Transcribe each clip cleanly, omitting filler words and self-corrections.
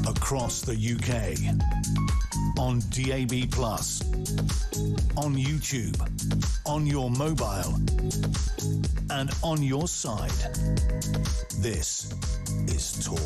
across the UK, on DAB+, on YouTube, on your mobile, and on your side. This is Talk.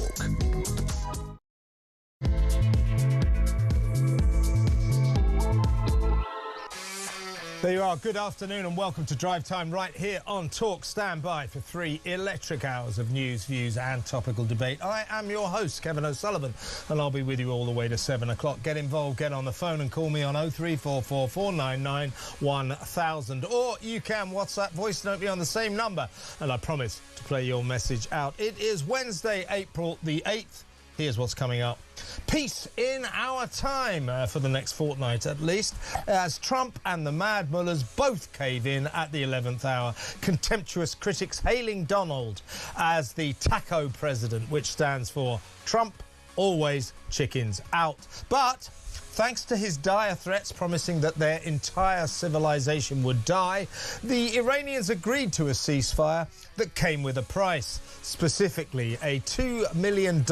There you are. Good afternoon and welcome to Drive Time right here on Talk. Stand by for 3 electric hours of news, views and topical debate. I am your host, Kevin O'Sullivan, and I'll be with you all the way to 7 o'clock. Get involved, get on the phone and call me on 0344 499 1000. Or you can WhatsApp voice note me on the same number, and I promise to play your message out. It is Wednesday, April the 8th. Here's what's coming up. Peace in our time for the next fortnight at least, as Trump and the Mad Mullahs both cave in at the 11th hour. Contemptuous critics hailing Donald as the taco president, which stands for Trump, always chickens out. But thanks to his dire threats promising that their entire civilization would die, the Iranians agreed to a ceasefire that came with a price, specifically a $2 million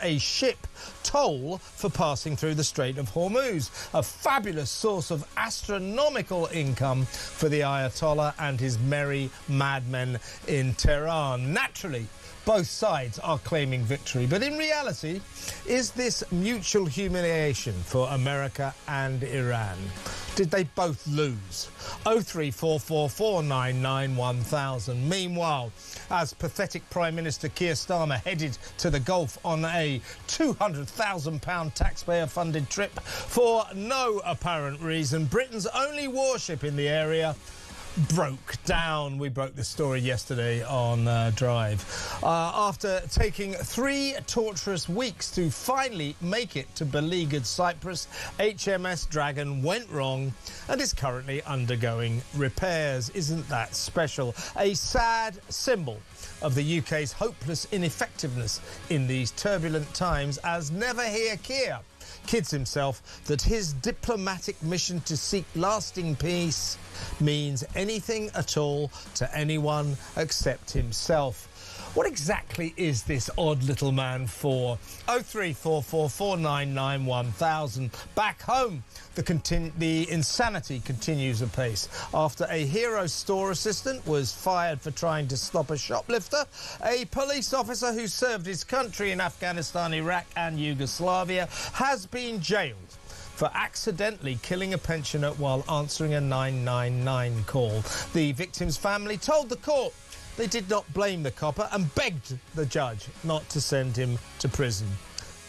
a ship toll for passing through the Strait of Hormuz, a fabulous source of astronomical income for the Ayatollah and his merry madmen in Tehran. Naturally, both sides are claiming victory, but in reality, is this mutual humiliation for America and Iran? Did they both lose? 0344 499 1000. Meanwhile, as pathetic Prime Minister Keir Starmer headed to the Gulf on a £200,000 taxpayer-funded trip for no apparent reason, Britain's only warship in the area broke down. We broke the story yesterday on Drive. After taking 3 torturous weeks to finally make it to beleaguered Cyprus, HMS Dragon went wrong and is currently undergoing repairs. Isn't that special? A sad symbol of the UK's hopeless ineffectiveness in these turbulent times, as Never Hear Keir kids himself that his diplomatic mission to seek lasting peace means anything at all to anyone except himself. What exactly is this odd little man for? 0344 499 1000. Back home, the insanity continues apace. After a hero store assistant was fired for trying to stop a shoplifter, a police officer who served his country in Afghanistan, Iraq and Yugoslavia has been jailed for accidentally killing a pensioner while answering a 999 call. The victim's family told the court they did not blame the copper and begged the judge not to send him to prison.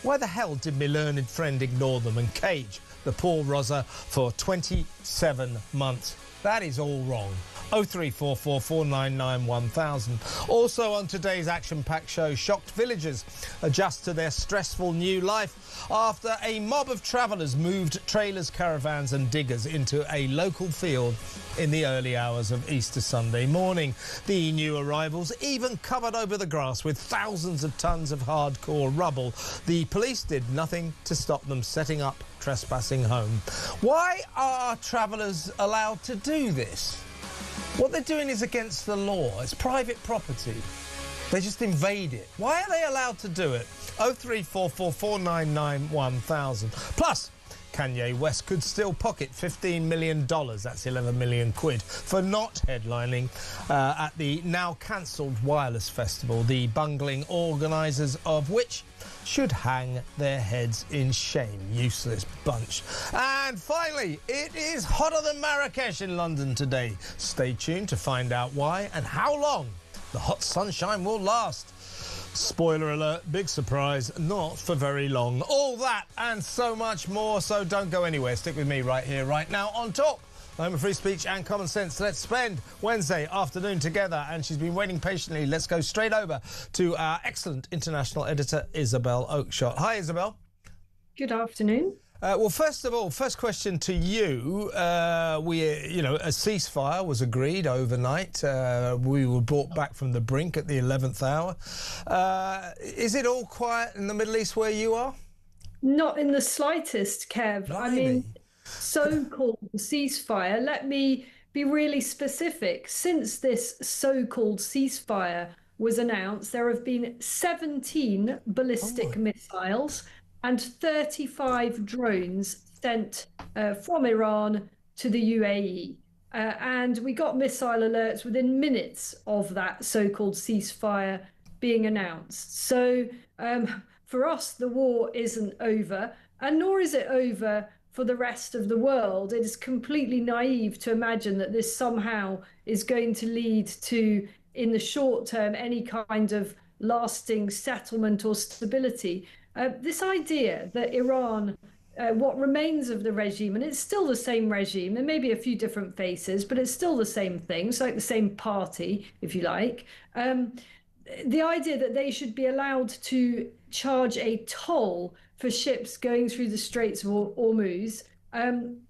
Why the hell did my learned friend ignore them and cage the poor Rosa for 27 months? That is all wrong. 0344 499 1000. Also on today's action-packed show, shocked villagers adjust to their stressful new life after a mob of travellers moved trailers, caravans and diggers into a local field in the early hours of Easter Sunday morning. The new arrivals even covered over the grass with thousands of tons of hardcore rubble. The police did nothing to stop them setting up trespassing home. Why are travellers allowed to do this? What they're doing is against the law. It's private property. They just invade it. Why are they allowed to do it? 0344 499 1000. Plus, Kanye West could still pocket $15 million, that's 11 million quid, for not headlining at the now cancelled Wireless Festival, the bungling organisers of which should hang their heads in shame. Useless bunch. And finally, it is hotter than Marrakesh in London today. Stay tuned to find out why and how long the hot sunshine will last. Spoiler alert, big surprise, not for very long. All that and so much more, so don't go anywhere. Stick with me right here, right now on Talk. Home of free speech and common sense. Let's spend Wednesday afternoon together, and she's been waiting patiently. Let's go straight over to our excellent international editor, Isabel Oakeshott. Hi, Isabel. Good afternoon. Well, first of all, first question to you. A ceasefire was agreed overnight. We were brought back from the brink at the 11th hour. Is it all quiet in the Middle East where you are? Not in the slightest, Kev. Blimey. I mean, so-called ceasefire. Let me be really specific. Since this so-called ceasefire was announced, there have been 17 ballistic missiles and 35 drones sent from Iran to the UAE. And we got missile alerts within minutes of that so-called ceasefire being announced. So for us, the war isn't over, and nor is it over for the rest of the world. It is completely naive to imagine that this somehow is going to lead to, in the short term, any kind of lasting settlement or stability. This idea that Iran, what remains of the regime, and it's still the same regime, there may be a few different faces, but it's still the same thing. It's like the same party, if you like. The idea that they should be allowed to charge a toll for ships going through the Straits of Hormuz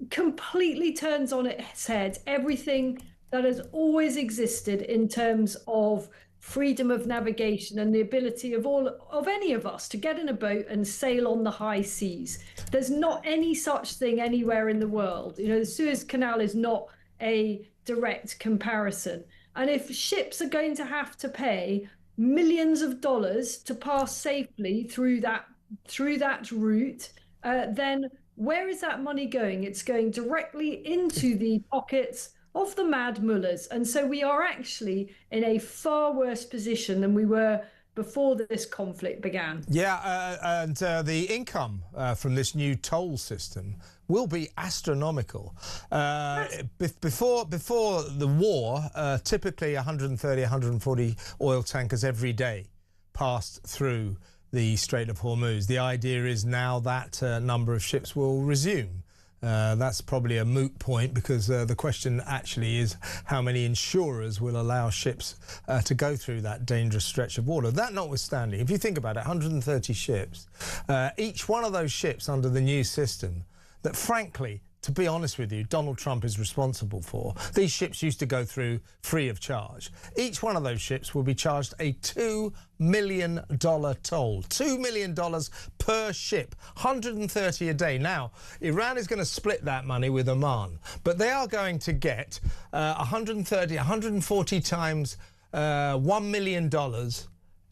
completely turns on its head everything that has always existed in terms of freedom of navigation and the ability of any of us to get in a boat and sail on the high seas. There's not any such thing anywhere in the world. You know, the Suez Canal is not a direct comparison. And if ships are going to have to pay millions of dollars to pass safely through that route, then where is that money going? It's going directly into the pockets of the mad mullahs. And so we are actually in a far worse position than we were before this conflict began. Yeah, and the income from this new toll system will be astronomical. Before the war, typically 130, 140 oil tankers every day passed through the Strait of Hormuz. The idea is now that number of ships will resume. That's probably a moot point, because the question actually is how many insurers will allow ships to go through that dangerous stretch of water. That notwithstanding, if you think about it, 130 ships, each one of those ships under the new system that, frankly, to be honest with you, Donald Trump is responsible for. These ships used to go through free of charge. Each one of those ships will be charged a $2 million toll. $2 million per ship, 130 a day. Now, Iran is going to split that money with Oman, but they are going to get 130, 140 times $1 million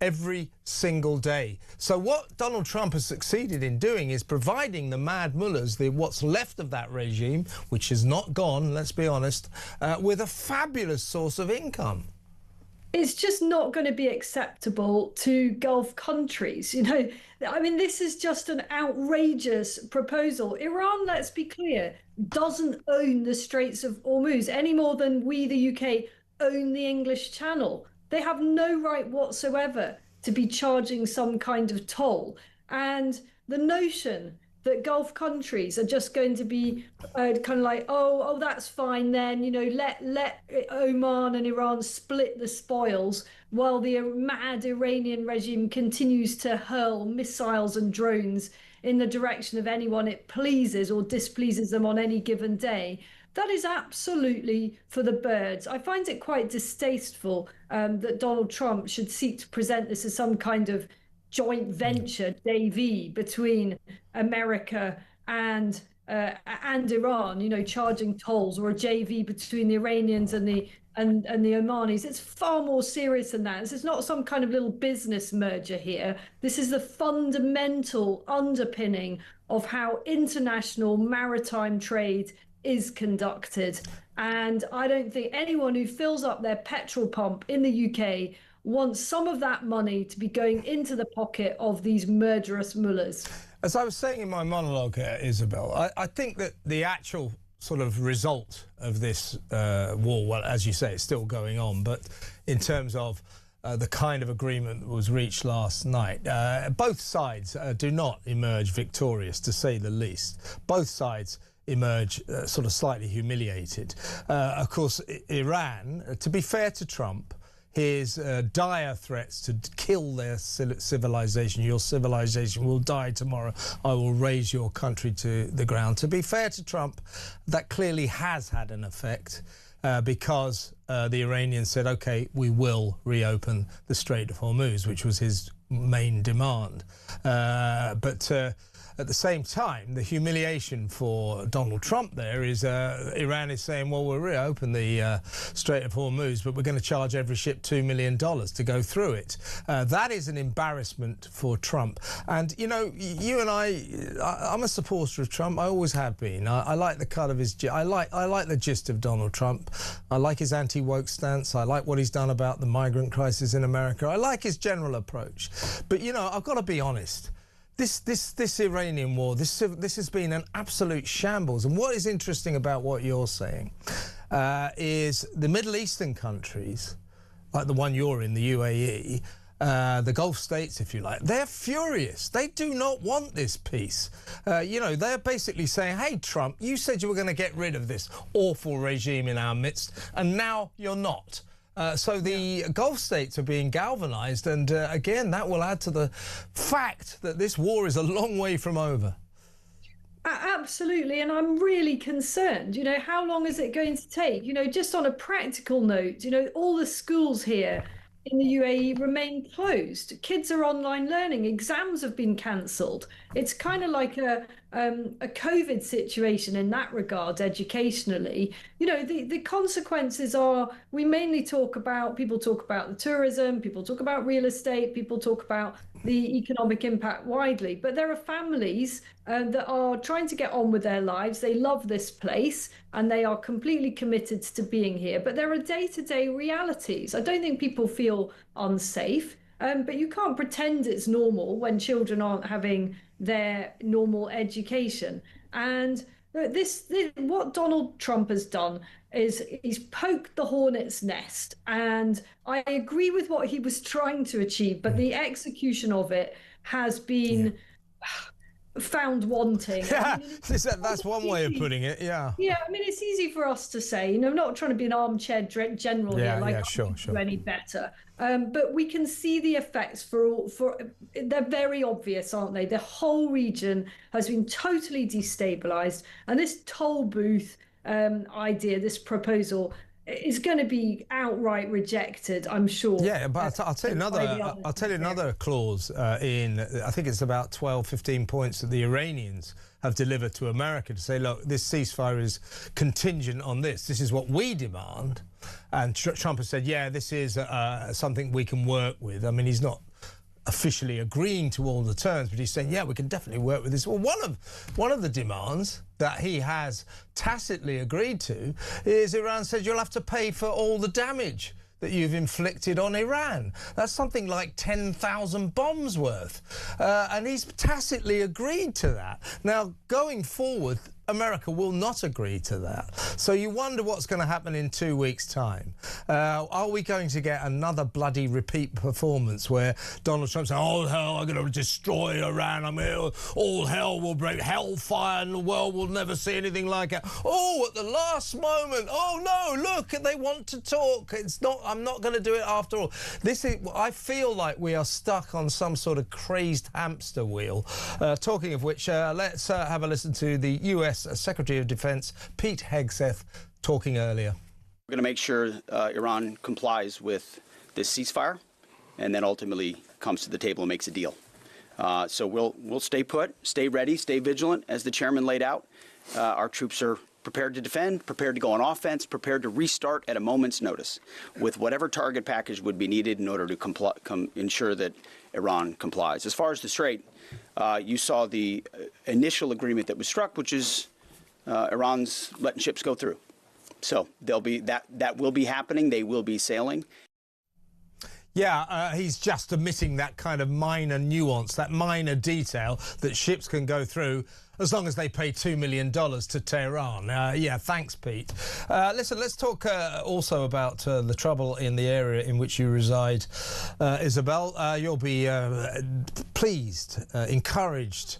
every single day. So what Donald Trump has succeeded in doing is providing the mad mullahs, what's left of that regime, which is not gone, let's be honest, with a fabulous source of income. It's just not going to be acceptable to Gulf countries. You know, I mean, this is just an outrageous proposal. Iran, let's be clear, doesn't own the Straits of Hormuz any more than we, the UK, own the English Channel. They have no right whatsoever to be charging some kind of toll. And the notion that Gulf countries are just going to be kind of like, oh, that's fine then, you know, let Oman and Iran split the spoils while the mad Iranian regime continues to hurl missiles and drones in the direction of anyone it pleases or displeases them on any given day. That is absolutely for the birds. I find it quite distasteful that Donald Trump should seek to present this as some kind of joint venture, JV, between America and Iran, you know, charging tolls, or a JV between the Iranians and the Omanis. It's far more serious than that. This is not some kind of little business merger here. This is the fundamental underpinning of how international maritime trade is conducted. And I don't think anyone who fills up their petrol pump in the UK wants some of that money to be going into the pocket of these murderous mullahs. As I was saying in my monologue, Isabel, I think that the actual sort of result of this war, well, as you say, it's still going on, but in terms of the kind of agreement that was reached last night, both sides do not emerge victorious, to say the least. Both sides emerge sort of slightly humiliated. Of course, Iran, to be fair to Trump, his dire threats to kill their civilization, your civilization will die tomorrow, I will raise your country to the ground. To be fair to Trump, that clearly has had an effect, because the Iranians said, OK, we will reopen the Strait of Hormuz, which was his main demand. But at the same time, the humiliation for Donald Trump there is Iran is saying, well, we'll reopen the Strait of Hormuz, but we're going to charge every ship $2 million to go through it. That is an embarrassment for Trump. And, you know, you and I'm a supporter of Trump. I always have been. I like the cut of his... I like the gist of Donald Trump. I like his anti-woke stance. I like what he's done about the migrant crisis in America. I like his general approach. But, you know, I've got to be honest. This Iranian war, this has been an absolute shambles. And what is interesting about what you're saying is the Middle Eastern countries, like the one you're in, the UAE, the Gulf states, if you like, they're furious. They do not want this peace. You know, they're basically saying, hey, Trump, you said you were going to get rid of this awful regime in our midst, and now you're not. So the Gulf states are being galvanised, and again, that will add to the fact that this war is a long way from over. Absolutely, and I'm really concerned. You know, how long is it going to take? You know, just on a practical note, you know, all the schools here in the UAE remain closed. Kids are online learning. Exams have been cancelled. It's kind of like a COVID situation in that regard, educationally. You know, the consequences are, we mainly people talk about the tourism, people talk about real estate, people talk about the economic impact widely, but there are families that are trying to get on with their lives. They love this place and they are completely committed to being here, but there are day-to-day realities. I don't think people feel unsafe, but you can't pretend it's normal when children aren't having their normal education. And what Donald Trump has done is he's poked the hornet's nest, and I agree with what he was trying to achieve, but the execution of it has been found wanting. Yeah, I mean, that's one way of putting it. Yeah. Yeah, I mean, it's easy for us to say, you know, I'm not trying to be an armchair general here, like I sure. do any better. But we can see the effects they're very obvious, aren't they? The whole region has been totally destabilized, and this toll booth idea, this proposal, is going to be outright rejected, I'm sure. Yeah, but I'll tell you another clause in, I think it's about 12, 15 points that the Iranians have delivered to America to say, look, this ceasefire is contingent on this. This is what we demand. And Trump has said, yeah, this is something we can work with. I mean, he's not officially agreeing to all the terms, but he's saying, yeah, we can definitely work with this. Well, one of the demands that he has tacitly agreed to is Iran said you'll have to pay for all the damage that you've inflicted on Iran. That's something like 10,000 bombs worth. And he's tacitly agreed to that. Now, going forward, America will not agree to that. So you wonder what's going to happen in 2 weeks' time. Are we going to get another bloody repeat performance where Donald Trump says, oh, hell, I'm going to destroy Iran. I mean, all hell will break, hellfire, and the world will never see anything like it. Oh, at the last moment, oh, no, look, they want to talk. I'm not going to do it after all. I feel like we are stuck on some sort of crazed hamster wheel. Talking of which, let's have a listen to the US Secretary of Defense Pete Hegseth talking earlier. We're going to make sure Iran complies with this ceasefire and then ultimately comes to the table and makes a deal. So we'll stay put, stay ready, stay vigilant, as the chairman laid out. Our troops are prepared to defend, prepared to go on offense, prepared to restart at a moment's notice with whatever target package would be needed in order to ensure that Iran complies. As far as the Strait, you saw the initial agreement that was struck, which is Iran's letting ships go through. So there'll be that will be happening. They will be sailing. Yeah, he's just omitting that kind of minor nuance, that minor detail that ships can go through as long as they pay $2 million to Tehran. Yeah, thanks, Pete. Listen, let's talk also about the trouble in the area in which you reside, Isabel. You'll be pleased, encouraged,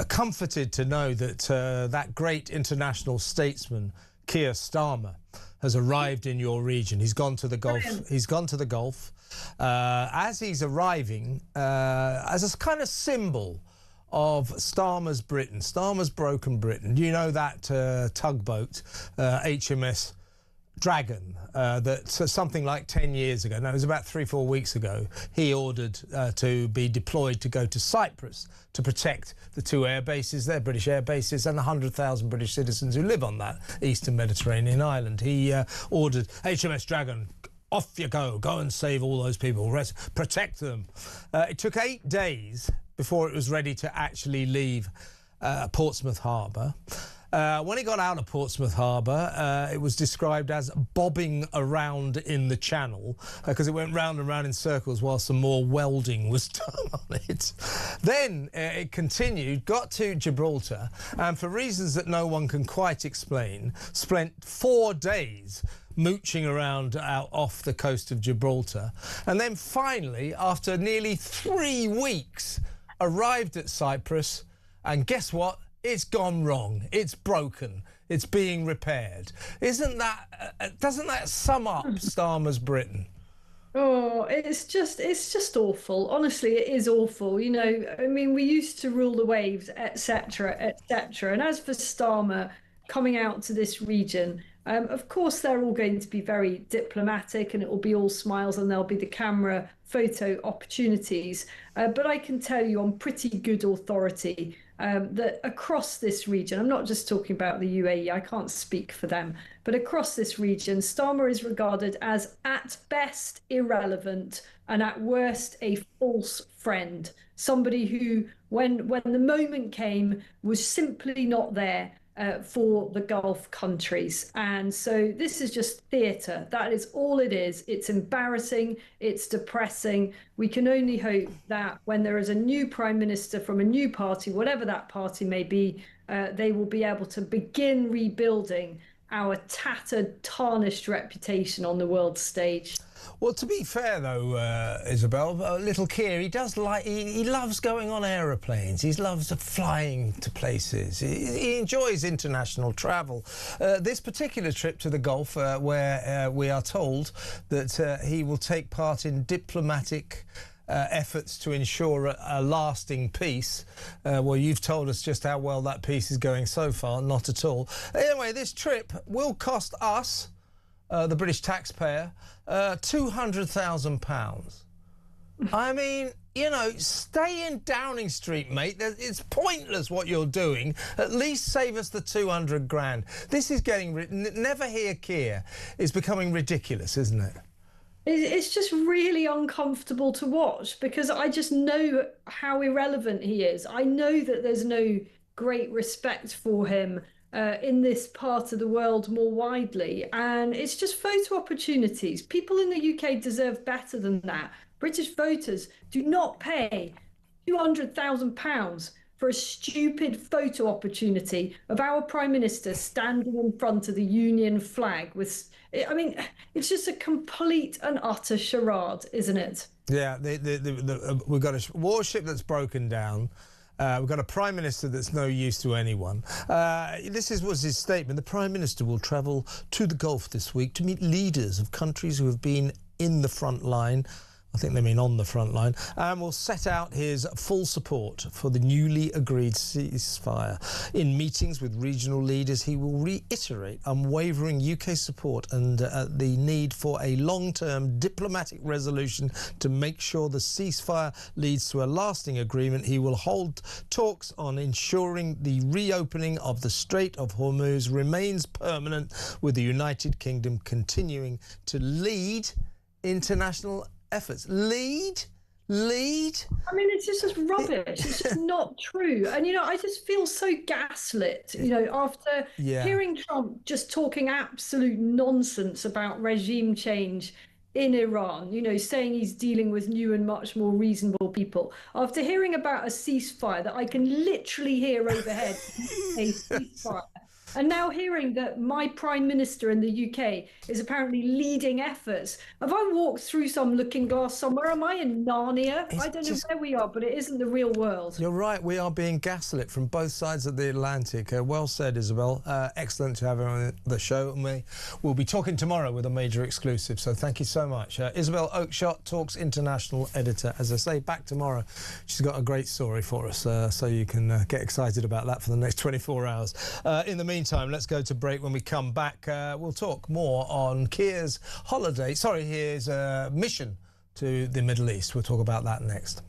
comforted to know that that great international statesman, Keir Starmer, has arrived in your region. He's gone to the Gulf. Brilliant. He's gone to the Gulf. As he's arriving, as a kind of symbol of Starmer's Britain, Starmer's broken Britain. You know that tugboat, HMS Dragon, that something like 10 years ago, no, it was about 3-4 weeks ago, he ordered to be deployed to go to Cyprus to protect the 2 air bases, their British air bases, and the 100,000 British citizens who live on that eastern Mediterranean island. He ordered HMS Dragon, off you go and save all those people, protect them. It took 8 days before it was ready to actually leave Portsmouth Harbour. When it got out of Portsmouth Harbour, it was described as bobbing around in the channel because it went round and round in circles while some more welding was done on it. Then it continued, got to Gibraltar, and for reasons that no one can quite explain, spent 4 days mooching around out off the coast of Gibraltar, and then finally, after nearly 3 weeks, arrived at Cyprus, and guess what? It's gone wrong. It's broken. It's being repaired. Doesn't that sum up Starmer's Britain? Oh, it's just awful. Honestly, it is awful. You know, I mean, we used to rule the waves, etc., etc. And as for Starmer coming out to this region, of course, they're all going to be very diplomatic and it will be all smiles and there'll be the camera photo opportunities. But I can tell you on pretty good authority that across this region, I'm not just talking about the UAE, I can't speak for them, but across this region, Starmer is regarded as at best irrelevant and at worst a false friend. Somebody who, when the moment came, was simply not there for the Gulf countries. And so this is just theatre. That is all it is. It's embarrassing. It's depressing. We can only hope that when there is a new prime minister from a new party, whatever that party may be, they will be able to begin rebuilding our tattered, tarnished reputation on the world stage. Well, to be fair, though, Isabel, little Keir, he does he loves going on aeroplanes. He loves flying to places. He enjoys international travel. This particular trip to the Gulf, where we are told that he will take part in diplomatic efforts to ensure a lasting peace. Well, you've told us just how well that peace is going so far. Not at all. Anyway, this trip will cost us, the British taxpayer, £200,000. I mean, you know, stay in Downing Street, mate. It's pointless what you're doing. At least save us the 200 grand. This is getting... Never hear Keir is becoming ridiculous, isn't it? It's just really uncomfortable to watch because I just know how irrelevant he is. I know that there's no great respect for him in this part of the world more widely. And it's just photo opportunities. People in the UK deserve better than that. British voters do not pay £200,000 for a stupid photo opportunity of our Prime Minister standing in front of the Union flag with... I mean, it's just a complete and utter charade, isn't it? Yeah, we've got a warship that's broken down. We've got a Prime Minister that's no use to anyone. Was his statement. The Prime Minister will travel to the Gulf this week to meet leaders of countries who have been in the front line. I think they mean on the front line, and will set out his full support for the newly agreed ceasefire. In meetings with regional leaders, he will reiterate unwavering UK support and the need for a long-term diplomatic resolution to make sure the ceasefire leads to a lasting agreement. He will hold talks on ensuring the reopening of the Strait of Hormuz remains permanent, with the United Kingdom continuing to lead international efforts. Lead? I mean, it's just rubbish. It's just not true. And, you know, I just feel so gaslit, you know, after hearing Trump just talking absolute nonsense about regime change in Iran, you know, saying he's dealing with new and much more reasonable people. After hearing about a ceasefire that I can literally hear overhead, a ceasefire. And now hearing that my Prime Minister in the UK is apparently leading efforts. Have I walked through some looking glass somewhere? Am I in Narnia? I don't know where we are, but it isn't the real world. You're right. We are being gaslit from both sides of the Atlantic. Well said, Isabel. Excellent to have her on the show. And we'll be talking tomorrow with a major exclusive. So thank you so much. Isabel Oakeshott, Talks International Editor. As I say, back tomorrow. She's got a great story for us. So you can get excited about that for the next 24 hours. In the meantime, meantime, let's go to break. When we come back, we'll talk more on Keir's his mission to the Middle East. We'll talk about that next.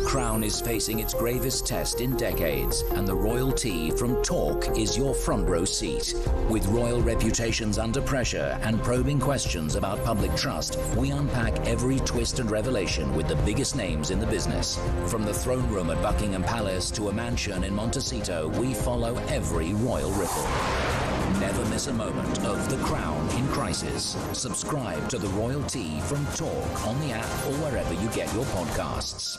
Crown is facing its gravest test in decades, and the royal tea from Talk is your front row seat. With royal reputations under pressure and probing questions about public trust, we unpack every twist and revelation with the biggest names in the business. From the throne room at Buckingham Palace to a mansion in Montecito, we follow every royal ripple. Never miss a moment of The Crown in crisis. Subscribe to the Royal Tea from Talk on the app or wherever you get your podcasts.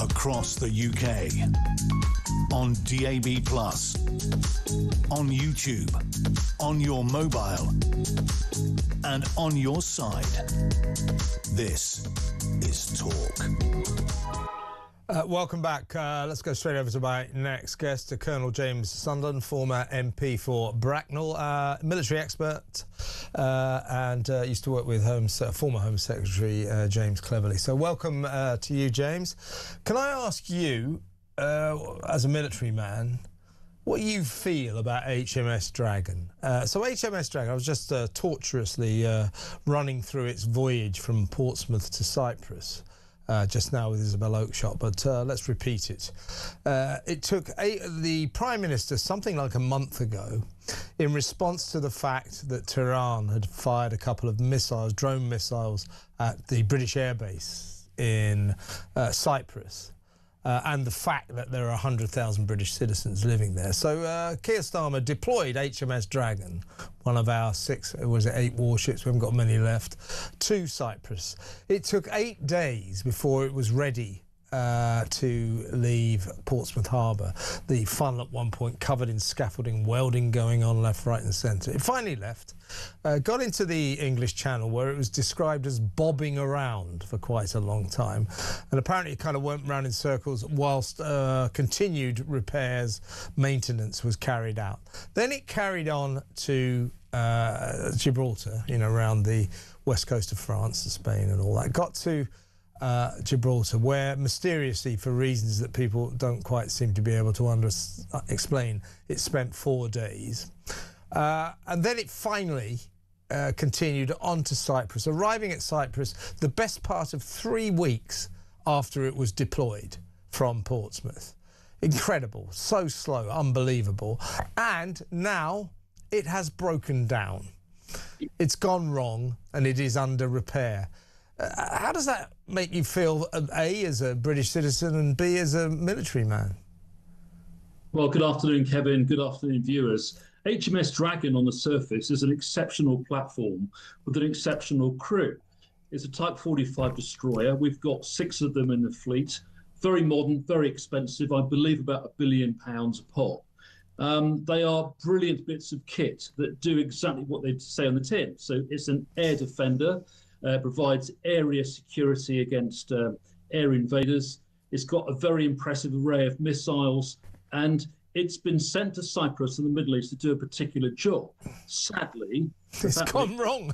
Across the UK, on DAB+, on YouTube, on your mobile, and on your side. This is Talk. Welcome back. Let's go straight over to my next guest, Colonel James Sunderland, former MP for Bracknell, military expert, and used to work with former Home Secretary James Cleverly. So welcome to you, James. Can I ask you, as a military man, what you feel about HMS Dragon? So HMS Dragon, I was just tortuously running through its voyage from Portsmouth to Cyprus. Just now with Isabel Oakeshott, but let's repeat it. It took the Prime Minister something like a month ago, in response to the fact that Tehran had fired a couple of missiles, drone missiles, at the British airbase in Cyprus, and the fact that there are 100,000 British citizens living there. So Keir Starmer deployed HMS Dragon, one of our 8 warships, we haven't got many left, to Cyprus. It took 8 days before it was ready to leave Portsmouth Harbour. The funnel at one point covered in scaffolding, welding going on left, right and centre. It finally left, got into the English Channel, where it was described as bobbing around for quite a long time, and apparently it kind of went round in circles whilst continued repairs, maintenance was carried out. Then it carried on to Gibraltar, around the west coast of France and Spain and all that. Got to Gibraltar, where mysteriously, for reasons that people don't quite seem to be able to explain, it spent 4 days. And then it finally continued on to Cyprus, arriving at Cyprus the best part of 3 weeks after it was deployed from Portsmouth. Incredible, so slow, unbelievable. And now it has broken down. It's gone wrong and it is under repair. How does that make you feel, A, as a British citizen, and B, as a military man? Well, good afternoon, Kevin. Good afternoon, viewers. HMS Dragon on the surface is an exceptional platform with an exceptional crew. It's a Type 45 destroyer. We've got 6 of them in the fleet. Very modern, very expensive. I believe about £1 billion a pop. They are brilliant bits of kit that do exactly what they say on the tin. So it's an air defender, provides area security against air invaders. It's got a very impressive array of missiles, and it's been sent to Cyprus in the Middle East to do a particular job. Sadly, it's gone wrong.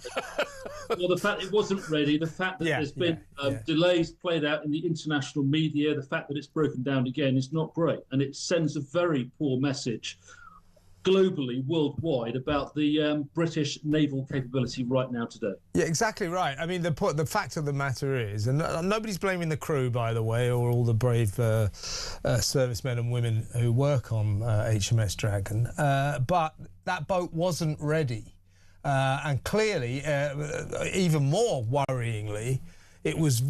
Well, the fact it wasn't ready, the fact that there's been delays played out in the international media, the fact that it's broken down again is not great. And it sends a very poor message globally, worldwide, about the British naval capability right now today. Yeah, exactly right. I mean, the fact of the matter is, and nobody's blaming the crew, by the way, or all the brave servicemen and women who work on HMS Dragon, but that boat wasn't ready. And clearly, even more worryingly, it was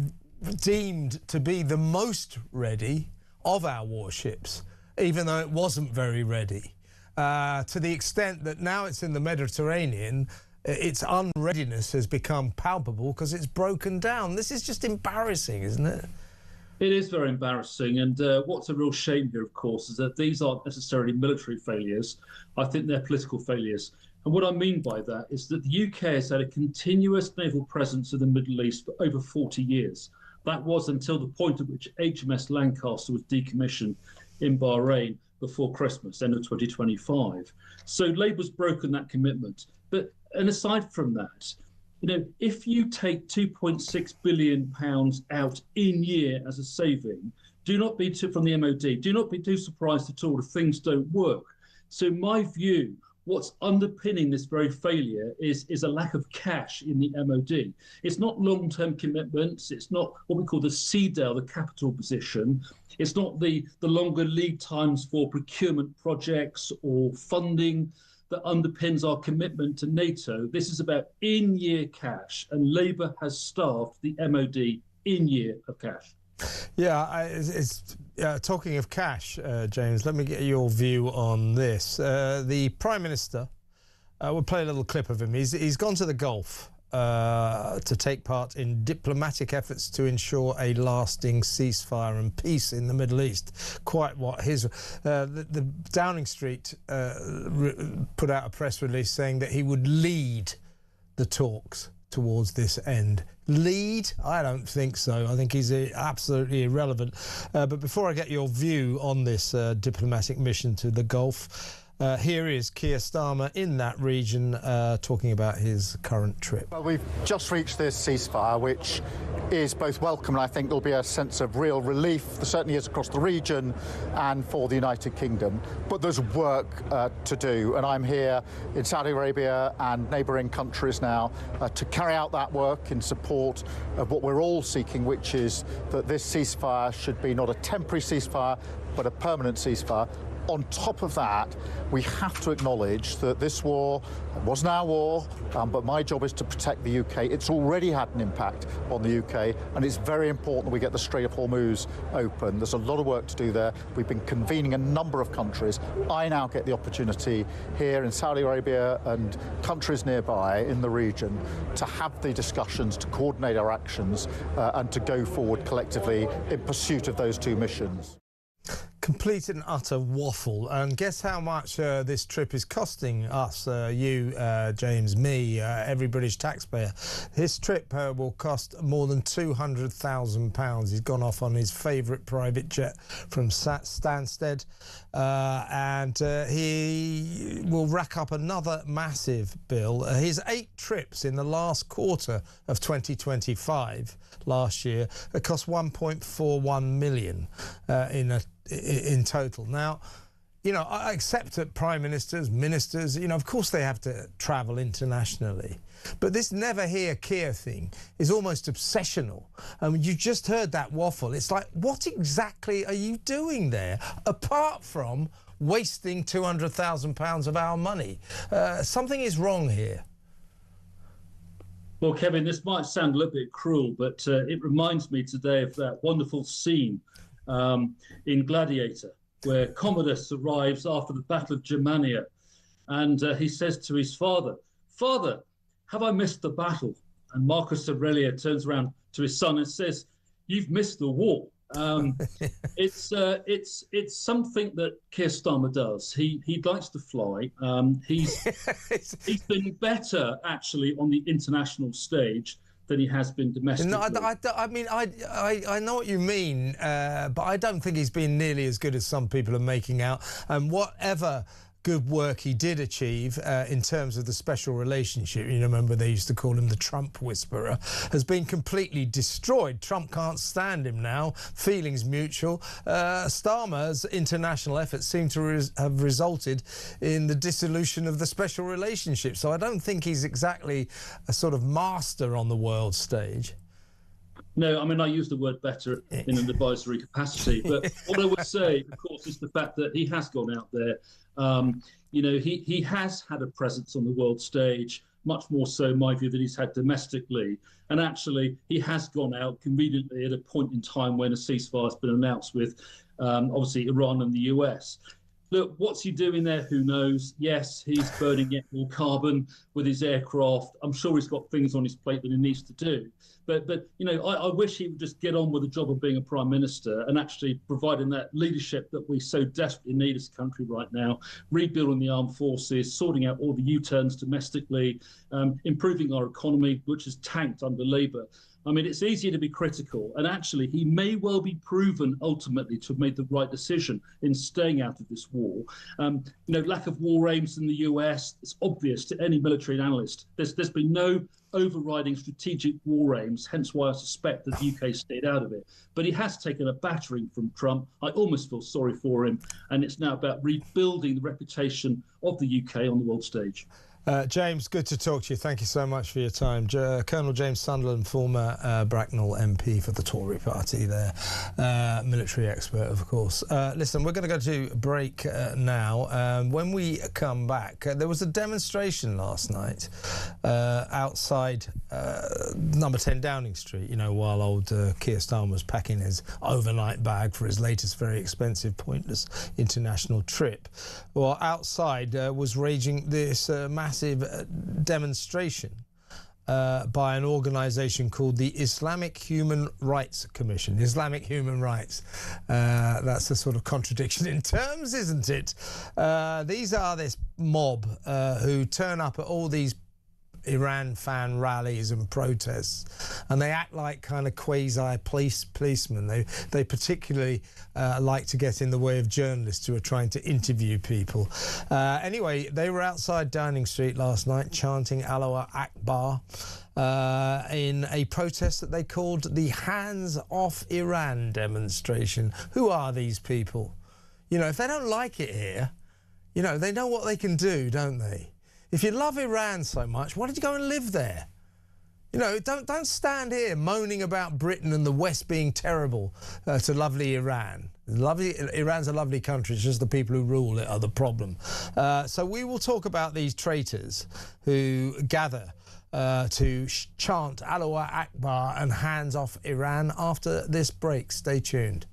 deemed to be the most ready of our warships, even though it wasn't very ready. To the extent that now it's in the Mediterranean, its unreadiness has become palpable because it's broken down. This is just embarrassing, isn't it? It is very embarrassing, and what's a real shame here, of course, is that these aren't necessarily military failures. I think they're political failures. And what I mean by that is that the UK has had a continuous naval presence in the Middle East for over 40 years. That was until the point at which HMS Lancaster was decommissioned in Bahrain before Christmas, end of 2025. So Labour's broken that commitment. And aside from that, you know, if you take £2.6 billion out in year as a saving, do not be from the MOD, do not be too surprised at all if things don't work. So in my view, what's underpinning this very failure is a lack of cash in the MOD. It's not long-term commitments. It's not what we call the CDL, the capital position. It's not the longer lead times for procurement projects or funding that underpins our commitment to NATO. This is about in-year cash, and Labour has starved the MOD in-year of cash. Yeah, talking of cash, James, let me get your view on this. The Prime Minister, we'll play a little clip of him. He's gone to the Gulf to take part in diplomatic efforts to ensure a lasting ceasefire and peace in the Middle East. Quite what the Downing Street put out a press release saying that he would lead the talks towards this end. Lead? I don't think so. I think he's absolutely irrelevant. But before I get your view on this diplomatic mission to the Gulf, here is Keir Starmer in that region talking about his current trip. Well, we've just reached this ceasefire, which is both welcome, and I think there'll be a sense of real relief. There certainly is across the region and for the United Kingdom. But there's work to do, and I'm here in Saudi Arabia and neighbouring countries now to carry out that work in support of what we're all seeking, which is that this ceasefire should be not a temporary ceasefire, but a permanent ceasefire. On top of that, we have to acknowledge that this war wasn't our war, but my job is to protect the UK. It's already had an impact on the UK, and it's very important that we get the Strait of Hormuz open. There's a lot of work to do there. We've been convening a number of countries. I now get the opportunity here in Saudi Arabia and countries nearby in the region to have the discussions, to coordinate our actions, and to go forward collectively in pursuit of those two missions. Complete and utter waffle. And guess how much this trip is costing us, you, James, me, every British taxpayer. His trip will cost more than £200,000. He's gone off on his favourite private jet from Stansted, and he will rack up another massive bill. His 8 trips in the last quarter of 2025 last year cost £1.41 million in total. Now, you know, I accept that prime ministers, ministers, you know, of course they have to travel internationally. But this never hear Keir thing is almost obsessional. You just heard that waffle. It's like, what exactly are you doing there, apart from wasting £200,000 of our money? Something is wrong here. Well, Kevin, this might sound a little bit cruel, but it reminds me today of that wonderful scene in Gladiator, where Commodus arrives after the Battle of Germania, and he says to his father, "Father, have I missed the battle?" And Marcus Aurelius turns around to his son and says, "You've missed the war." It's something that Keir Starmer does. He likes to fly. He's been better actually on the international stage than he has been domestically. No, I mean, I know what you mean, but I don't think he's been nearly as good as some people are making out. And whatever good work he did achieve in terms of the special relationship, you remember they used to call him the Trump whisperer, has been completely destroyed. Trump can't stand him now. Feelings mutual. Starmer's international efforts seem to have resulted in the dissolution of the special relationship. So I don't think he's exactly a sort of master on the world stage. No, I mean, I use the word better in an advisory capacity. But what I would say, of course, is the fact that he has gone out there. He has had a presence on the world stage, much more so, in my view, than he's had domestically. And actually, he has gone out conveniently at a point in time when a ceasefire has been announced with, obviously, Iran and the US. Look, what's he doing there? Who knows? Yes, he's burning yet more carbon with his aircraft. I'm sure he's got things on his plate that he needs to do. But I wish he would just get on with the job of being a prime minister and actually providing that leadership that we so desperately need as a country right now, rebuilding the armed forces, sorting out all the U-turns domestically, improving our economy, which has tanked under Labour. I mean, it's easy to be critical, and actually he may well be proven ultimately to have made the right decision in staying out of this war. Lack of war aims in the US, it's obvious to any military analyst. There's been no overriding strategic war aims, hence why I suspect that the UK stayed out of it. But he has taken a battering from Trump. I almost feel sorry for him, and it's now about rebuilding the reputation of the UK on the world stage. James, good to talk to you. Thank you so much for your time. Colonel James Sunderland, former Bracknell MP for the Tory party there, military expert, of course. Listen, we're going to go to break now. When we come back, there was a demonstration last night outside number 10 Downing Street, while old Keir Starmer was packing his overnight bag for his latest very expensive, pointless international trip. Well, outside was raging this massive demonstration by an organisation called the Islamic Human Rights Commission. Islamic Human Rights. That's a sort of contradiction in terms, isn't it? These are this mob who turn up at all these Iran fan rallies and protests, and they act like kind of quasi policemen. They particularly like to get in the way of journalists who are trying to interview people. Anyway, they were outside Downing Street last night chanting Allahu Akbar in a protest that they called the Hands Off Iran demonstration. Who are these people? If they don't like it here, they know what they can do, don't they? If you love Iran so much, why did you go and live there? Don't stand here moaning about Britain and the West being terrible to lovely Iran. Iran's a lovely country, it's just the people who rule it are the problem. So we will talk about these traitors who gather to chant Allahu Akbar and hands off Iran after this break. Stay tuned.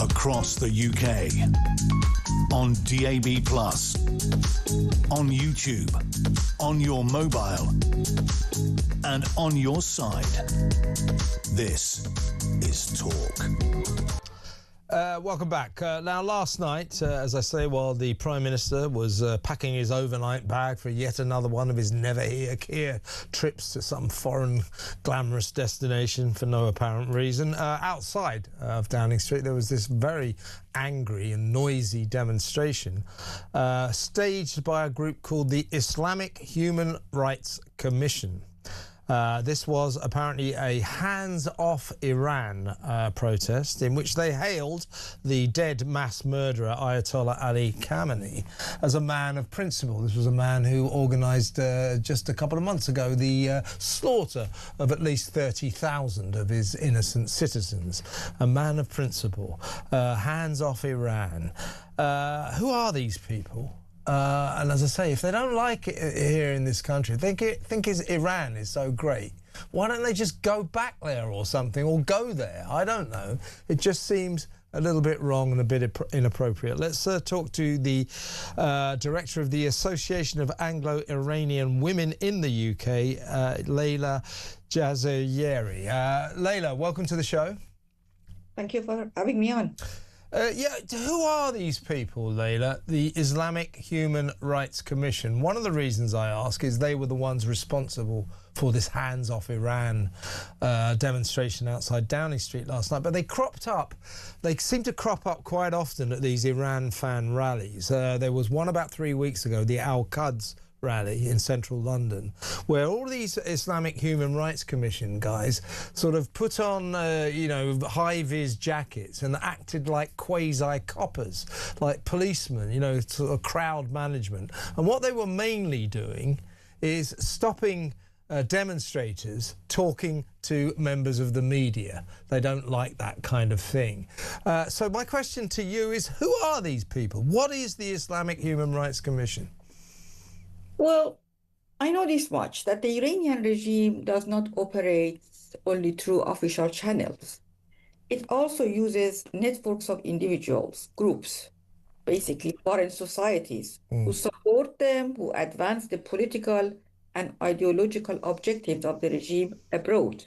across the UK. On DAB+, on YouTube, on your mobile, and on your side. This is Talk. Welcome back. Now, last night, as I say, while the Prime Minister was packing his overnight bag for yet another one of his never-here trips to some foreign glamorous destination for no apparent reason, outside of Downing Street there was this very angry and noisy demonstration staged by a group called the Islamic Human Rights Commission. This was apparently a hands-off Iran protest in which they hailed the dead mass murderer Ayatollah Ali Khamenei as a man of principle. This was a man who organised just a couple of months ago the slaughter of at least 30,000 of his innocent citizens. A man of principle. Hands-off Iran. Who are these people? And as I say, if they don't like it here in this country, think Iran is so great, why don't they just go back there or something, or go there? I don't know. It just seems a little bit wrong and a bit inappropriate. Let's talk to the director of the Association of Anglo-Iranian Women in the UK, Leila Jazayeri. Leila, welcome to the show. Thank you for having me on. Who are these people, Leila? The Islamic Human Rights Commission. One of the reasons I ask is they were the ones responsible for this hands-off Iran demonstration outside Downing Street last night. But they seem to crop up quite often at these Iran fan rallies. There was one about 3 weeks ago, the Al-Quds rally in central London, where all these Islamic Human Rights Commission guys sort of put on, high-vis jackets and acted like quasi-coppers, like policemen, sort of crowd management. And what they were mainly doing is stopping demonstrators talking to members of the media. They don't like that kind of thing. So my question to you is, who are these people? What is the Islamic Human Rights Commission? Well, I know this much, that the Iranian regime does not operate only through official channels. It also uses networks of individuals, groups, basically foreign societies, who support them, who advance the political and ideological objectives of the regime abroad.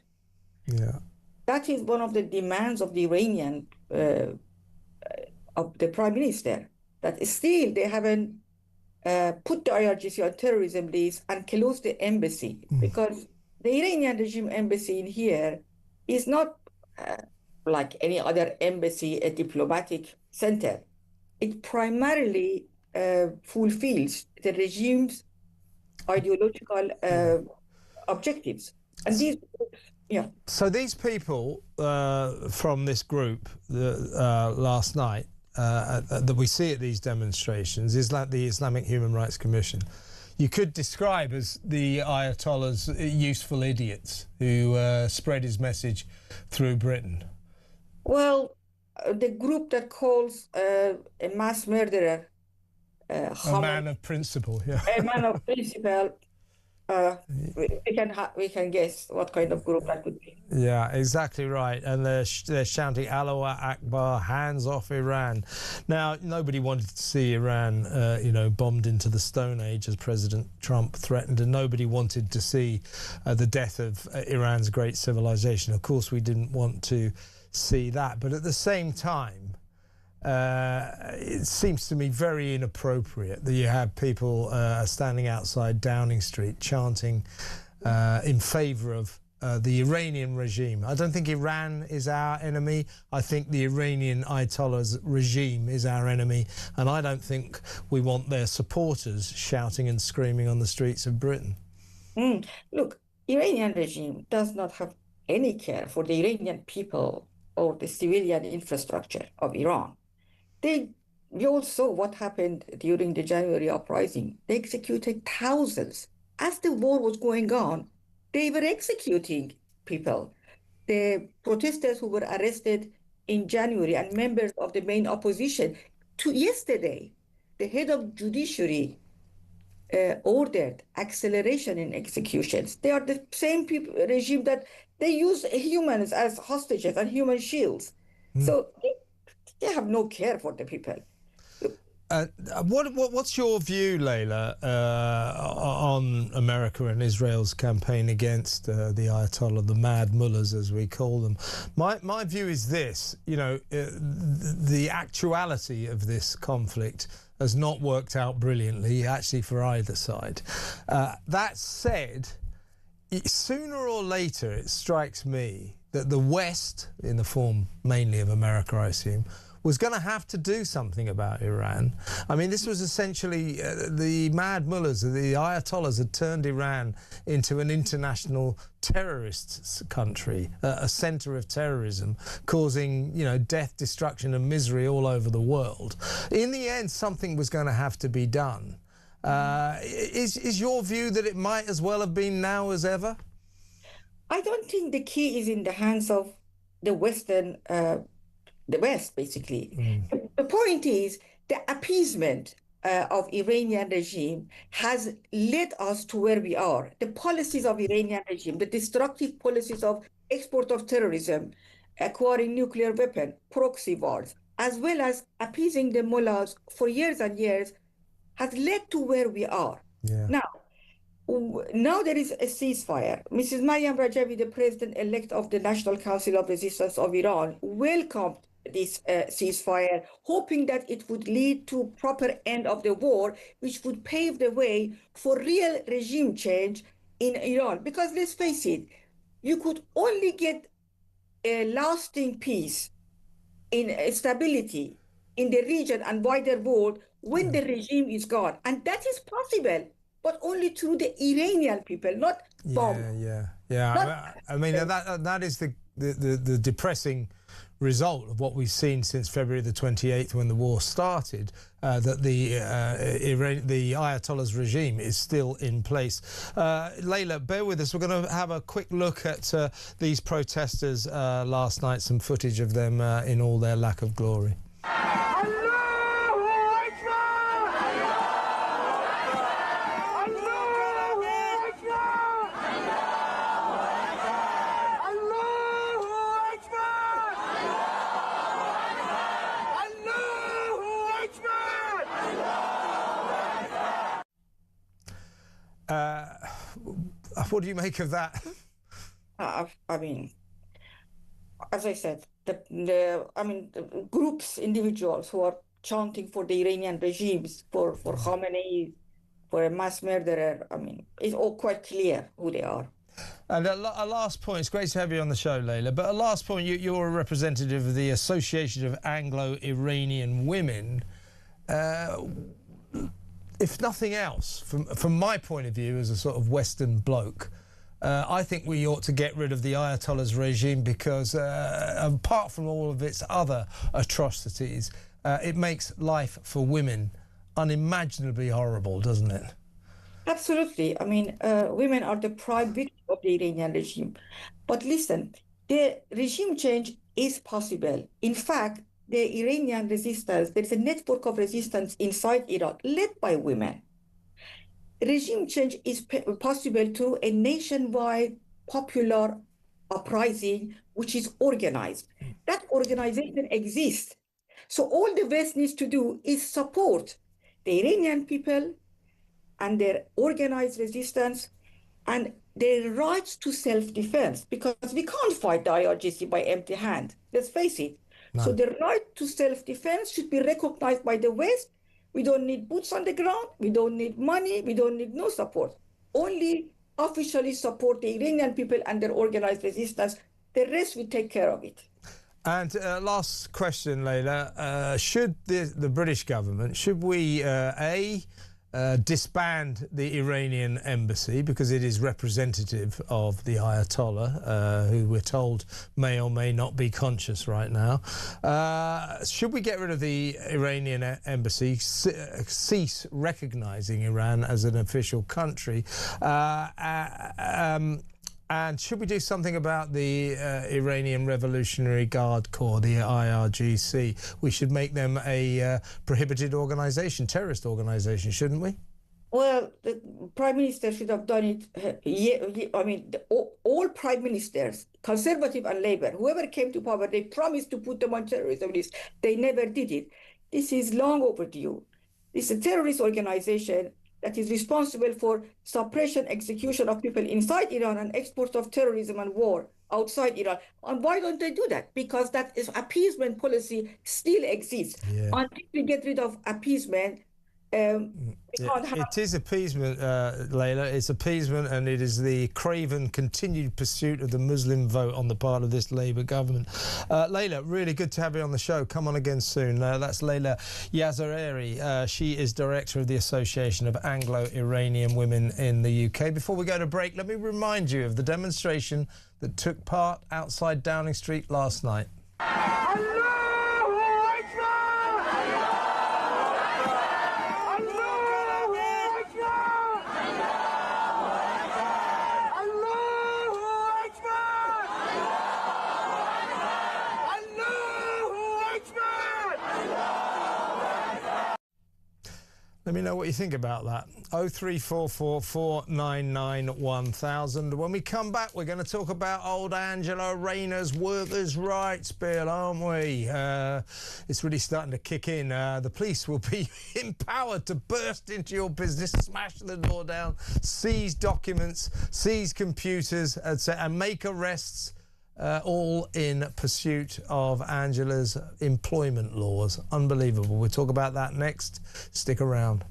Yeah. That is one of the demands of the Iranian, of the Prime Minister, that still they haven't put the IRGC on terrorism list and close the embassy, because the Iranian regime embassy in here is not like any other embassy, a diplomatic center. It primarily fulfills the regime's ideological objectives. And these, So these people from this group last night, that we see at these demonstrations is like the Islamic Human Rights Commission. You could describe as the Ayatollah's useful idiots who spread his message through Britain. Well, the group that calls a mass murderer a man of principle, a man of principle, we can guess what kind of group that would be. Yeah, exactly right. And they're shouting Allahu Akbar, hands off Iran. Now, nobody wanted to see Iran, bombed into the Stone Age as President Trump threatened, and nobody wanted to see the death of Iran's great civilization. Of course, we didn't want to see that. But at the same time, it seems to me very inappropriate that you have people standing outside Downing Street chanting in favour of the Iranian regime. I don't think Iran is our enemy. I think the Iranian Ayatollah's regime is our enemy, and I don't think we want their supporters shouting and screaming on the streets of Britain. Look, Iranian regime does not have any care for the Iranian people or the civilian infrastructure of Iran. We all saw what happened during the January uprising. They executed thousands. As the war was going on, they were executing people. The protesters who were arrested in January and members of the main opposition. To yesterday, the head of judiciary ordered acceleration in executions. They are the same regime that they use humans as hostages and human shields. So They have no care for the people. What's your view, Leila, on America and Israel's campaign against the Ayatollah, the mad mullahs, as we call them? My view is this: the actuality of this conflict has not worked out brilliantly, actually, for either side. That said, sooner or later, it strikes me that the West, in the form mainly of America, I assume, was going to have to do something about Iran. I mean, this was essentially the mad mullahs, the Ayatollahs had turned Iran into an international terrorist country, a centre of terrorism, causing, death, destruction and misery all over the world. In the end, something was going to have to be done. Is your view that it might as well have been now as ever? I don't think the key is in the hands of the the West, basically. The point is the appeasement of Iranian regime has led us to where we are. The policies of Iranian regime, the destructive policies of export of terrorism, acquiring nuclear weapon, proxy wars, as well as appeasing the mullahs for years and years, has led to where we are. Yeah. Now there is a ceasefire. Mrs. Maryam Rajavi, the president-elect of the National Council of Resistance of Iran, welcomed this ceasefire, hoping that it would lead to proper end of the war, which would pave the way for real regime change in Iran. Because let's face it, you could only get a lasting peace in stability in the region and wider world when the regime is gone. And that is possible, but only through the Iranian people, not bomb. Yeah. I mean, that is the depressing result of what we've seen since February the 28th when the war started, that the Ayatollah's regime is still in place. Leila, bear with us. We're going to have a quick look at these protesters last night, some footage of them in all their lack of glory. What do you make of that? I mean, as I said, groups, individuals who are chanting for the Iranian regimes, for Khamenei, for a mass murderer, I mean, it's all quite clear who they are. And a last point, it's great to have you on the show, Leila, but a last point, you're a representative of the Association of Anglo-Iranian Women. If nothing else, from my point of view as a sort of Western bloke, I think we ought to get rid of the Ayatollah's regime because apart from all of its other atrocities, it makes life for women unimaginably horrible, doesn't it? Absolutely. I mean, women are the prime victim of the Iranian regime. But listen, the regime change is possible. In fact, the Iranian resistance, there's a network of resistance inside Iran led by women. Regime change is possible through a nationwide popular uprising, which is organized. That organization exists. So all the West needs to do is support the Iranian people and their organized resistance and their rights to self-defense, because we can't fight the IRGC by empty hand. Let's face it. No. So the right to self-defense should be recognized by the West. We don't need boots on the ground. We don't need money. We don't need no support. Only officially support the Iranian people and their organized resistance. The rest we take care of it. And last question, Leila. Should the British government, should we, disband the Iranian embassy because it is representative of the Ayatollah, who we're told may or may not be conscious right now? Should we get rid of the Iranian embassy, cease recognising Iran as an official country? And should we do something about the Iranian Revolutionary Guard Corps, the IRGC? We should make them a prohibited organisation, terrorist organisation, shouldn't we? Well, the prime minister should have done it. I mean, all prime ministers, Conservative and Labour, whoever came to power, they promised to put them on terrorism list. They never did it. This is long overdue. This is a terrorist organization that is responsible for suppression, execution of people inside Iran and export of terrorism and war outside Iran. And why don't they do that? Because that is appeasement policy still exists. Yeah. Until we get rid of appeasement, it is appeasement, Layla. It's appeasement, and it is the craven continued pursuit of the Muslim vote on the part of this Labour government. Layla, really good to have you on the show. Come on again soon. That's Layla Yazareri. She is director of the Association of Anglo-Iranian Women in the UK. Before we go to break, let me remind you of the demonstration that took part outside Downing Street last night. Let me know what you think about that. 0344 499 1000. When we come back, we're going to talk about old Angela Rayner's workers' rights bill, aren't we? It's really starting to kick in. The police will be empowered to burst into your business, smash the door down, seize documents, seize computers, and make arrests. All in pursuit of Angela's employment laws. Unbelievable. We'll talk about that next. Stick around.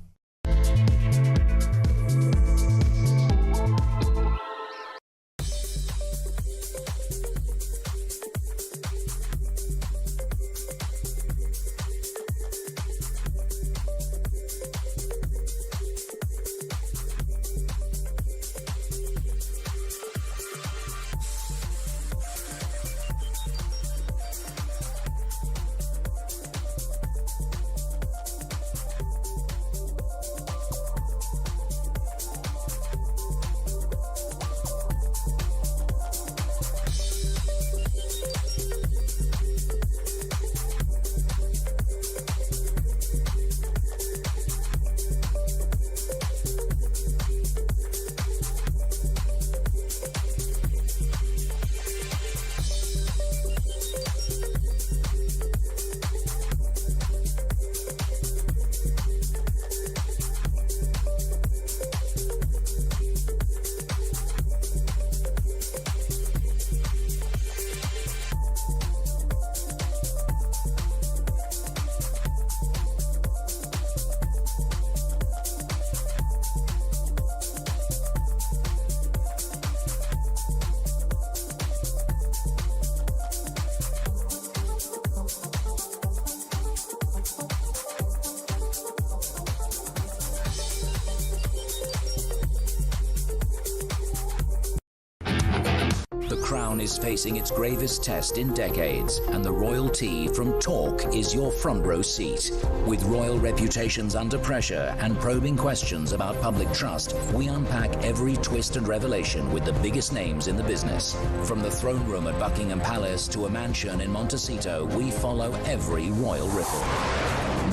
Is facing its gravest test in decades, and the royalty from Talk is your front row seat. With royal reputations under pressure and probing questions about public trust, we unpack every twist and revelation with the biggest names in the business. From the throne room at Buckingham Palace to a mansion in Montecito, we follow every royal ripple.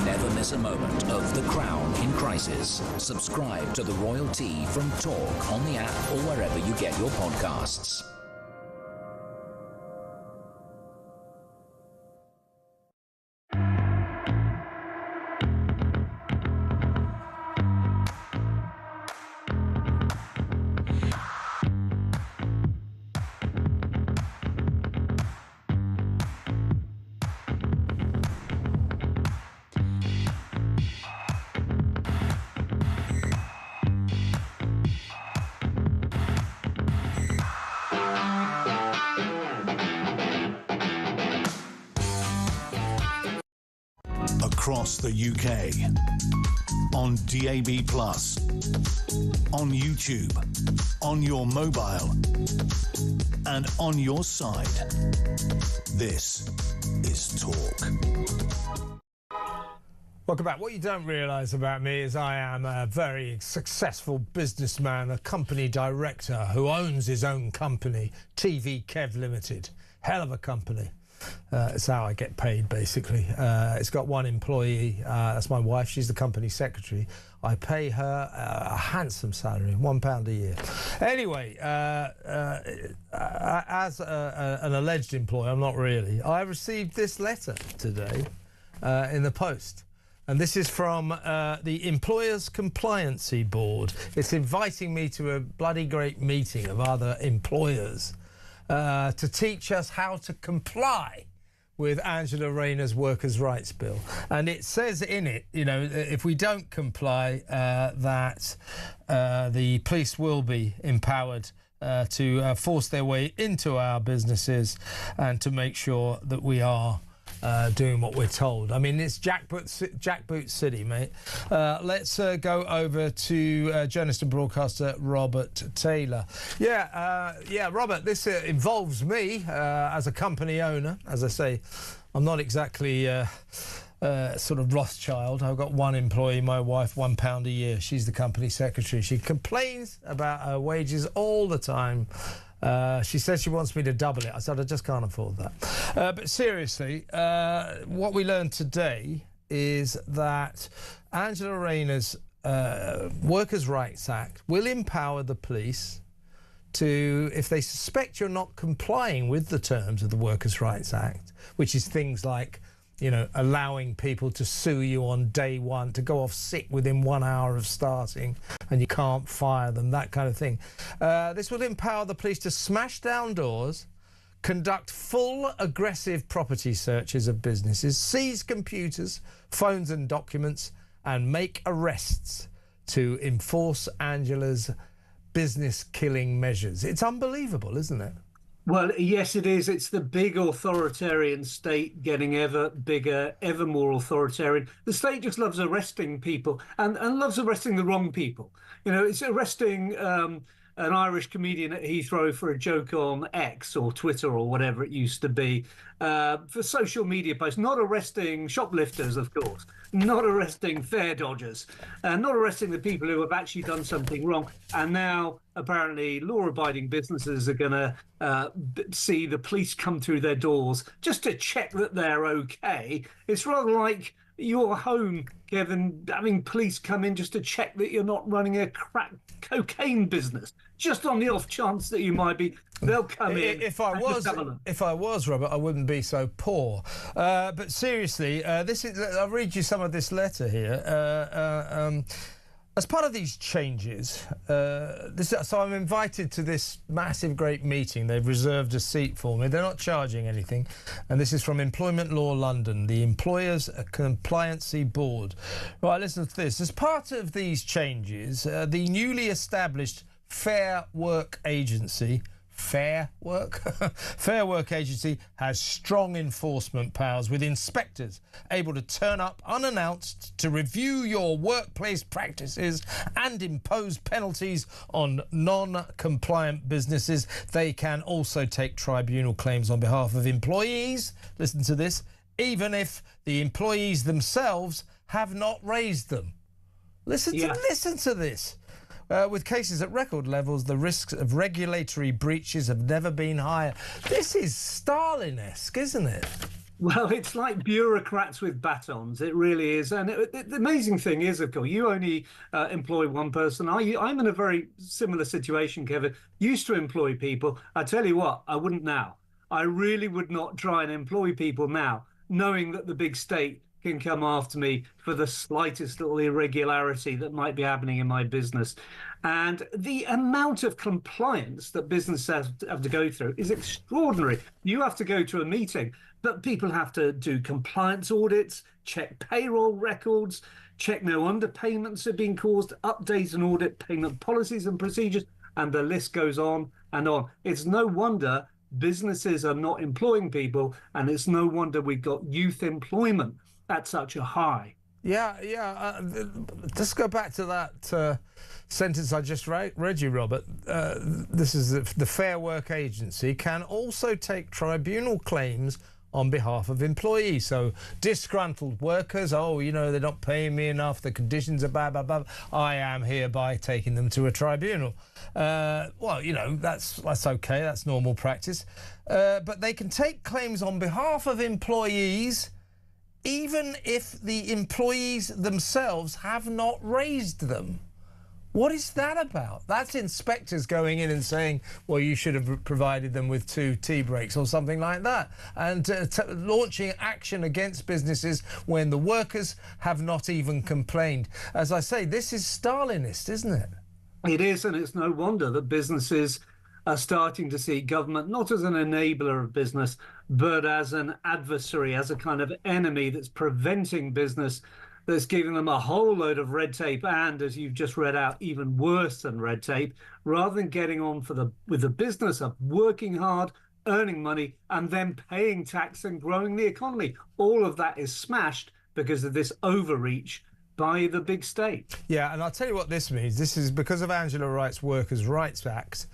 Never miss a moment of The Crown in crisis. Subscribe to the royalty from Talk on the app or wherever you get your podcasts. Across the UK, on DAB+, on YouTube, on your mobile, and on your side. This is Talk. Welcome back. What you don't realise about me is I am a very successful businessman, a company director who owns his own company, TV Kev Limited. Hell of a company. It's how I get paid, basically. It's got one employee. That's my wife. She's the company secretary. I pay her a handsome salary, £1 a year. Anyway, as an alleged employee, I'm not really, I received this letter today in the post. And this is from the Employers Compliancy Board. It's inviting me to a bloody great meeting of other employers to teach us how to comply with Angela Rayner's Workers' Rights Bill. And it says in it, you know, if we don't comply, that the police will be empowered to force their way into our businesses and to make sure that we are doing what we're told. I mean, it's jackboot city, mate. Let's go over to journalist and broadcaster Robert Taylor. Yeah, Robert, this involves me as a company owner. As I say, I'm not exactly sort of Rothschild. I've got one employee, my wife, £1 a year. She's the company secretary. She complains about her wages all the time. She says she wants me to double it. I said I just can't afford that. But seriously, what we learned today is that Angela Rayner's Workers' Rights Act will empower the police to, if they suspect you're not complying with the terms of the Workers' Rights Act, which is things like, you know, allowing people to sue you on day one, to go off sick within 1 hour of starting, and you can't fire them, that kind of thing. This will empower the police to smash down doors, conduct full aggressive property searches of businesses, seize computers, phones and documents, and make arrests to enforce Angela's business-killing measures. It's unbelievable, isn't it? Well, yes, it is. It's the big authoritarian state getting ever bigger, ever more authoritarian. The state just loves arresting people and loves arresting the wrong people. You know, it's arresting an Irish comedian at Heathrow for a joke on X or Twitter or whatever it used to be, for social media posts, not arresting shoplifters, of course, not arresting fare dodgers, not arresting the people who have actually done something wrong. And now, apparently, law-abiding businesses are going to see the police come through their doors just to check that they're okay. It's rather like your home, Kevin, having police come in just to check that you're not running a crack cocaine business. Just on the off chance that you might be, they'll come in. If I was, Robert, I wouldn't be so poor. But seriously, I'll read you some of this letter here. As part of these changes, so I'm invited to this massive, great meeting. They've reserved a seat for me. They're not charging anything. And this is from Employment Law London, the Employers Compliancy Board. Right, listen to this. As part of these changes, the newly established Fair Work Agency Fair Work Agency has strong enforcement powers, with inspectors able to turn up unannounced to review your workplace practices and impose penalties on non-compliant businesses. They can also take tribunal claims on behalf of employees, listen to this, even if the employees themselves have not raised them. Listen to this. With cases at record levels, the risks of regulatory breaches have never been higher. This is Stalin-esque, isn't it? Well, it's like bureaucrats with batons. It really is. And the amazing thing is, of course, you only employ one person. I'm in a very similar situation, Kevin. Used to employ people. I tell you what, I wouldn't now. I really would not try and employ people now, knowing that the big state can come after me for the slightest little irregularity that might be happening in my business. And the amount of compliance that businesses have to go through is extraordinary. You have to go to a meeting, but people have to do compliance audits, check payroll records, check no underpayments have been caused, update and audit payment policies and procedures, and the list goes on and on. It's no wonder businesses are not employing people, and it's no wonder we've got youth employment at such a high. Just go back to that sentence I just read you, Robert. This is the Fair Work Agency can also take tribunal claims on behalf of employees. So disgruntled workers, they're not paying me enough, the conditions are blah, blah, blah. I am hereby taking them to a tribunal. That's okay, that's normal practice. But they can take claims on behalf of employees even if the employees themselves have not raised them. What is that about? That's inspectors going in and saying, well, you should have provided them with 2 tea breaks or something like that, and launching action against businesses when the workers have not even complained. As I say, this is Stalinist, isn't it? It is, and it's no wonder that businesses are starting to see government not as an enabler of business, but as an adversary, as a kind of enemy that's preventing business, that's giving them a whole load of red tape and, as you've just read out, even worse than red tape, rather than getting on with the business of working hard, earning money, and then paying tax and growing the economy. All of that is smashed because of this overreach by the big state. Yeah, and I'll tell you what this means. This is because of Angela Wright's Workers' Rights Act.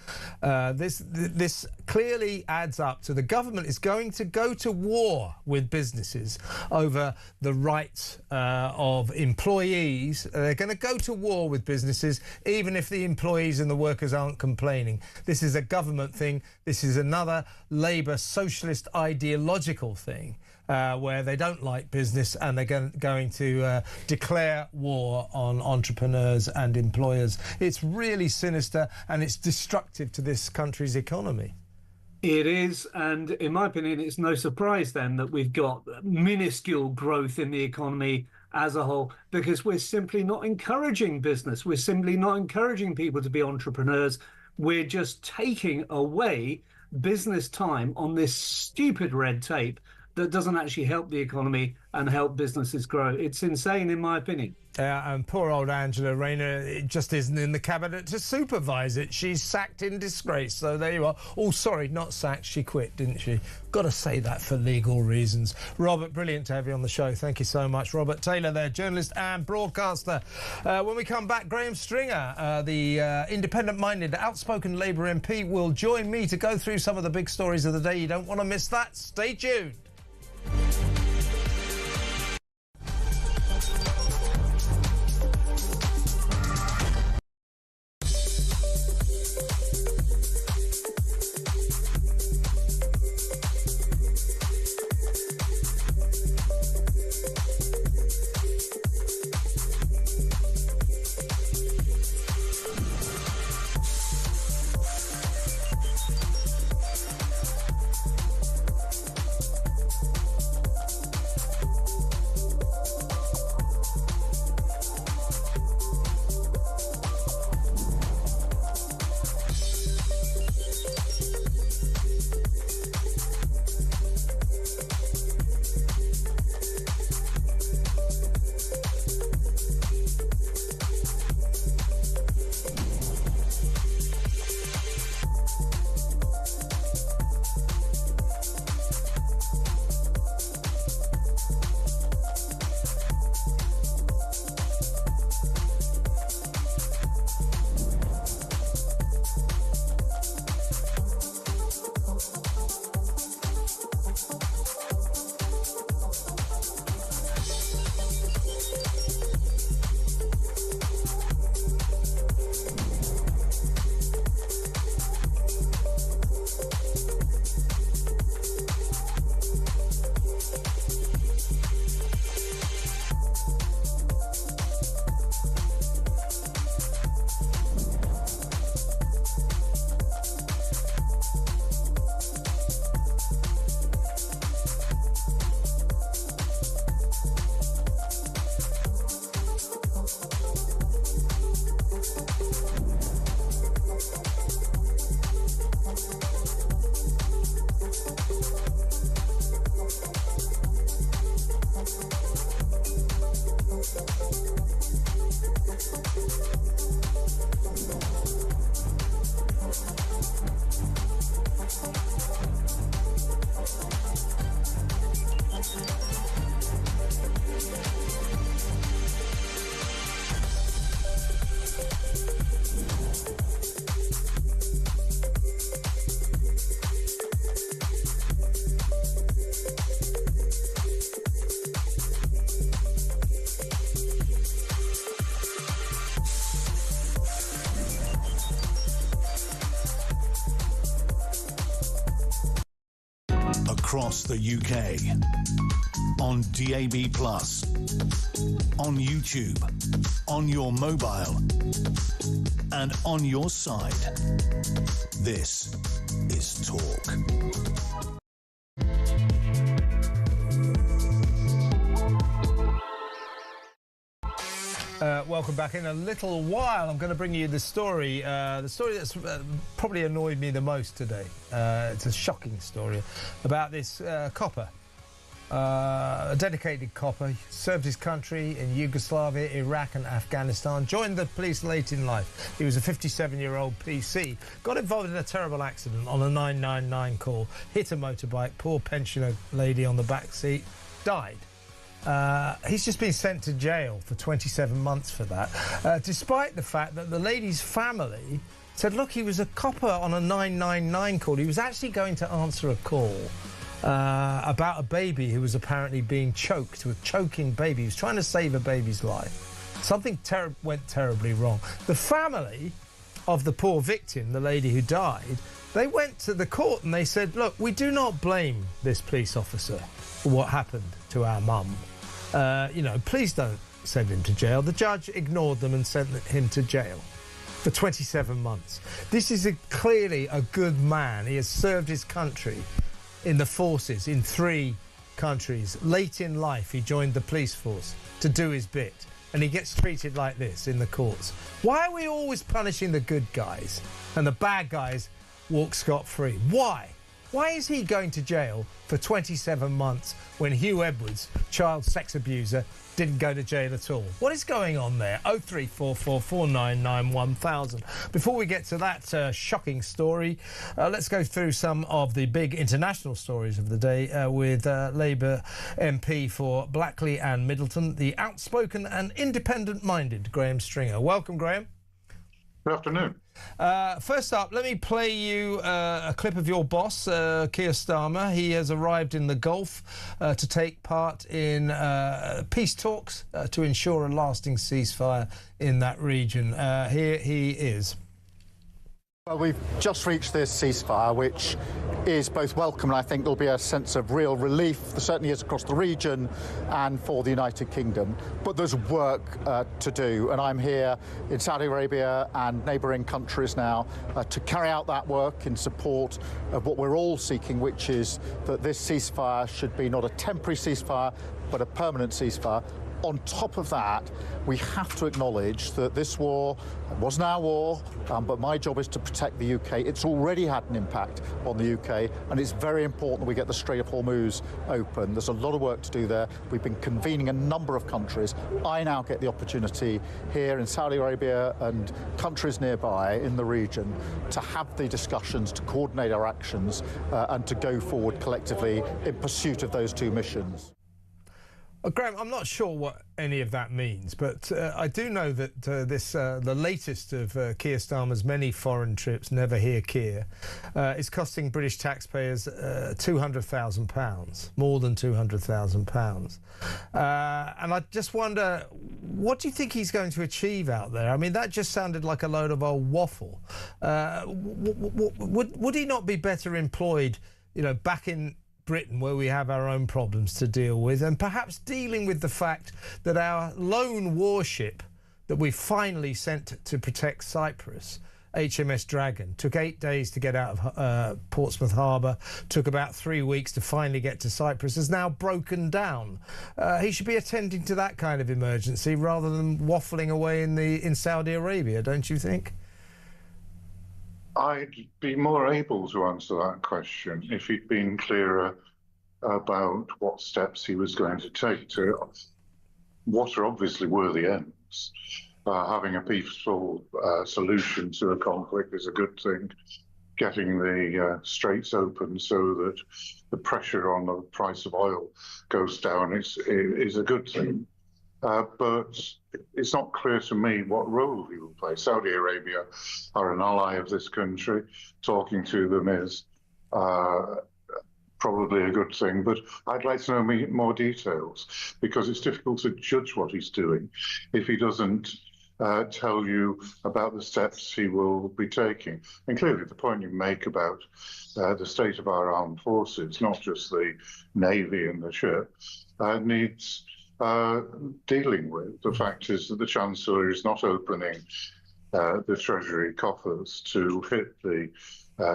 This clearly adds up to the government is going to go to war with businesses over the rights of employees. They're going to go to war with businesses even if the employees and the workers aren't complaining. This is a government thing. This is another Labour socialist ideological thing. Where they don't like business and they're going to declare war on entrepreneurs and employers. It's really sinister and it's destructive to this country's economy. It is, and in my opinion, it's no surprise then that we've got minuscule growth in the economy as a whole, because we're simply not encouraging business. We're simply not encouraging people to be entrepreneurs. We're just taking away business time on this stupid red tape that doesn't actually help the economy and help businesses grow. It's insane, in my opinion. And poor old Angela Rayner just isn't in the cabinet to supervise it. She's sacked in disgrace. So there you are. Oh, sorry, not sacked. She quit, didn't she? Got to say that for legal reasons. Robert, brilliant to have you on the show. Thank you so much. Robert Taylor there, journalist and broadcaster. When we come back, Graham Stringer, the independent-minded, outspoken Labour MP, will join me to go through some of the big stories of the day. You don't want to miss that. Stay tuned. across the UK. On DAB+, on YouTube, on your mobile, and on your side. This is Talk. Welcome back. In a little while, I'm going to bring you the story that's probably annoyed me the most today. It's a shocking story about this copper, a dedicated copper, served his country in Yugoslavia, Iraq and Afghanistan, joined the police late in life. He was a 57-year-old PC, got involved in a terrible accident on a 999 call, hit a motorbike, poor pensioner lady on the back seat, died. He's just been sent to jail for 27 months for that, despite the fact that the lady's family said, look, he was a copper on a 999 call. He was actually going to answer a call about a baby who was apparently being choked, with choking baby. He was trying to save a baby's life. Something went terribly wrong. The family of the poor victim, the lady who died, they went to the court and they said, look, we do not blame this police officer for what happened to our mum. Please don't send him to jail. The judge ignored them and sent him to jail for 27 months. This is clearly a good man. He has served his country in the forces in 3 countries. Late in life, he joined the police force to do his bit, and he gets treated like this in the courts. Why are we always punishing the good guys and the bad guys walk scot-free? Why? Why is he going to jail for 27 months when Hugh Edwards, child sex abuser, didn't go to jail at all? What is going on there? 0344 499 1000. Before we get to that shocking story, let's go through some of the big international stories of the day with Labour MP for Blackley and Middleton, the outspoken and independent-minded Graham Stringer. Welcome, Graham. Good afternoon. First up, let me play you a clip of your boss, Keir Starmer. He has arrived in the Gulf to take part in peace talks to ensure a lasting ceasefire in that region. Here he is. Well, we've just reached this ceasefire, which is both welcome and I think there'll be a sense of real relief. There certainly is across the region and for the United Kingdom. But there's work to do, and I'm here in Saudi Arabia and neighbouring countries now to carry out that work in support of what we're all seeking, which is that this ceasefire should be not a temporary ceasefire, but a permanent ceasefire. On top of that, we have to acknowledge that this war wasn't our war, but my job is to protect the UK. It's already had an impact on the UK, and it's very important that we get the Strait of Hormuz open. There's a lot of work to do there. We've been convening a number of countries. I now get the opportunity here in Saudi Arabia and countries nearby in the region to have the discussions, to coordinate our actions, and to go forward collectively in pursuit of those 2 missions. Graham, I'm not sure what any of that means, but I do know that the latest of Keir Starmer's many foreign trips, Never Hear Keir, is costing British taxpayers £200,000, more than £200,000. And I just wonder, what do you think he's going to achieve out there? I mean, that just sounded like a load of old waffle. Would he not be better employed, back in Britain, where we have our own problems to deal with, and perhaps dealing with the fact that our lone warship that we finally sent to protect Cyprus, HMS Dragon, took 8 days to get out of Portsmouth Harbour, took about 3 weeks to finally get to Cyprus, has now broken down. He should be attending to that kind of emergency rather than waffling away in Saudi Arabia, don't you think? I'd be more able to answer that question if he'd been clearer about what steps he was going to take to what are obviously worthy ends. Having a peaceful solution to a conflict is a good thing. Getting the straits open so that the pressure on the price of oil goes down is a good thing. But it's not clear to me what role he will play. Saudi Arabia are an ally of this country. Talking to them is probably a good thing, but I'd like to know more details, because it's difficult to judge what he's doing if he doesn't tell you about the steps he will be taking. And clearly the point you make about the state of our armed forces, not just the Navy and the ship, needs dealing with. The fact is that the Chancellor is not opening the Treasury coffers to hit the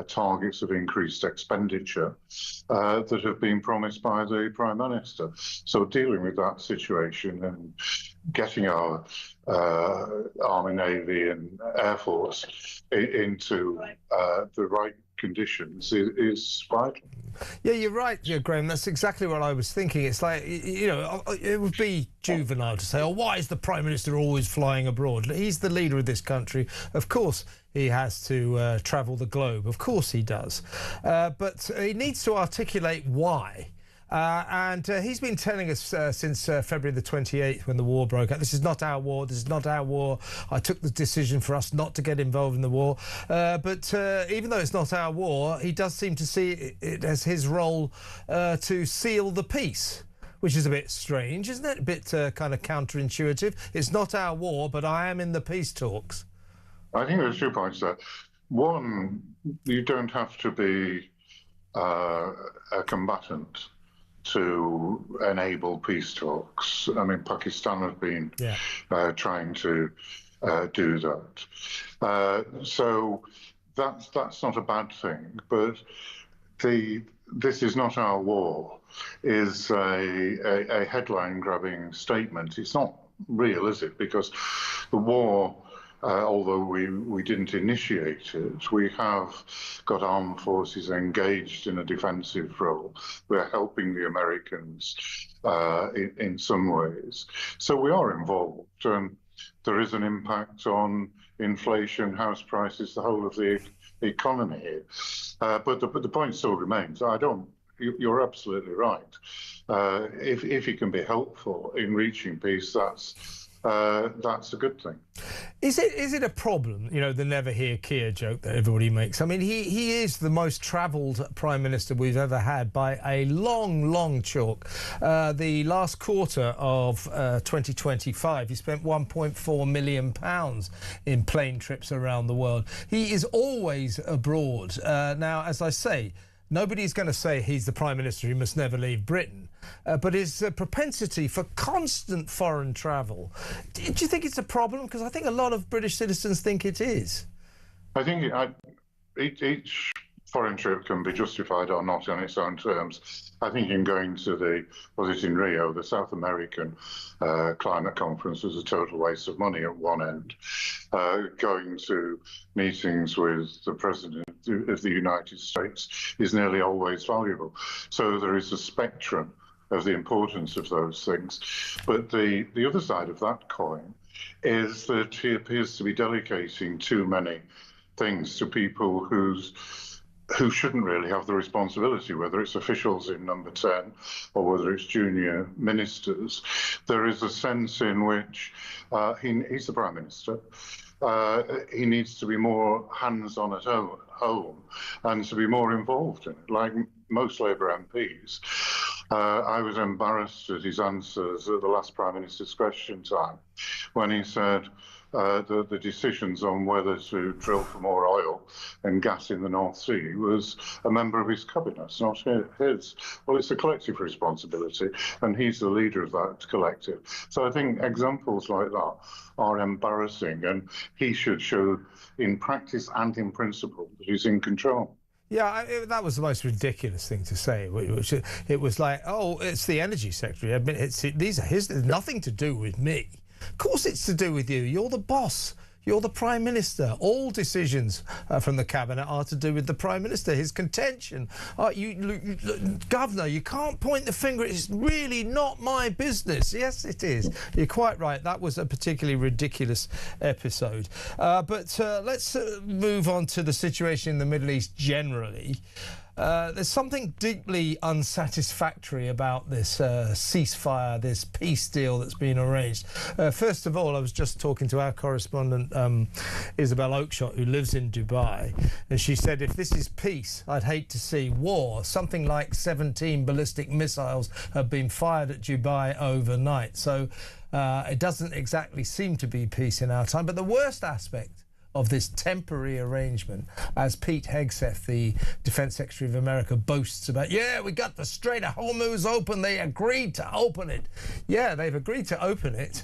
targets of increased expenditure that have been promised by the Prime Minister. So dealing with that situation and getting our Army, Navy and Air Force into the right conditions is vital. Yeah, you're right, Graham. That's exactly what I was thinking. It's like, you know, it would be juvenile to say, oh, why is the Prime Minister always flying abroad? He's the leader of this country. Of course he has to travel the globe. Of course he does. But he needs to articulate why. And he's been telling us since February the 28th, when the war broke out, this is not our war, this is not our war. I took the decision for us not to get involved in the war. But even though it's not our war, he does seem to see it as his role to seal the peace, which is a bit strange, isn't it? A bit kind of counterintuitive. It's not our war, but I am in the peace talks. I think there's 2 points there. One, you don't have to be a combatant to enable peace talks. I mean, Pakistan has been trying to do that. So that's not a bad thing. But this is not our war is a headline-grabbing statement. It's not real, is it? Because the war, although we didn't initiate it, we have got armed forces engaged in a defensive role. We're helping the Americans in some ways. So we are involved. There is an impact on inflation, house prices, the whole of the economy here. But the point still remains. You're absolutely right. If you can be helpful in reaching peace, that's a good thing. Is it a problem, you know, the never hear Keir joke that everybody makes? I mean, he is the most travelled Prime Minister we've ever had by a long chalk. The last quarter of 2025, he spent £1.4 million in plane trips around the world. He is always abroad. Now, as I say, nobody's going to say he's the Prime Minister, he must never leave Britain. But his propensity for constant foreign travel, do you think it's a problem? Because I think a lot of British citizens think it is. I think each foreign trip can be justified or not on its own terms. I think in going to was it in Rio, the South American climate conference was a total waste of money at one end. Going to meetings with the President of the United States is nearly always valuable. So there is a spectrum of the importance of those things. But the other side of that coin is that he appears to be delegating too many things to people who shouldn't really have the responsibility, whether it's officials in number 10 or whether it's junior ministers. There is a sense in which he's the Prime Minister. He needs to be more hands-on at home and to be more involved in it, like most Labour MPs. I was embarrassed at his answers at the last Prime Minister's question time when he said the decisions on whether to drill for more oil and gas in the North Sea was a member of his cabinet, not his. Well, it's a collective responsibility, and he's the leader of that collective. So I think examples like that are embarrassing, and he should show in practice and in principle that he's in control. Yeah, that was the most ridiculous thing to say. It was like, oh, it's the energy secretary. I mean, these are his. There's nothing to do with me. Of course, it's to do with you. You're the boss. You're the Prime Minister. All decisions from the Cabinet are to do with the Prime Minister. His contention, Governor, you can't point the finger. It's really not my business. Yes, it is. You're quite right. That was a particularly ridiculous episode. But let's move on to the situation in the Middle East generally. There's something deeply unsatisfactory about this ceasefire, this peace deal that's been arranged. First of all, I was just talking to our correspondent, Isabel Oakshott, who lives in Dubai, and she said, if this is peace, I'd hate to see war. Something like 17 ballistic missiles have been fired at Dubai overnight. So it doesn't exactly seem to be peace in our time. But the worst aspect of this temporary arrangement, as Pete Hegseth, the Defence Secretary of America, boasts about, yeah, we got the Strait of Hormuz open, they agreed to open it. Yeah, they've agreed to open it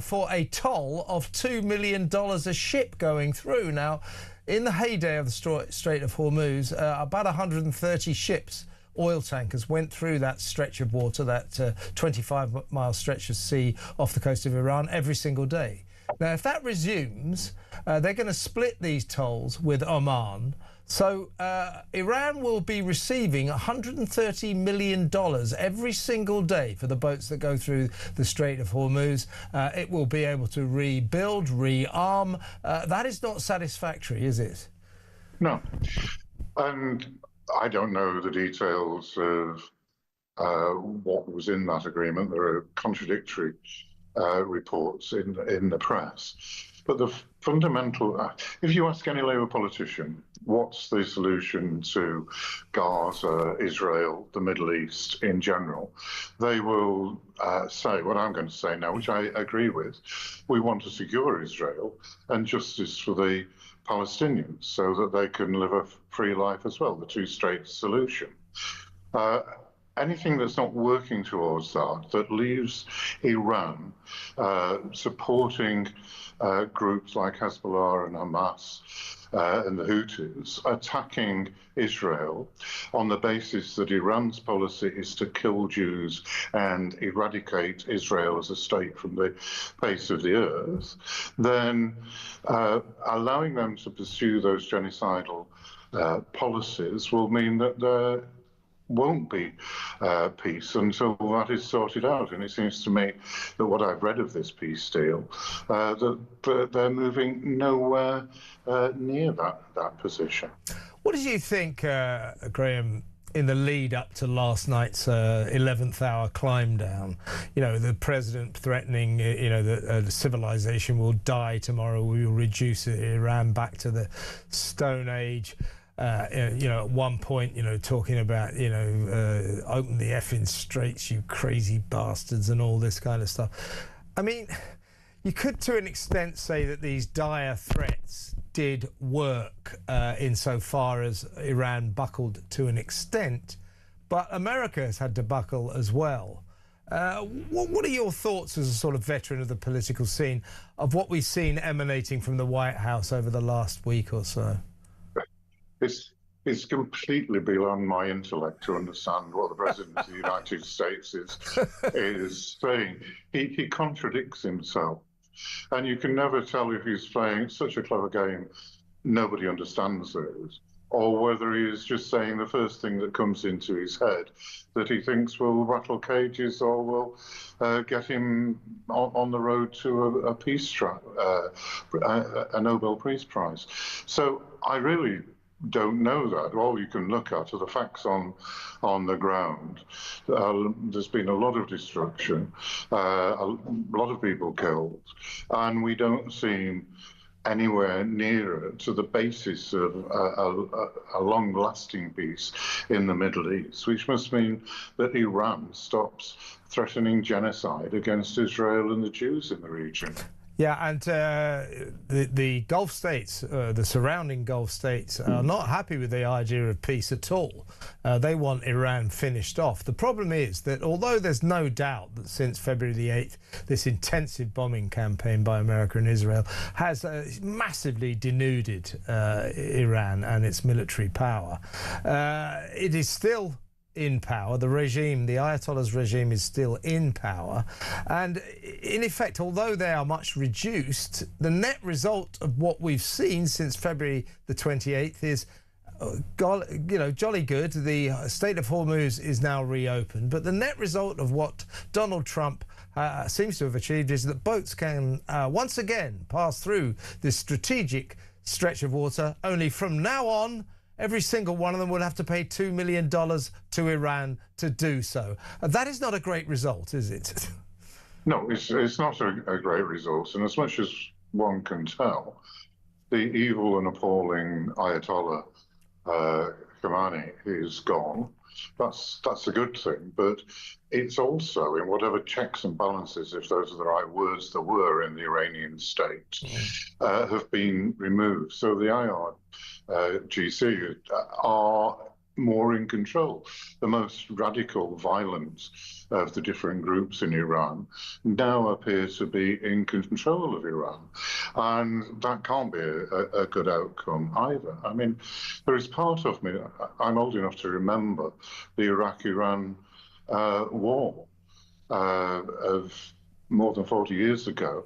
for a toll of $2 million a ship going through. Now, in the heyday of the Strait of Hormuz, about 130 ships, oil tankers, went through that stretch of water, that 25-mile stretch of sea off the coast of Iran every single day. Now, if that resumes, they're going to split these tolls with Oman. So Iran will be receiving $130 million every single day for the boats that go through the Strait of Hormuz. It will be able to rebuild, rearm. That is not satisfactory, is it? No. And I don't know the details of what was in that agreement. There are contradictory reports in the press. But the fundamental, if you ask any Labour politician, what's the solution to Gaza, Israel, the Middle East in general, they will say what I'm going to say now, which I agree with. We want to secure Israel and justice for the Palestinians so that they can live a free life as well, the two-state solution. Anything that's not working towards that leaves Iran supporting groups like Hezbollah and Hamas and the Houthis attacking Israel on the basis that Iran's policy is to kill Jews and eradicate Israel as a state from the face of the earth, then allowing them to pursue those genocidal policies will mean that there won't be peace until that is sorted out. And it seems to me that what I've read of this peace deal, that they're moving nowhere near that position. What did you think, Graham, in the lead up to last night's 11th hour climb down? You know, the president threatening, you know, that the civilization will die tomorrow, we will reduce Iran back to the Stone Age. You know, at one point, you know, talking about, you know, open the effing straits, you crazy bastards, and all this kind of stuff. I mean, you could to an extent say that these dire threats did work insofar as Iran buckled to an extent, but America has had to buckle as well. What are your thoughts as a sort of veteran of the political scene of what we've seen emanating from the White House over the last week or so? It's completely beyond my intellect to understand what the President of the United States is saying. He contradicts himself. And you can never tell if he's playing such a clever game, nobody understands those, or whether he is just saying the first thing that comes into his head that he thinks will rattle cages or will get him on the road to a peace a Nobel Peace Prize. So I really don't know that. All you can look at are the facts on the ground. There's been a lot of destruction, a lot of people killed, and we don't seem anywhere nearer to the basis of a long-lasting peace in the Middle East, which must mean that Iran stops threatening genocide against Israel and the Jews in the region. Yeah, and the Gulf states, the surrounding Gulf states, are not happy with the idea of peace at all. They want Iran finished off. The problem is that although there's no doubt that since February the 8th, this intensive bombing campaign by America and Israel has massively denuded Iran and its military power, it is still in power. The regime, the Ayatollah's regime, is still in power, and in effect, although they are much reduced, the net result of what we've seen since February the 28th is jolly good. The Strait of Hormuz is now reopened, but the net result of what Donald Trump seems to have achieved is that boats can once again pass through this strategic stretch of water, only from now on every single one of them would have to pay $2 million to Iran to do so. That is not a great result, is it? No, it's not a great result. And as much as one can tell, the evil and appalling Ayatollah Khamenei is gone. That's a good thing, but it's also, in whatever checks and balances, if those are the right words, there were in the Iranian state, have been removed. So the IRGC are more in control. The most radical violence of the different groups in Iran now appear to be in control of Iran. And that can't be a good outcome either. I mean, there is part of me, I'm old enough to remember the Iraq-Iran war of more than 40 years ago.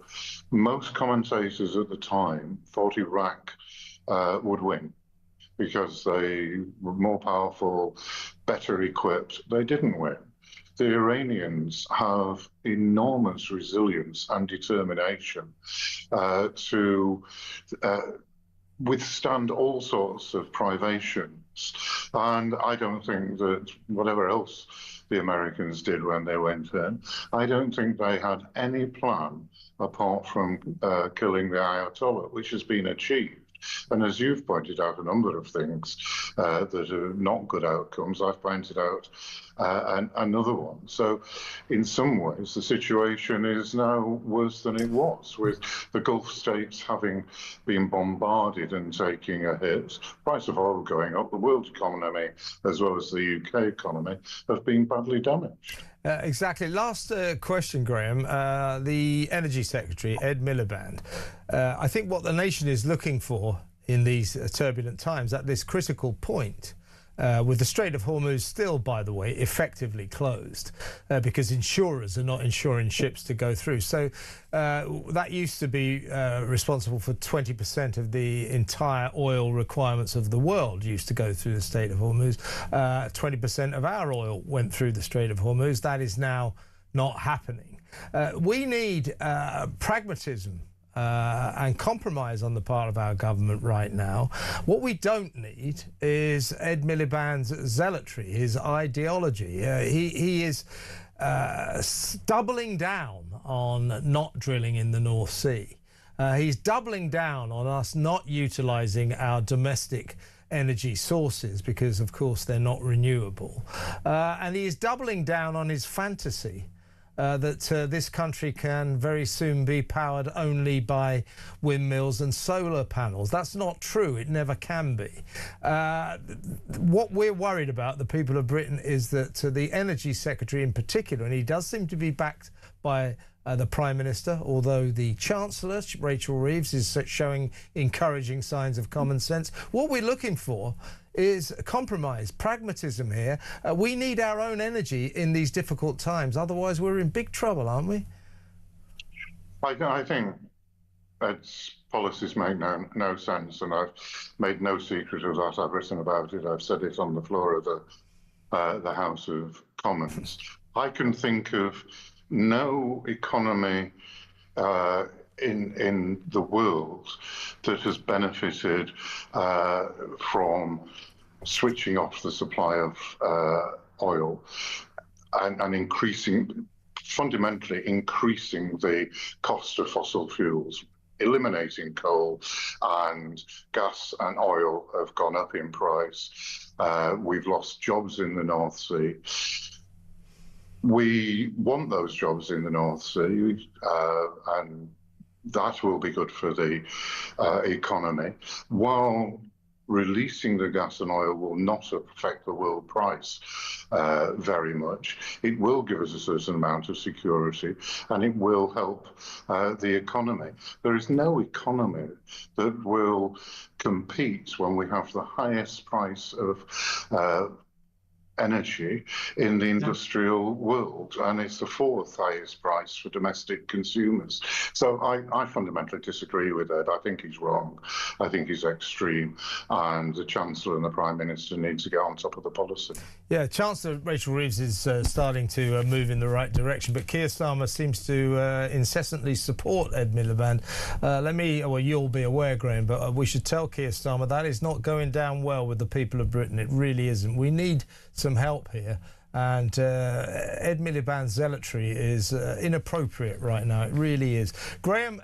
Most commentators at the time thought Iraq would win, because they were more powerful, better equipped. They didn't win. The Iranians have enormous resilience and determination to withstand all sorts of privations. And I don't think that whatever else the Americans did when they went in, I don't think they had any plan apart from killing the Ayatollah, which has been achieved. And as you've pointed out a number of things that are not good outcomes, I've pointed out another one. So in some ways, the situation is now worse than it was, with the Gulf states having been bombarded and taking a hit, price of oil going up, the world economy, as well as the UK economy, have been badly damaged. Exactly. Last question, Graham. The Energy Secretary, Ed Miliband, I think what the nation is looking for in these turbulent times at this critical point, with the Strait of Hormuz still, by the way, effectively closed because insurers are not insuring ships to go through. So that used to be responsible for 20% of the entire oil requirements of the world used to go through the Strait of Hormuz. 20% of our oil went through the Strait of Hormuz. That is now not happening. We need pragmatism and compromise on the part of our government right now. What we don't need is Ed Miliband's zealotry, his ideology. He is doubling down on not drilling in the North Sea. He's doubling down on us not utilising our domestic energy sources because, of course, they're not renewable. And he is doubling down on his fantasy that this country can very soon be powered only by windmills and solar panels. That's not true. It never can be. What we're worried about, the people of Britain, is that the Energy Secretary in particular, and he does seem to be backed by the Prime Minister, although the Chancellor, Rachel Reeves, is showing encouraging signs of common sense. What we're looking for is compromise, pragmatism here. We need our own energy in these difficult times. Otherwise, we're in big trouble, aren't we? I think Ed's policies make no sense, and I've made no secret of that. I've written about it. I've said it on the floor of the House of Commons. I can think of no economy in the world that has benefited from switching off the supply of oil and fundamentally increasing the cost of fossil fuels. Eliminating coal, and gas and oil have gone up in price. We've lost jobs in the North Sea. We want those jobs in the North Sea, and that will be good for the economy, while releasing the gas and oil will not affect the world price very much. It will give us a certain amount of security, and it will help the economy. There is no economy that will compete when we have the highest price of energy in the industrial world, and it's the fourth highest price for domestic consumers. So I fundamentally disagree with Ed. I think he's wrong. I think he's extreme, and the Chancellor and the Prime Minister need to get on top of the policy. Yeah, Chancellor Rachel Reeves is starting to move in the right direction, but Keir Starmer seems to incessantly support Ed Miliband. Well, you'll be aware, Graham, but we should tell Keir Starmer that is not going down well with the people of Britain. It really isn't. We need some help here. And Ed Miliband's zealotry is inappropriate right now. It really is. Graham,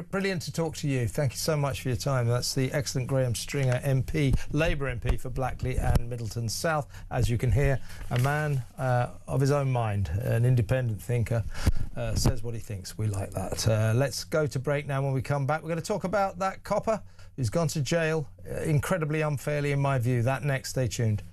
brilliant to talk to you. Thank you so much for your time. That's the excellent Graham Stringer MP, Labour MP for Blackley and Middleton South. As you can hear, a man of his own mind, an independent thinker, says what he thinks. We like that. Let's go to break now. When we come back, we're going to talk about that copper who's gone to jail, incredibly unfairly in my view. That next. Stay tuned.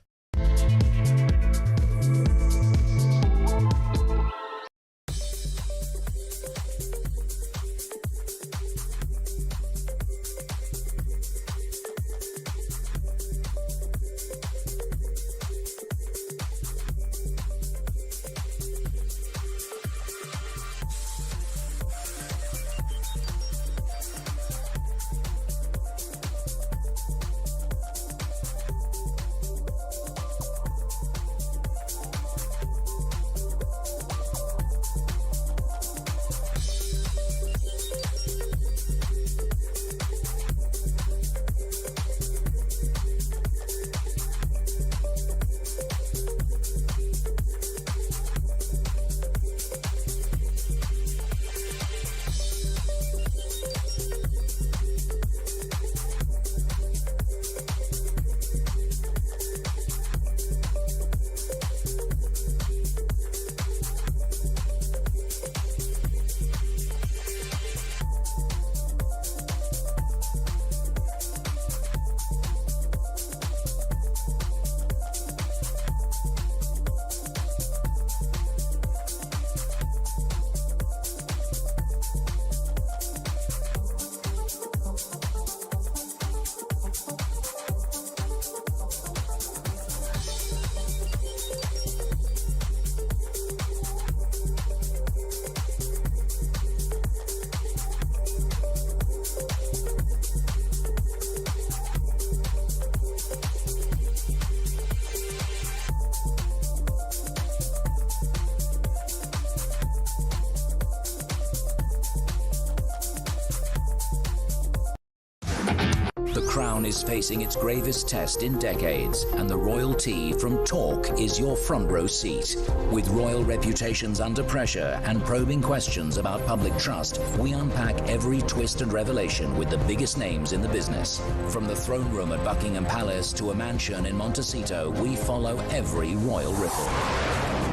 Crown is facing its gravest test in decades, and the royalty from Talk is your front row seat. With royal reputations under pressure and probing questions about public trust, we unpack every twist and revelation with the biggest names in the business. From the throne room at Buckingham Palace to a mansion in Montecito, we follow every royal ripple.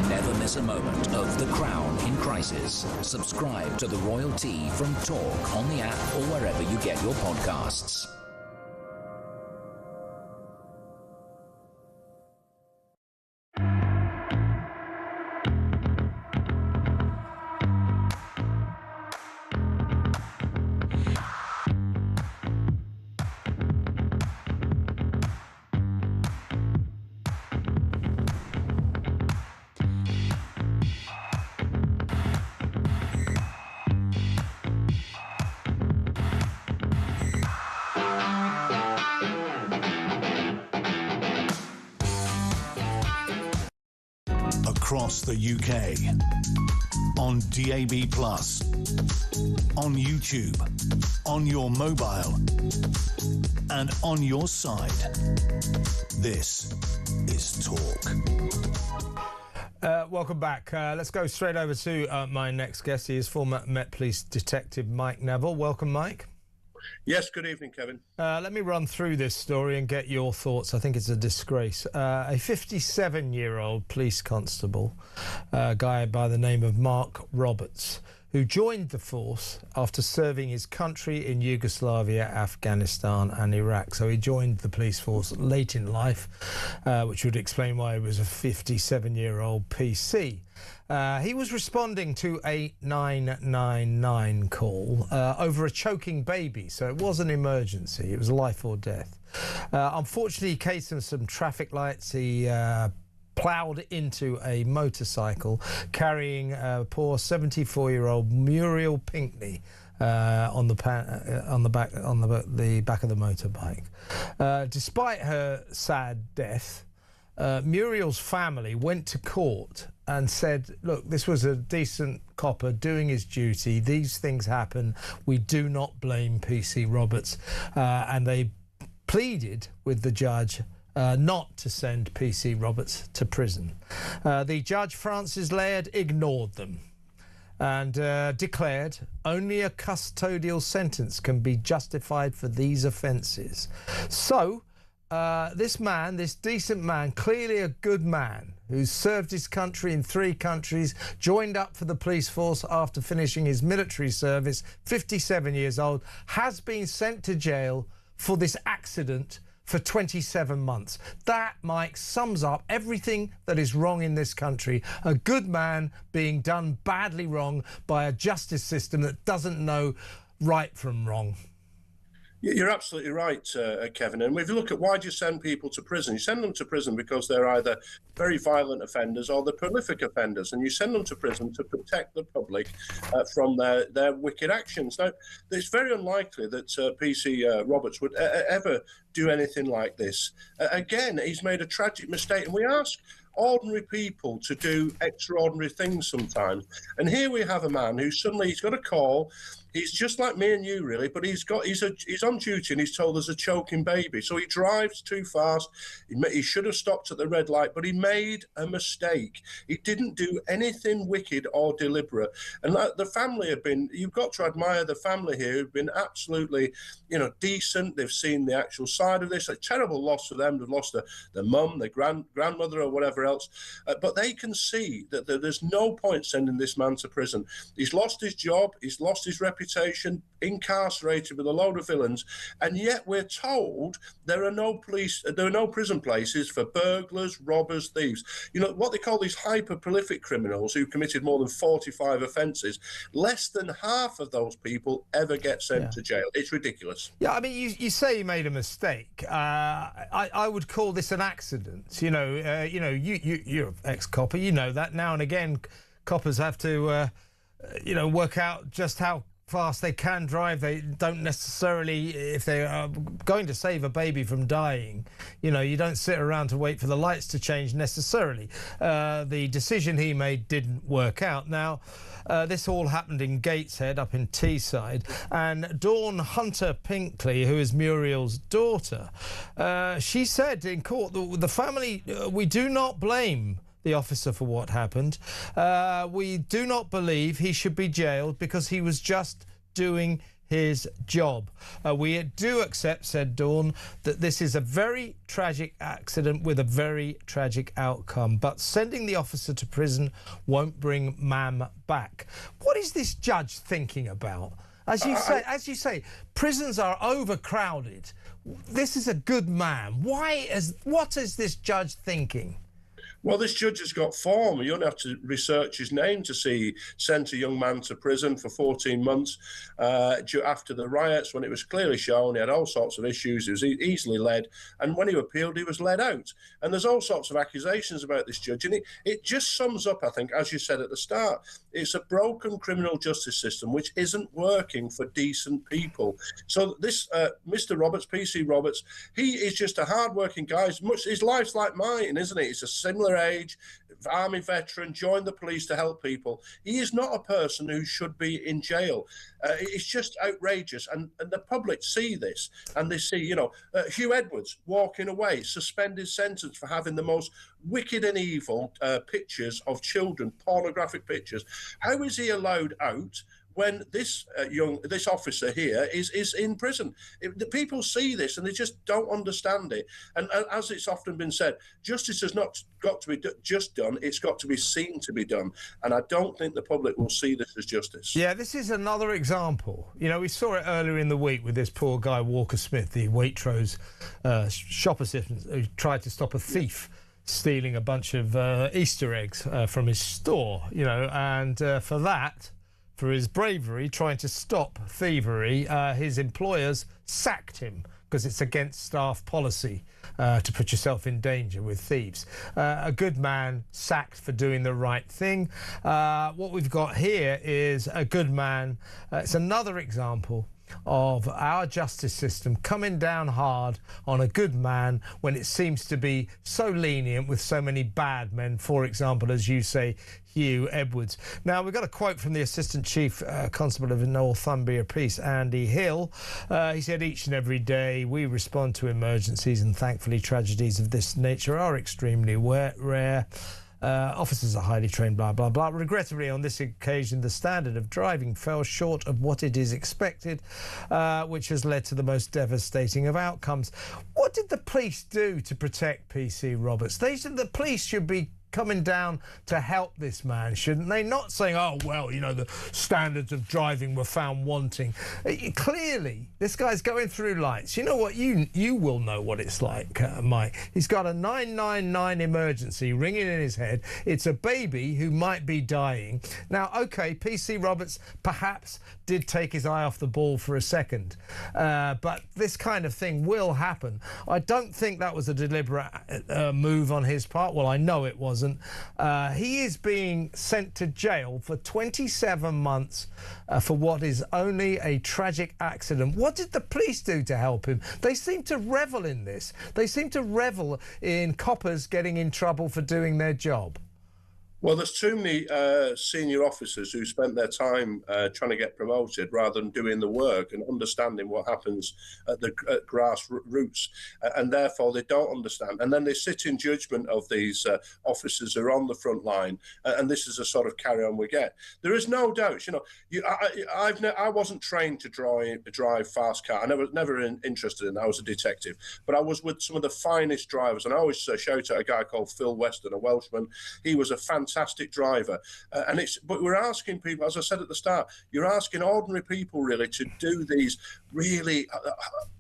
Never miss a moment of The Crown in crisis. Subscribe to the royalty from Talk on the app or wherever you get your podcasts. Across the UK, on DAB+, on YouTube, on your mobile, and on your side. This is Talk. Welcome back. Let's go straight over to my next guest. He is former Met Police Detective Mike Neville. Welcome, Mike. Yes, good evening, Kevin. Let me run through this story and get your thoughts. I think it's a disgrace. A 57-year-old police constable, a guy by the name of Mark Roberts, who joined the force after serving his country in Yugoslavia, Afghanistan and Iraq. So he joined the police force late in life, which would explain why he was a 57-year-old PC. He was responding to a 999 call over a choking baby, so it was an emergency. It was life or death. Unfortunately, he cased some traffic lights. He ploughed into a motorcycle carrying poor 74-year-old Muriel Pinckney on the back of the motorbike. Despite her sad death, Muriel's family went to court and said, look, this was a decent copper doing his duty. These things happen. We do not blame PC Roberts. And they pleaded with the judge not to send PC Roberts to prison. The judge, Francis Laird, ignored them and declared only a custodial sentence can be justified for these offences. So this man, this decent man, clearly a good man, who's served his country in 3 countries, joined up for the police force after finishing his military service, 57 years old, has been sent to jail for this accident for 27 months. That, Mike, sums up everything that is wrong in this country. A good man being done badly wrong by a justice system that doesn't know right from wrong. You're absolutely right, Kevin. And if you look at why do you send people to prison, you send them to prison because they're either very violent offenders or they're prolific offenders, and you send them to prison to protect the public from their wicked actions. Now, it's very unlikely that PC Roberts would ever do anything like this. Again, he's made a tragic mistake, and we ask ordinary people to do extraordinary things sometimes. And here we have a man who suddenly he's got a call. He's just like me and you, really, but he's on duty and he's told there's a choking baby. So he drives too fast. He should have stopped at the red light, but he made a mistake. He didn't do anything wicked or deliberate. And the family have been, you've got to admire the family here who've been absolutely, decent. They've seen the actual side of this. A terrible loss for them. They've lost their mum, their grandmother or whatever else. But they can see that there's no point sending this man to prison. He's lost his job. He's lost his reputation. Incarcerated with a load of villains, and yet we're told there are no prison places for burglars, robbers, thieves. What they call these hyper prolific criminals who committed more than 45 offences. Less than half of those people ever get sent to jail. It's ridiculous. Yeah, I mean, you say you made a mistake. I would call this an accident. You're an ex-copper. You know that now and again, coppers have to, work out just how fast they can drive. They don't necessarily, if they are going to save a baby from dying, you don't sit around to wait for the lights to change necessarily. The decision he made didn't work out. Now, this all happened in Gateshead up in Teesside, and Dawn Hunter Pinkley, who is Muriel's daughter, she said in court that the family, we do not blame the officer for what happened. We do not believe he should be jailed because he was just doing his job. We do accept, said Dawn, that this is a very tragic accident with a very tragic outcome, but sending the officer to prison won't bring Mam back. What is this judge thinking about? As you say, prisons are overcrowded. This is a good man. What is this judge thinking? Well, this judge has got form. You don't have to research his name to see he sent a young man to prison for 14 months after the riots, when it was clearly shown he had all sorts of issues. He was easily led. And when he appealed, he was let out. And there's all sorts of accusations about this judge. And it just sums up, I think, as you said at the start, it's a broken criminal justice system which isn't working for decent people. So this Mr. Roberts, PC Roberts, he is just a hard-working guy. His life's like mine, isn't it? It's a similar age, army veteran, joined the police to help people. He is not a person who should be in jail. It's just outrageous, and the public see this, and they see, Hugh Edwards walking away, suspended sentence for having the most wicked and evil pictures of children, pornographic pictures. How is he allowed out when this officer here is in prison? The people see this and they just don't understand it. And as it's often been said, justice has not got to be just done, it's got to be seen to be done. And I don't think the public will see this as justice. Yeah, this is another example. We saw it earlier in the week with this poor guy, Walker Smith, the Waitrose shop assistant, who tried to stop a thief stealing a bunch of Easter eggs from his store, and for that, for his bravery trying to stop thievery, his employers sacked him because it's against staff policy to put yourself in danger with thieves. A good man sacked for doing the right thing. What we've got here is a good man. It's another example of our justice system coming down hard on a good man when it seems to be so lenient with so many bad men. For example, as you say, Hugh Edwards. Now, we've got a quote from the Assistant Chief Constable of Northumbria Police, Andy Hill. He said, each and every day we respond to emergencies, and thankfully tragedies of this nature are extremely rare. Officers are highly trained, blah, blah, blah. Regrettably, on this occasion, the standard of driving fell short of what it is expected, which has led to the most devastating of outcomes. What did the police do to protect PC Roberts? They said the police should be coming down to help this man, shouldn't they? Not saying, oh, well, you know, the standards of driving were found wanting. Clearly, this guy's going through lights. You know what? You will know what it's like, Mike. He's got a 999 emergency ringing in his head. It's a baby who might be dying. Now, OK, PC Roberts perhaps did take his eye off the ball for a second, but this kind of thing will happen. I don't think that was a deliberate move on his part. Well, I know it wasn't. He is being sent to jail for 27 months for what is only a tragic accident. What did the police do to help him? They seem to revel in this. They seem to revel in coppers getting in trouble for doing their job. Well, there's too many senior officers who spent their time trying to get promoted rather than doing the work and understanding what happens at the grassroots, and therefore they don't understand. And then they sit in judgment of these officers who are on the front line, and this is a sort of carry on we get. There is no doubt, you know, I wasn't trained to drive fast car. I never interested in it. I was a detective, but I was with some of the finest drivers, and I always shout at a guy called Phil Weston, a Welshman. He was a fantastic driver, but we're asking people, as I said at the start, you're asking ordinary people really to do these really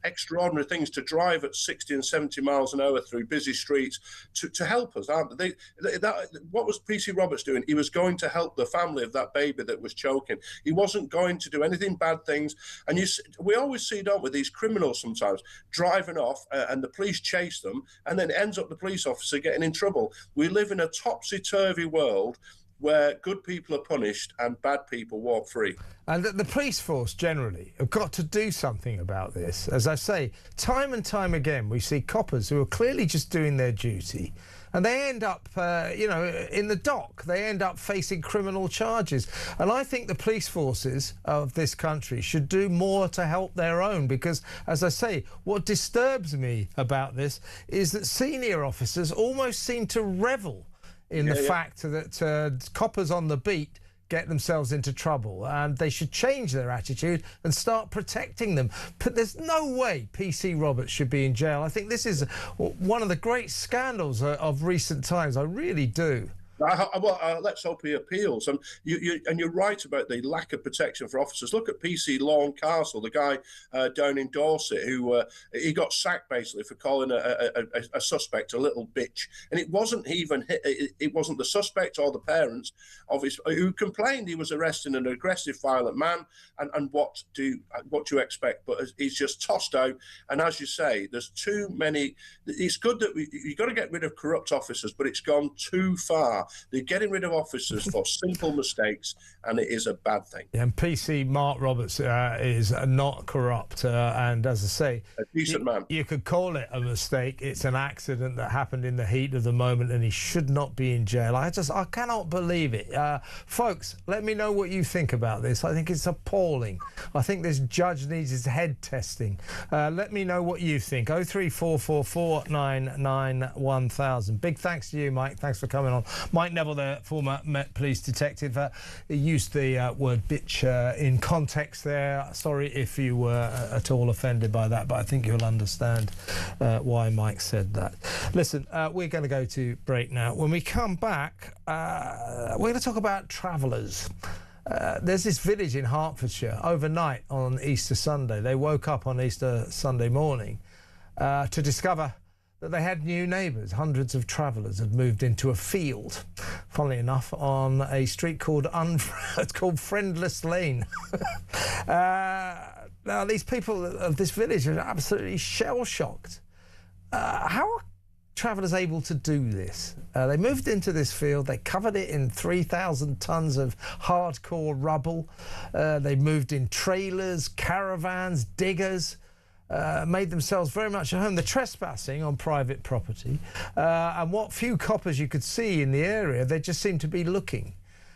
extraordinary things, to drive at 60 and 70 miles an hour through busy streets to help us, aren't they? What was PC Roberts doing? He was going to help the family of that baby that was choking. He wasn't going to do anything bad things. And we always see, don't we, these criminals sometimes driving off and the police chase them, and then it ends up the police officer getting in trouble. We live in a topsy-turvy world where good people are punished and bad people walk free. And the police force generally have got to do something about this. As I say, time and time again, we see coppers who are clearly just doing their duty, and they end up, you know, in the dock. They end up facing criminal charges. And I think the police forces of this country should do more to help their own, because, as I say, what disturbs me about this is that senior officers almost seem to revel in the fact that coppers on the beat get themselves into trouble, and they should change their attitude and start protecting them. But there's no way PC Roberts should be in jail. I think this is one of the great scandals of recent times. I really do. Let's hope he appeals. And you're right about the lack of protection for officers. Look at PC Lawn Castle, the guy down in Dorset who he got sacked basically for calling a suspect a little bitch, and it wasn't even it wasn't the suspect or the parents of his who complained he was arresting an aggressive, violent man. And what do you expect? But he's just tossed out. And as you say, there's too many. It's good that you've got to get rid of corrupt officers, but it's gone too far. They're getting rid of officers for simple mistakes, and it is a bad thing. Yeah, and PC Mark Roberts is not corrupt, and as I say, a decent man. You could call it a mistake. It's an accident that happened in the heat of the moment, and he should not be in jail. I cannot believe it. Folks, let me know what you think about this. I think it's appalling. I think this judge needs his head testing. Let me know what you think. 03444991000. Big thanks to you, Mike. Thanks for coming on. Mike Neville, the former Met Police detective, he used the word bitch in context there. Sorry if you were at all offended by that, but I think you'll understand why Mike said that. Listen, we're going to go to break now. When we come back, we're going to talk about travellers. There's this village in Hertfordshire overnight on Easter Sunday. They woke up on Easter Sunday morning to discover that they had new neighbours. Hundreds of travellers had moved into a field, funnily enough, on a street called Friendless Lane. Now, these people of this village are absolutely shell-shocked. How are travellers able to do this? They moved into this field, they covered it in 3,000 tonnes of hardcore rubble. They moved in trailers, caravans, diggers, made themselves very much at home. They're trespassing on private property. And what few coppers you could see in the area, they just seem to be looking.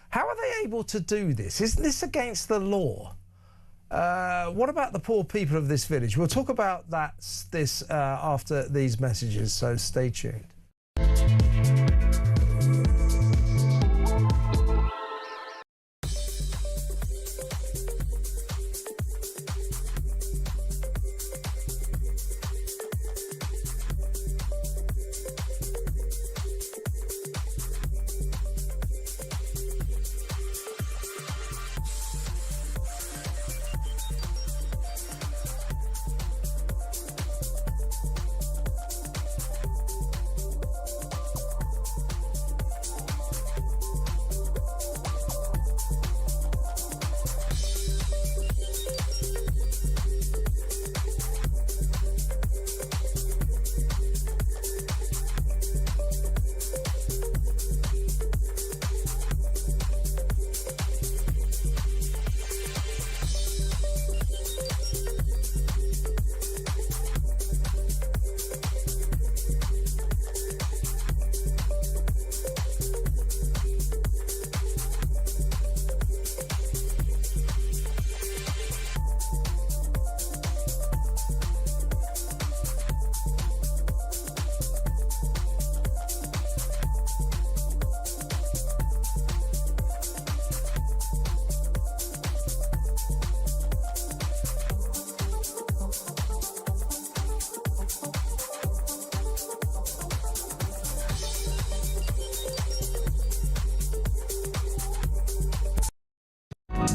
How are they able to do this? Isn't this against the law? What about the poor people of this village? We'll talk about this after these messages, so stay tuned.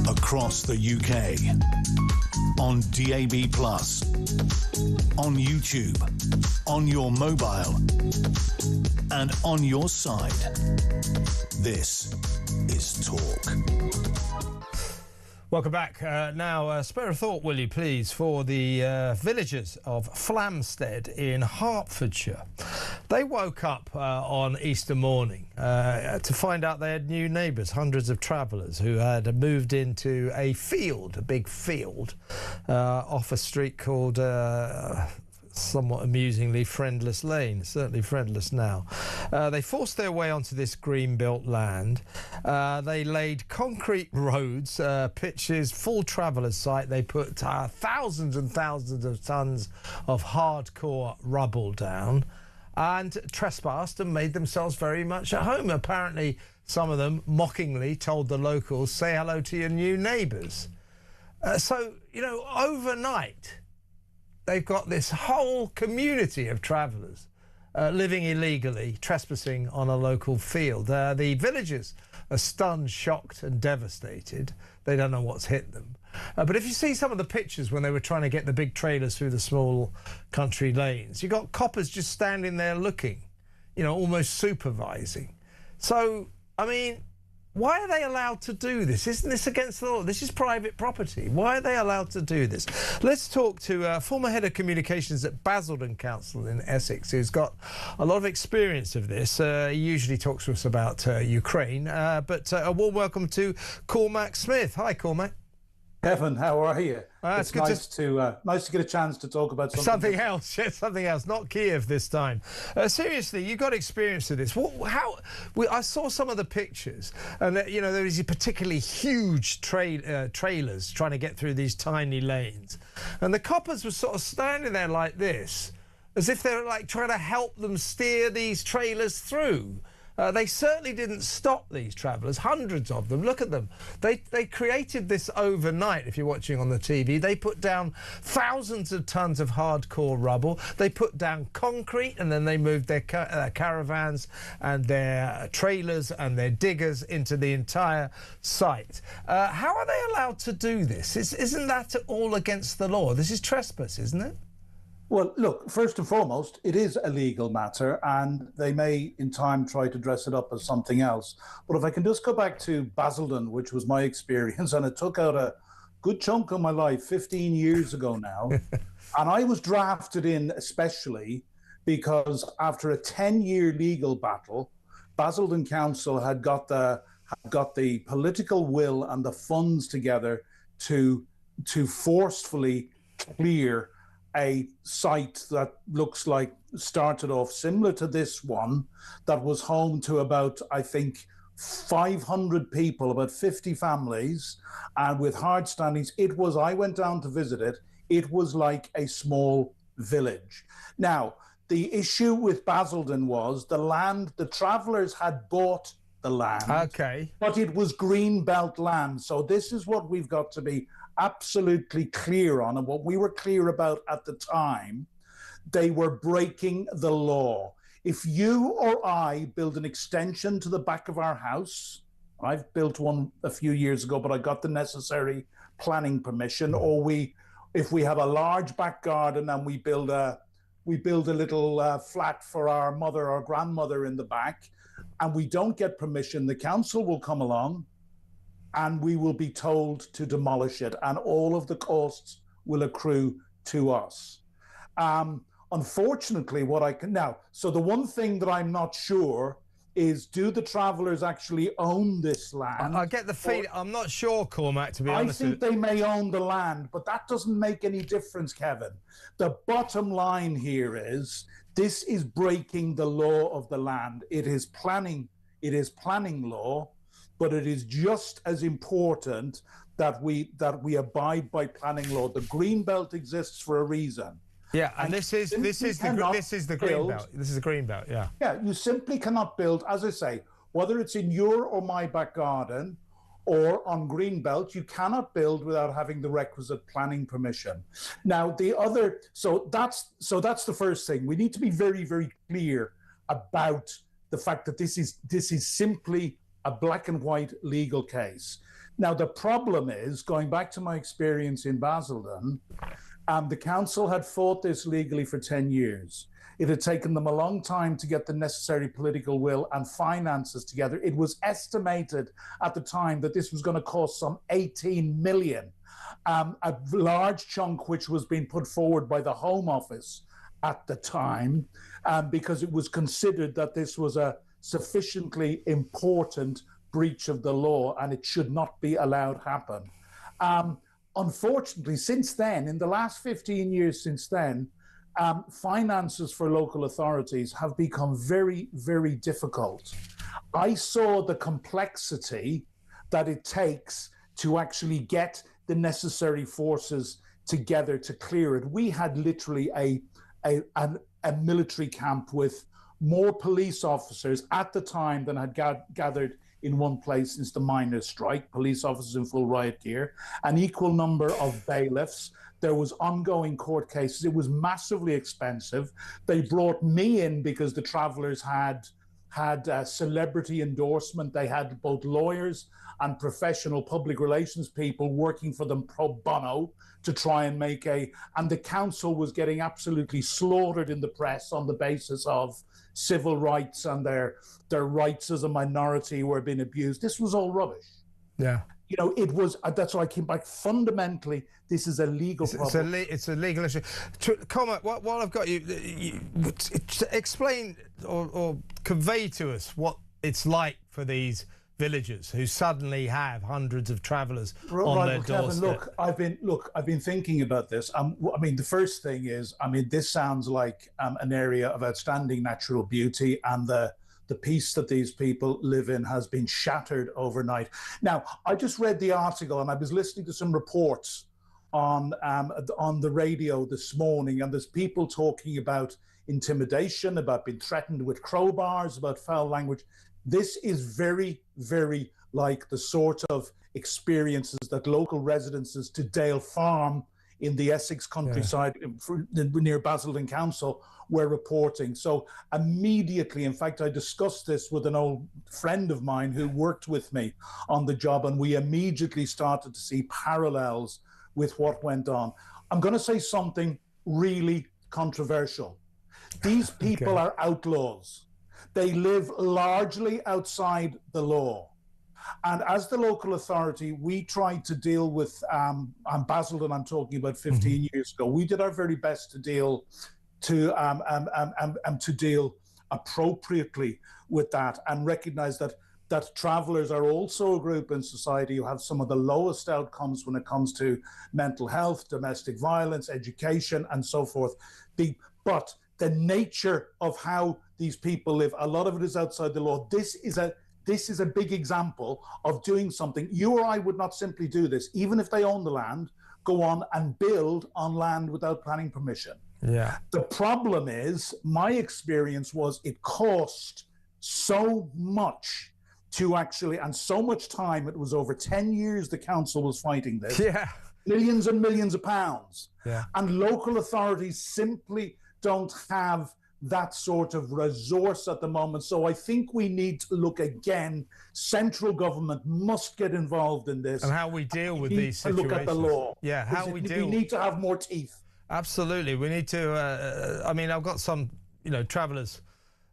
Across the UK, on DAB+, on YouTube, on your mobile, and on your side. This is Talk. Welcome back. Now, spare a thought, will you please, for the villagers of Flamstead in Hertfordshire. They woke up on Easter morning to find out they had new neighbours, hundreds of travellers who had moved into a field, a big field, off a street called, somewhat amusingly, Friendless Lane, certainly friendless now. They forced their way onto this green-built land. They laid concrete roads, pitches, full travellers' site. They put thousands and thousands of tonnes of hardcore rubble down and trespassed and made themselves very much at home. Apparently, some of them mockingly told the locals, say hello to your new neighbours. So, you know, overnight, they've got this whole community of travellers living illegally, trespassing on a local field. The villagers are stunned, shocked and devastated. They don't know what's hit them. But if you see some of the pictures when they were trying to get the big trailers through the small country lanes, you got coppers just standing there looking, you know, almost supervising. So, I mean, why are they allowed to do this? Isn't this against the law? This is private property. Why are they allowed to do this? Let's talk to former head of communications at Basildon Council in Essex, who's got a lot of experience of this. He usually talks to us about Ukraine. But a warm welcome to Cormac Smith. Hi, Cormac. Kevin, how are you? It's nice to get a chance to talk about something else. Yes, something else, not Kiev this time. Seriously, you got experience of this. I saw some of the pictures, and you know, there was particularly huge trailers trying to get through these tiny lanes, and the coppers were sort of standing there like this, as if they were like trying to help them steer these trailers through. They certainly didn't stop these travellers, hundreds of them. Look at them. They created this overnight, if you're watching on the TV. They put down thousands of tonnes of hardcore rubble. They put down concrete, and then they moved their caravans and their trailers and their diggers into the entire site. How are they allowed to do this? Isn't that all against the law? This is trespass, isn't it? Well, look, first and foremost, it is a legal matter, and they may in time try to dress it up as something else. But if I can just go back to Basildon, which was my experience, and it took out a good chunk of my life, 15 years ago now. And I was drafted in especially because after a 10-year legal battle, Basildon Council had got the political will and the funds together to forcefully clear a site that looks like started off similar to this one, that was home to about, I think, 500 people, about 50 families, and with hard standings. I went down to visit it, it was like a small village. Now, the issue with Basildon was the land, the travellers had bought the land, okay, but it was greenbelt land. So this is what we've got to be absolutely clear on, and what we were clear about at the time. They were breaking the law. If you or I build an extension to the back of our house, I've built one a few years ago, but I got the necessary planning permission, or if we have a large back garden and we build a little flat for our mother or grandmother in the back, and we don't get permission, the council will come along and we will be told to demolish it, and all of the costs will accrue to us. Unfortunately, so the one thing that I'm not sure is, do the travellers actually own this land? I get the feeling, I'm not sure, Cormac, to be honest. I think they may own the land, but that doesn't make any difference, Kevin. The bottom line here is, this is breaking the law of the land. It is planning law, but it is just as important that we abide by planning law. The Greenbelt exists for a reason. Yeah, and this is the Greenbelt. This is the Greenbelt, yeah. Yeah, you simply cannot build, as I say, whether it's in your or my back garden or on Greenbelt, you cannot build without having the requisite planning permission. Now, so that's the first thing. We need to be very, very clear about the fact that this is simply a black and white legal case. Now, the problem is, going back to my experience in Basildon, the council had fought this legally for 10 years. It had taken them a long time to get the necessary political will and finances together. It was estimated at the time that this was going to cost some 18 million, a large chunk which was being put forward by the Home Office at the time, because it was considered that this was a sufficiently important breach of the law and it should not be allowed happen. Unfortunately, since then, in the last 15 years since then, finances for local authorities have become very, very difficult. I saw the complexity that it takes to actually get the necessary forces together to clear it. We had literally a military camp with more police officers at the time than had gathered in one place since the miners' strike, police officers in full riot gear, an equal number of bailiffs. There was ongoing court cases. It was massively expensive. They brought me in because the travellers had celebrity endorsement. They had both lawyers and professional public relations people working for them pro bono to try and and the council was getting absolutely slaughtered in the press on the basis of civil rights, and their rights as a minority were being abused. This was all rubbish. Yeah. You know, it was, that's why I came back. Fundamentally, this is a legal problem. It's a legal issue. Cormac, while I've got you, explain or convey to us what it's like for these villagers who suddenly have hundreds of travellers on their doorstep. Kevin, I've been thinking about this. I mean, the first thing is, this sounds like an area of outstanding natural beauty, and the peace that these people live in has been shattered overnight. Now, I just read the article and I was listening to some reports on the radio this morning, and there's people talking about intimidation, about being threatened with crowbars, about foul language. This is very, very like the sort of experiences that local residences to Dale Farm in the Essex countryside near Basildon Council were reporting. So immediately, in fact, I discussed this with an old friend of mine who worked with me on the job, and we immediately started to see parallels with what went on. I'm going to say something really controversial. These people are outlaws. They live largely outside the law. And as the local authority, we tried to deal with, Basildon, I'm talking about 15 years ago, we did our very best to deal appropriately with that, and recognize that travellers are also a group in society who have some of the lowest outcomes when it comes to mental health, domestic violence, education, and so forth. But the nature of how these people live, a lot of it is outside the law. This is a big example of doing something. You or I would not simply do this, even if they own the land, go on and build on land without planning permission. Yeah. The problem is, my experience was it cost so much to actually, and so much time, it was over 10 years the council was fighting this. Yeah. Millions and millions of pounds. Yeah. And local authorities simply don't have that sort of resource at the moment. So I think we need to look again. Central government must get involved in this. And how we deal with these situations. Look at the law. Yeah, how we deal. We need to have more teeth. Absolutely. We need to, I mean, I've got some, travellers,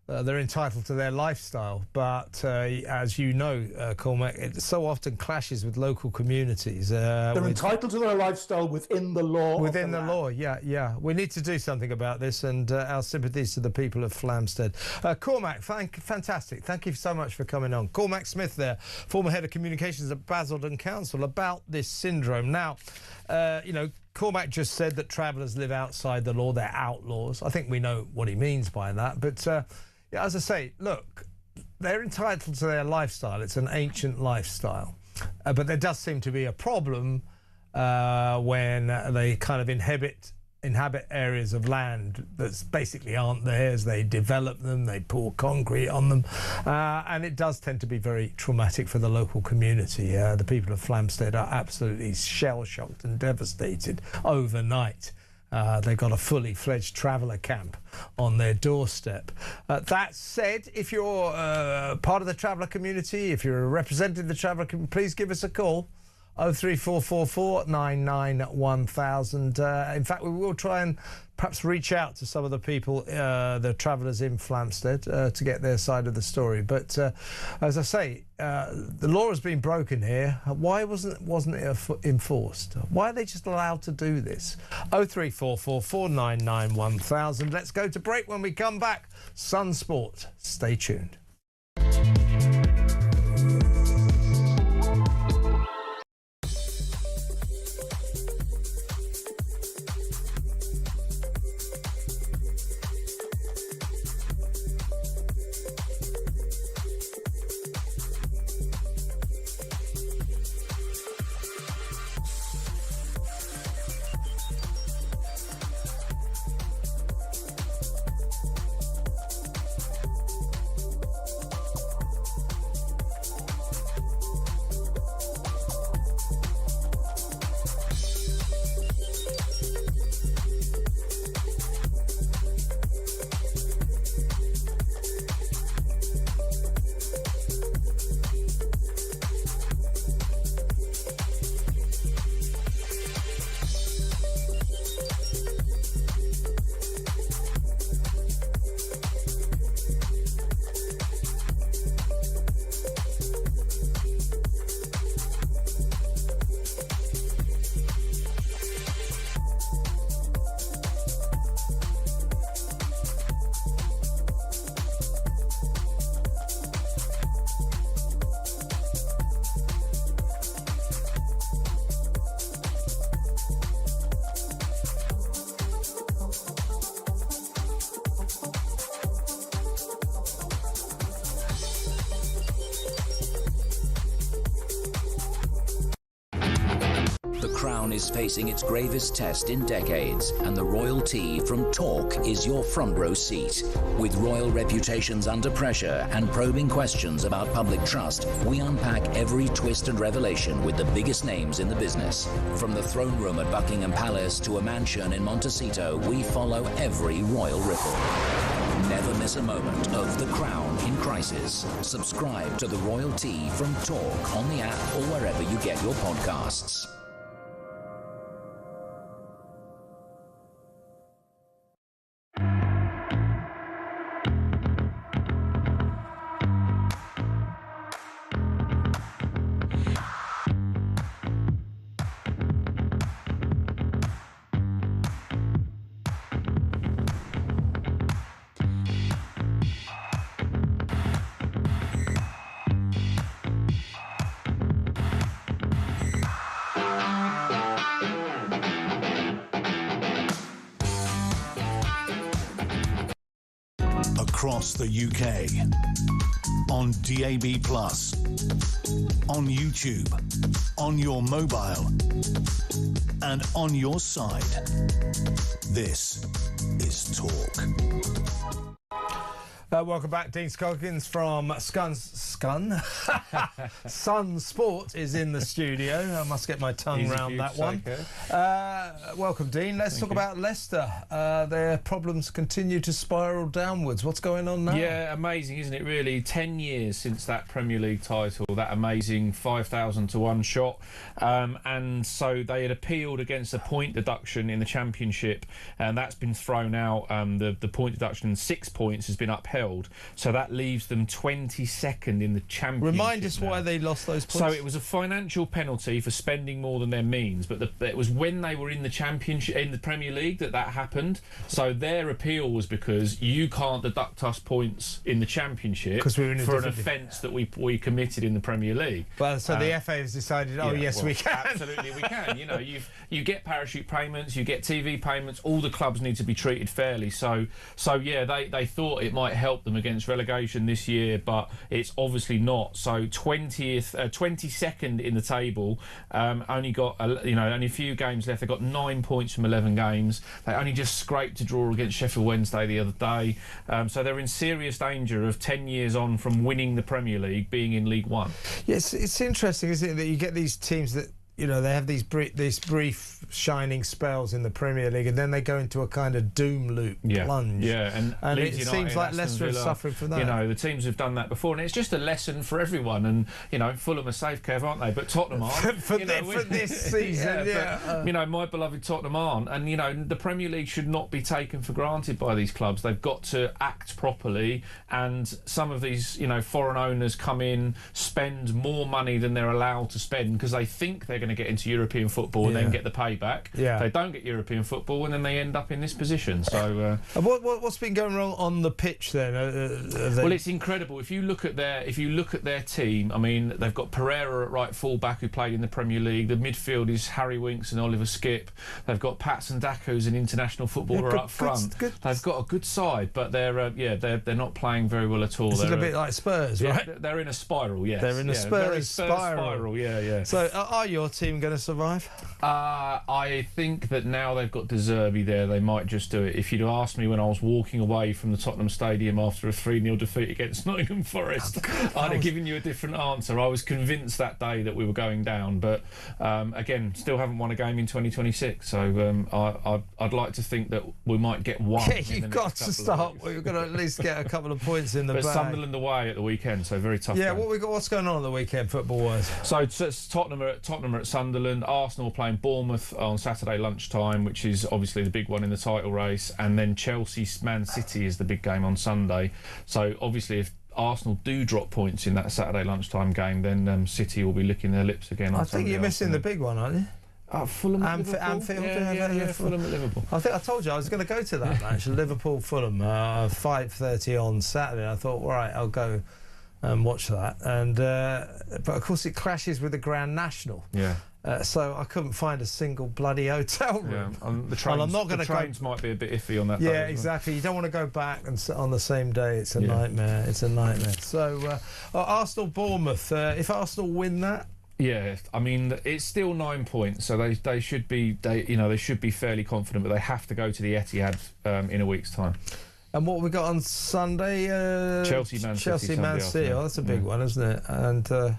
they're entitled to their lifestyle, but as you know, Cormac, it so often clashes with local communities. They're entitled to their lifestyle within the law. Within the law, yeah. We need to do something about this, and our sympathies to the people of Flamstead. Cormac, fantastic. Thank you so much for coming on. Cormac Smith there, former head of communications at Basildon Council, about this syndrome. Now, Cormac just said that travellers live outside the law, they're outlaws. I think we know what he means by that, but yeah, as I say, look, they're entitled to their lifestyle. It's an ancient lifestyle. But there does seem to be a problem when they kind of inhabit areas of land that basically aren't theirs. They develop them, they pour concrete on them, and it does tend to be very traumatic for the local community. The people of Flamstead are absolutely shell-shocked and devastated overnight. They've got a fully fledged traveller camp on their doorstep. That said, if you're part of the traveller community, if you're a representative of the traveller community, please give us a call. 03444 991000. In fact, we will try and perhaps reach out to some of the people, the travellers in Flamstead, to get their side of the story. But as I say, the law has been broken here. Why wasn't it enforced? Why are they just allowed to do this? 03444 991000. Let's go to break. When we come back, Sun Sport. Stay tuned. Is facing its gravest test in decades, and the royalty from Talk is your front row seat. With royal reputations under pressure and probing questions about public trust, we unpack every twist and revelation with the biggest names in the business. From the throne room at Buckingham Palace to a mansion in Montecito, we follow every royal ripple. Never miss a moment of The Crown in crisis. Subscribe to the royalty from Talk on the app or wherever you get your podcasts. across the UK. On DAB+, on YouTube, on your mobile, and on your side. This is Talk. Welcome back. Dean Scoggins from Sun Sport is in the studio. I must get my tongue round that one. Welcome, Dean. Let's talk about Leicester. Their problems continue to spiral downwards. What's going on now? Yeah, amazing, isn't it, really? 10 years since that Premier League title, that amazing 5,000 to 1 shot. And so they had appealed against a point deduction in the Championship, and that's been thrown out. The point deduction, 6 points, has been upheld. So that leaves them 22nd in the Championship. Remind us why they lost those points. So it was a financial penalty for spending more than their means, but it was when they were in the Championship, in the Premier League, that happened. So their appeal was because you can't deduct us points in the Championship for an offence that we committed in the Premier League. Well, so the FA has decided, we can. Absolutely, we can. You know, you get parachute payments, you get TV payments. All the clubs need to be treated fairly. So yeah, they thought it might help them against relegation this year, but it's obviously not. So 22nd in the table, only got only a few games left. They got 9 points from 11 games. They only just scraped a draw against Sheffield Wednesday the other day. So they're in serious danger of 10 years on from winning the Premier League, being in League One. Yes, it's interesting, isn't it, that you get these teams that, you know, they have these brief shining spells in the Premier League, and then they go into a kind of doom loop plunge. Yeah, and it seems like Leicester is suffering from that. You know, the teams have done that before, and it's just a lesson for everyone. And you know, Fulham are safe, Kev, aren't they? But Tottenham aren't. for this season, But, you know, my beloved Tottenham aren't. And you know, the Premier League should not be taken for granted by these clubs. They've got to act properly. And some of these, you know, foreign owners come in, spend more money than they're allowed to spend because they think they're going to get into European football and then get the payback. They don't get European football and then they end up in this position. So what's been going wrong on the pitch then? Well, it's incredible. If you look at their team, I mean, they've got Pereira at right full-back, who played in the Premier League. The midfield is Harry Winks and Oliver Skipp. They've got Patson Daka, who's an international footballer, up front. They've got a good side, but they're not playing very well at all. It's a little bit like Spurs, right? They're in a spiral. Yes, they're in a Spurs spiral. Yeah. So are your team going to survive? I think that now they've got De Zerbi there, they might just do it. If you'd asked me when I was walking away from the Tottenham Stadium after a 3-0 defeat against Nottingham Forest, I'd have given you a different answer. I was convinced that day that we were going down, but again, still haven't won a game in 2026. So I'd like to think that we might get one. Yeah, you've got to start. We've got to at least get a couple of points in the bag. Sunderland away at the weekend, so very tough. Yeah, game. what's going on at the weekend football-wise? So it's Tottenham are at Sunderland. Arsenal playing Bournemouth on Saturday lunchtime, which is obviously the big one in the title race, and then Chelsea Man City is the big game on Sunday. So obviously if Arsenal do drop points in that Saturday lunchtime game, then City will be licking their lips again on I think you're missing the big one, aren't you? Fulham at Anfield. Yeah, Fulham at Liverpool. I think I told you I was going to go to that match, Liverpool-Fulham, 5:30 on Saturday. I thought, all right, I'll go and watch that. And but of course it clashes with the Grand National. Yeah. So I couldn't find a single bloody hotel room. Yeah, the trains might be a bit iffy on that day. Yeah, exactly. You don't want to go back and sit on the same day. It's a nightmare. It's a nightmare. So Arsenal-Bournemouth. If Arsenal win that. Yeah, I mean it's still 9 points, so they should be they should be fairly confident, but they have to go to the Etihad in a week's time. And what we got on Sunday? Chelsea Man City. Oh, that's a big one, isn't it? And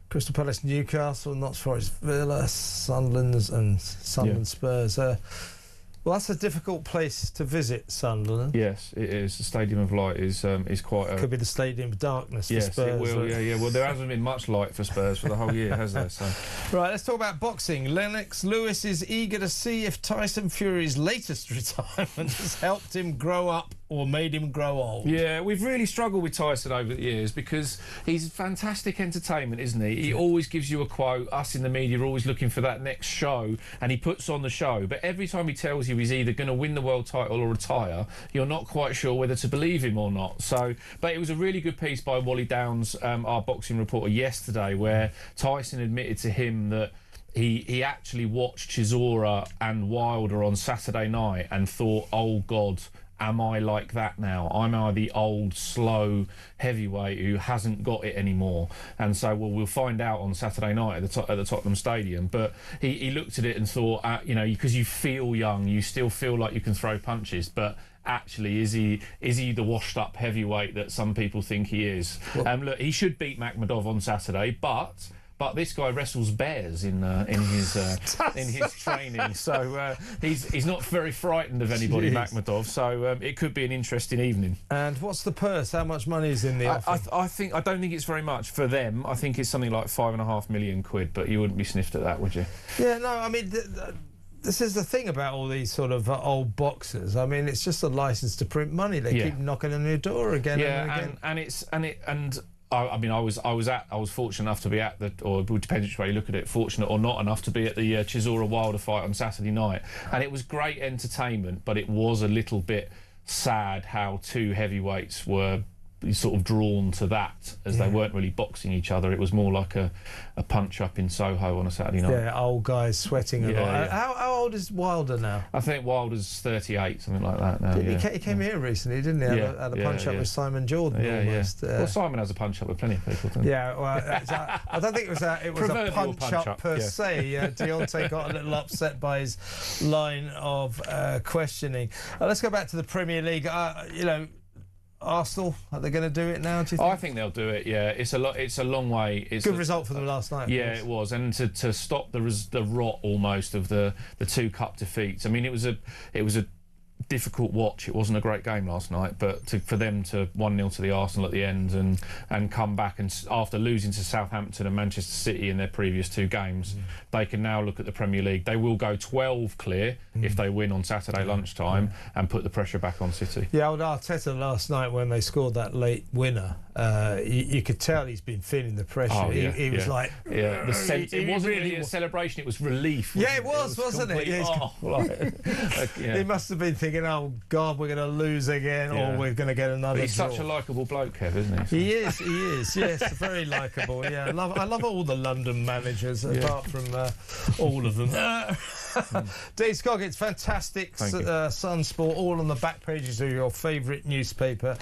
Crystal Palace, Newcastle, Notts Forest, Villa, Sunderland Spurs. Well, that's a difficult place to visit, Sunderland. Yes, it is. The Stadium of Light is quite. Could be the Stadium of Darkness for Spurs. Yes, it will. Yeah. Well, there hasn't been much light for Spurs for the whole year, has there? So. Right, let's talk about boxing. Lennox Lewis is eager to see if Tyson Fury's latest retirement has helped him grow up or made him grow old. Yeah, we've really struggled with Tyson over the years because he's fantastic entertainment, isn't he? He always gives you a quote. Us in the media are always looking for that next show, and he puts on the show. But every time he tells you he's either going to win the world title or retire, you're not quite sure whether to believe him or not. So, but it was a really good piece by Wally Downs, our boxing reporter, yesterday, where Tyson admitted to him that he actually watched Chisora and Wilder on Saturday night and thought, oh God, am I like that now? Am I the old, slow heavyweight who hasn't got it anymore? And so, we'll find out on Saturday night at the Tottenham Stadium. But he looked at it and thought, because you feel young, you still feel like you can throw punches, but actually, is he the washed-up heavyweight that some people think he is? Look, he should beat Makhmudov on Saturday, but this guy wrestles bears in his training, so he's not very frightened of anybody, Makhmudov. So it could be an interesting evening. And what's the purse? How much money is in the offering? I don't think it's very much for them. I think it's something like £5.5 million, but you wouldn't be sniffed at that, would you? Yeah, no. I mean, this is the thing about all these sort of old boxers. I mean, it's just a license to print money. They keep knocking on your door again and again. I mean, I was fortunate enough to be at or it depends which way you look at it, fortunate or not enough to be at the Chisora Wilder fight on Saturday night, and it was great entertainment, but it was a little bit sad how two heavyweights were sort of drawn to that, as they weren't really boxing each other. It was more like a punch up in Soho on a Saturday night. Yeah, old guys sweating a lot. Yeah. How old is Wilder now? I think Wilder's 38, something like that now. He came here recently, didn't he? Had a punch up with Simon Jordan almost. Well, Simon has a punch up with plenty of people, doesn't he? Yeah, well, I don't think it was a punch up per se. Deontay got a little upset by his line of questioning. Let's go back to the Premier League. Arsenal, are they going to do it now, do you think? I think they'll do it, yeah. It's a long way. It's good result for them last night. Yeah, it was. And to stop the rot almost of the two cup defeats. I mean, it was a difficult watch. It wasn't a great game last night, but for them to 1-0 to the Arsenal at the end and come back, and after losing to Southampton and Manchester City in their previous two games, they can now look at the Premier League. They will go 12 clear if they win on Saturday lunchtime and put the pressure back on City. Yeah, old Arteta last night when they scored that late winner, you could tell he's been feeling the pressure. Oh, yeah, he was like... Yeah, it wasn't really a celebration, it was relief. Yeah, it was, wasn't it? Yeah, he must have been thinking, oh God, we're going to lose again, or we're going to get another He's draw. such a likeable bloke, Kev, isn't he? He is, yes, very likeable. Yeah, I love all the London managers, apart from all of them. Dave Scoggitt's fantastic Sun Sport, all on the back pages of your favourite newspaper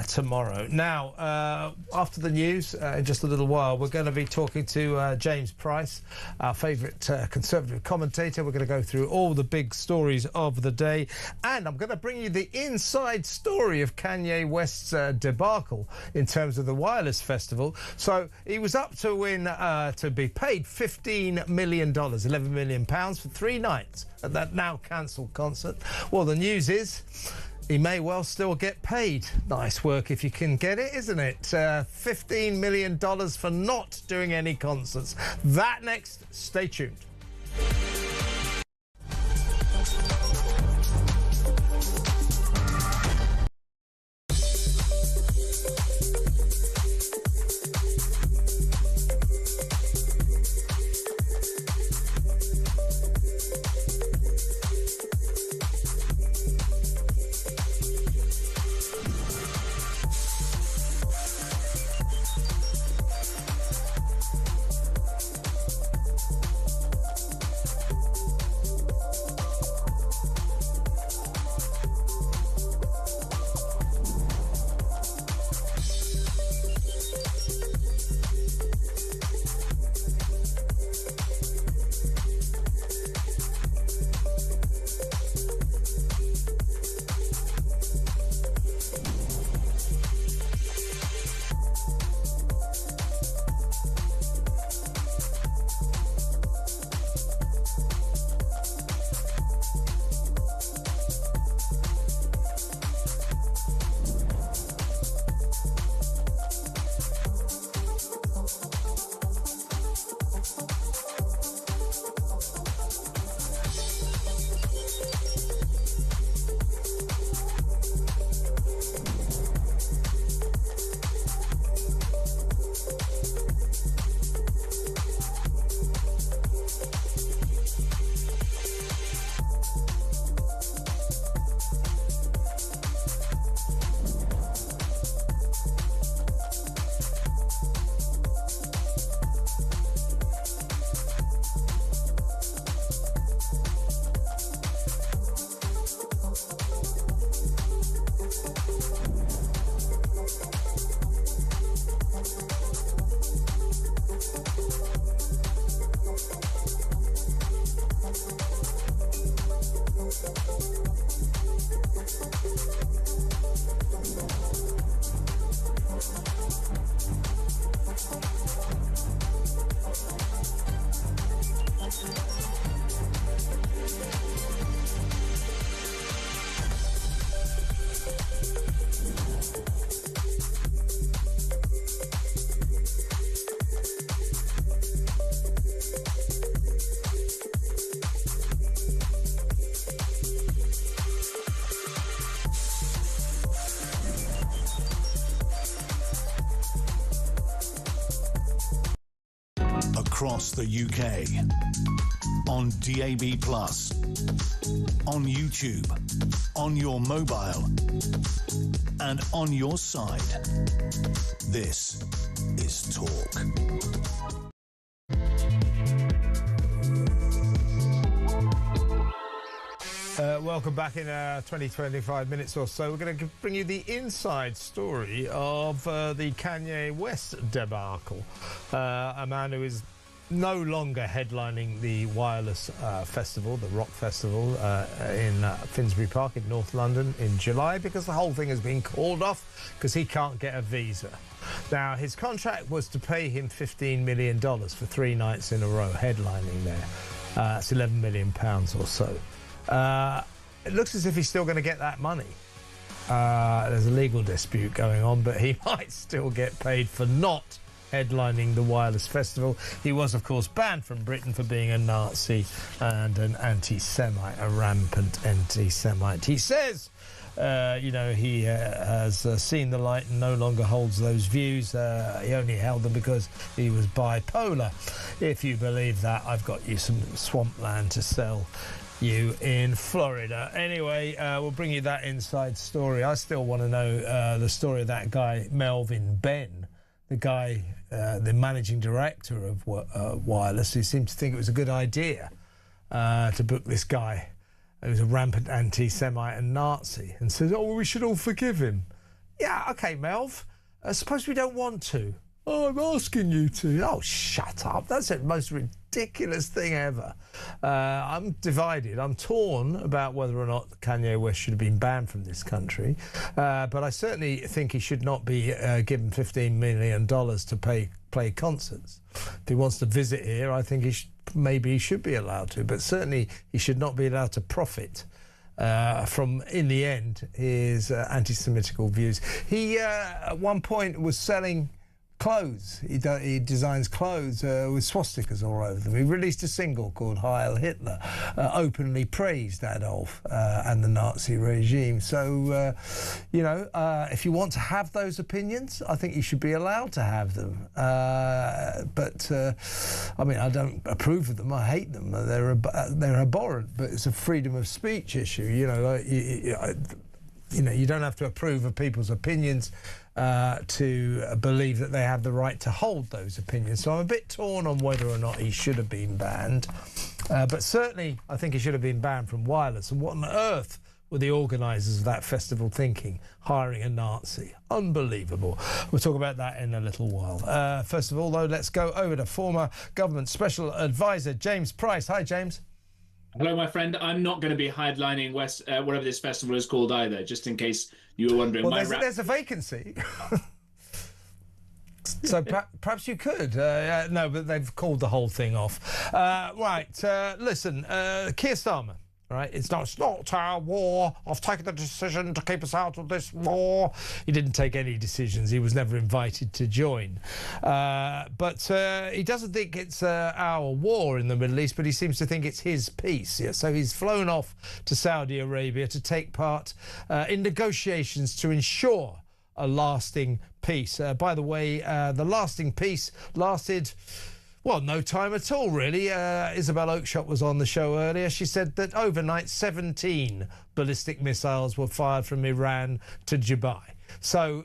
tomorrow. Now, after the news, in just a little while, we're going to be talking to James Price, our favourite Conservative commentator. We're going to go through all the big stories of the day, and I'm going to bring you the inside story of Kanye West's debacle in terms of the Wireless Festival. So he was up to win to be paid $15 million, £11 million for 3 nights at that now cancelled concert. Well, the news is he may well still get paid. Nice work if you can get it, isn't it? $15 million for not doing any concerts. That next. Stay tuned. across the UK. On DAB+, on YouTube, on your mobile, and on your side. This is Talk. Welcome back in 20-25 minutes or so. We're going to bring you the inside story of the Kanye West debacle. A man who is no longer headlining the Wireless Festival, the rock festival in Finsbury Park in North London in July, because the whole thing has been called off because he can't get a visa. Now, his contract was to pay him $15 million for 3 nights in a row headlining there. That's £11 million or so. It looks as if he's still going to get that money. There's a legal dispute going on, but he might still get paid for not headlining the Wireless Festival. He was, of course, banned from Britain for being a Nazi and an anti-Semite, a rampant anti-Semite. He says, he has seen the light and no longer holds those views. He only held them because he was bipolar. If you believe that, I've got you some swampland to sell you in Florida. Anyway, we'll bring you that inside story. I still want to know the story of that guy, Melvin Benn, the guy, the managing director of Wireless, who seemed to think it was a good idea to book this guy who's a rampant anti-Semite and Nazi, and says, oh, well, we should all forgive him. Yeah, OK, Melv, suppose we don't want to. Oh, I'm asking you to. Oh, shut up. That's the most ridiculous thing ever. I'm divided. I'm torn about whether or not Kanye West should have been banned from this country. But I certainly think he should not be given $15 million to play concerts. If he wants to visit here, I think maybe he should be allowed to. But certainly he should not be allowed to profit from, in the end, his anti-Semitical views. He, at one point, was selling clothes. He designs clothes with swastikas all over them. He released a single called Heil Hitler, openly praised Adolf and the Nazi regime. So, if you want to have those opinions, I think you should be allowed to have them. But I don't approve of them. I hate them. They're abhorrent. But it's a freedom of speech issue. You don't have to approve of people's opinions to believe that they have the right to hold those opinions. So I'm a bit torn on whether or not he should have been banned. But certainly I think he should have been banned from Wireless. And what on earth were the organisers of that festival thinking, hiring a Nazi? Unbelievable. We'll talk about that in a little while. First of all, though, let's go over to former government special advisor James Price. Hi, James. Hello, my friend. I'm not going to be headlining whatever this festival is called either, just in case you were wondering. Well, there's a vacancy. So perhaps you could. No, but they've called the whole thing off. Listen, Keir Starmer. Right, it's not our war. I've taken the decision to keep us out of this war. He didn't take any decisions. He was never invited to join. But he doesn't think it's our war in the Middle East, but he seems to think it's his peace. Yeah? So he's flown off to Saudi Arabia to take part in negotiations to ensure a lasting peace. By the way, the lasting peace lasted... well, no time at all, really. Isabel Oakeshott was on the show earlier. She said that overnight 17 ballistic missiles were fired from Iran to Dubai. So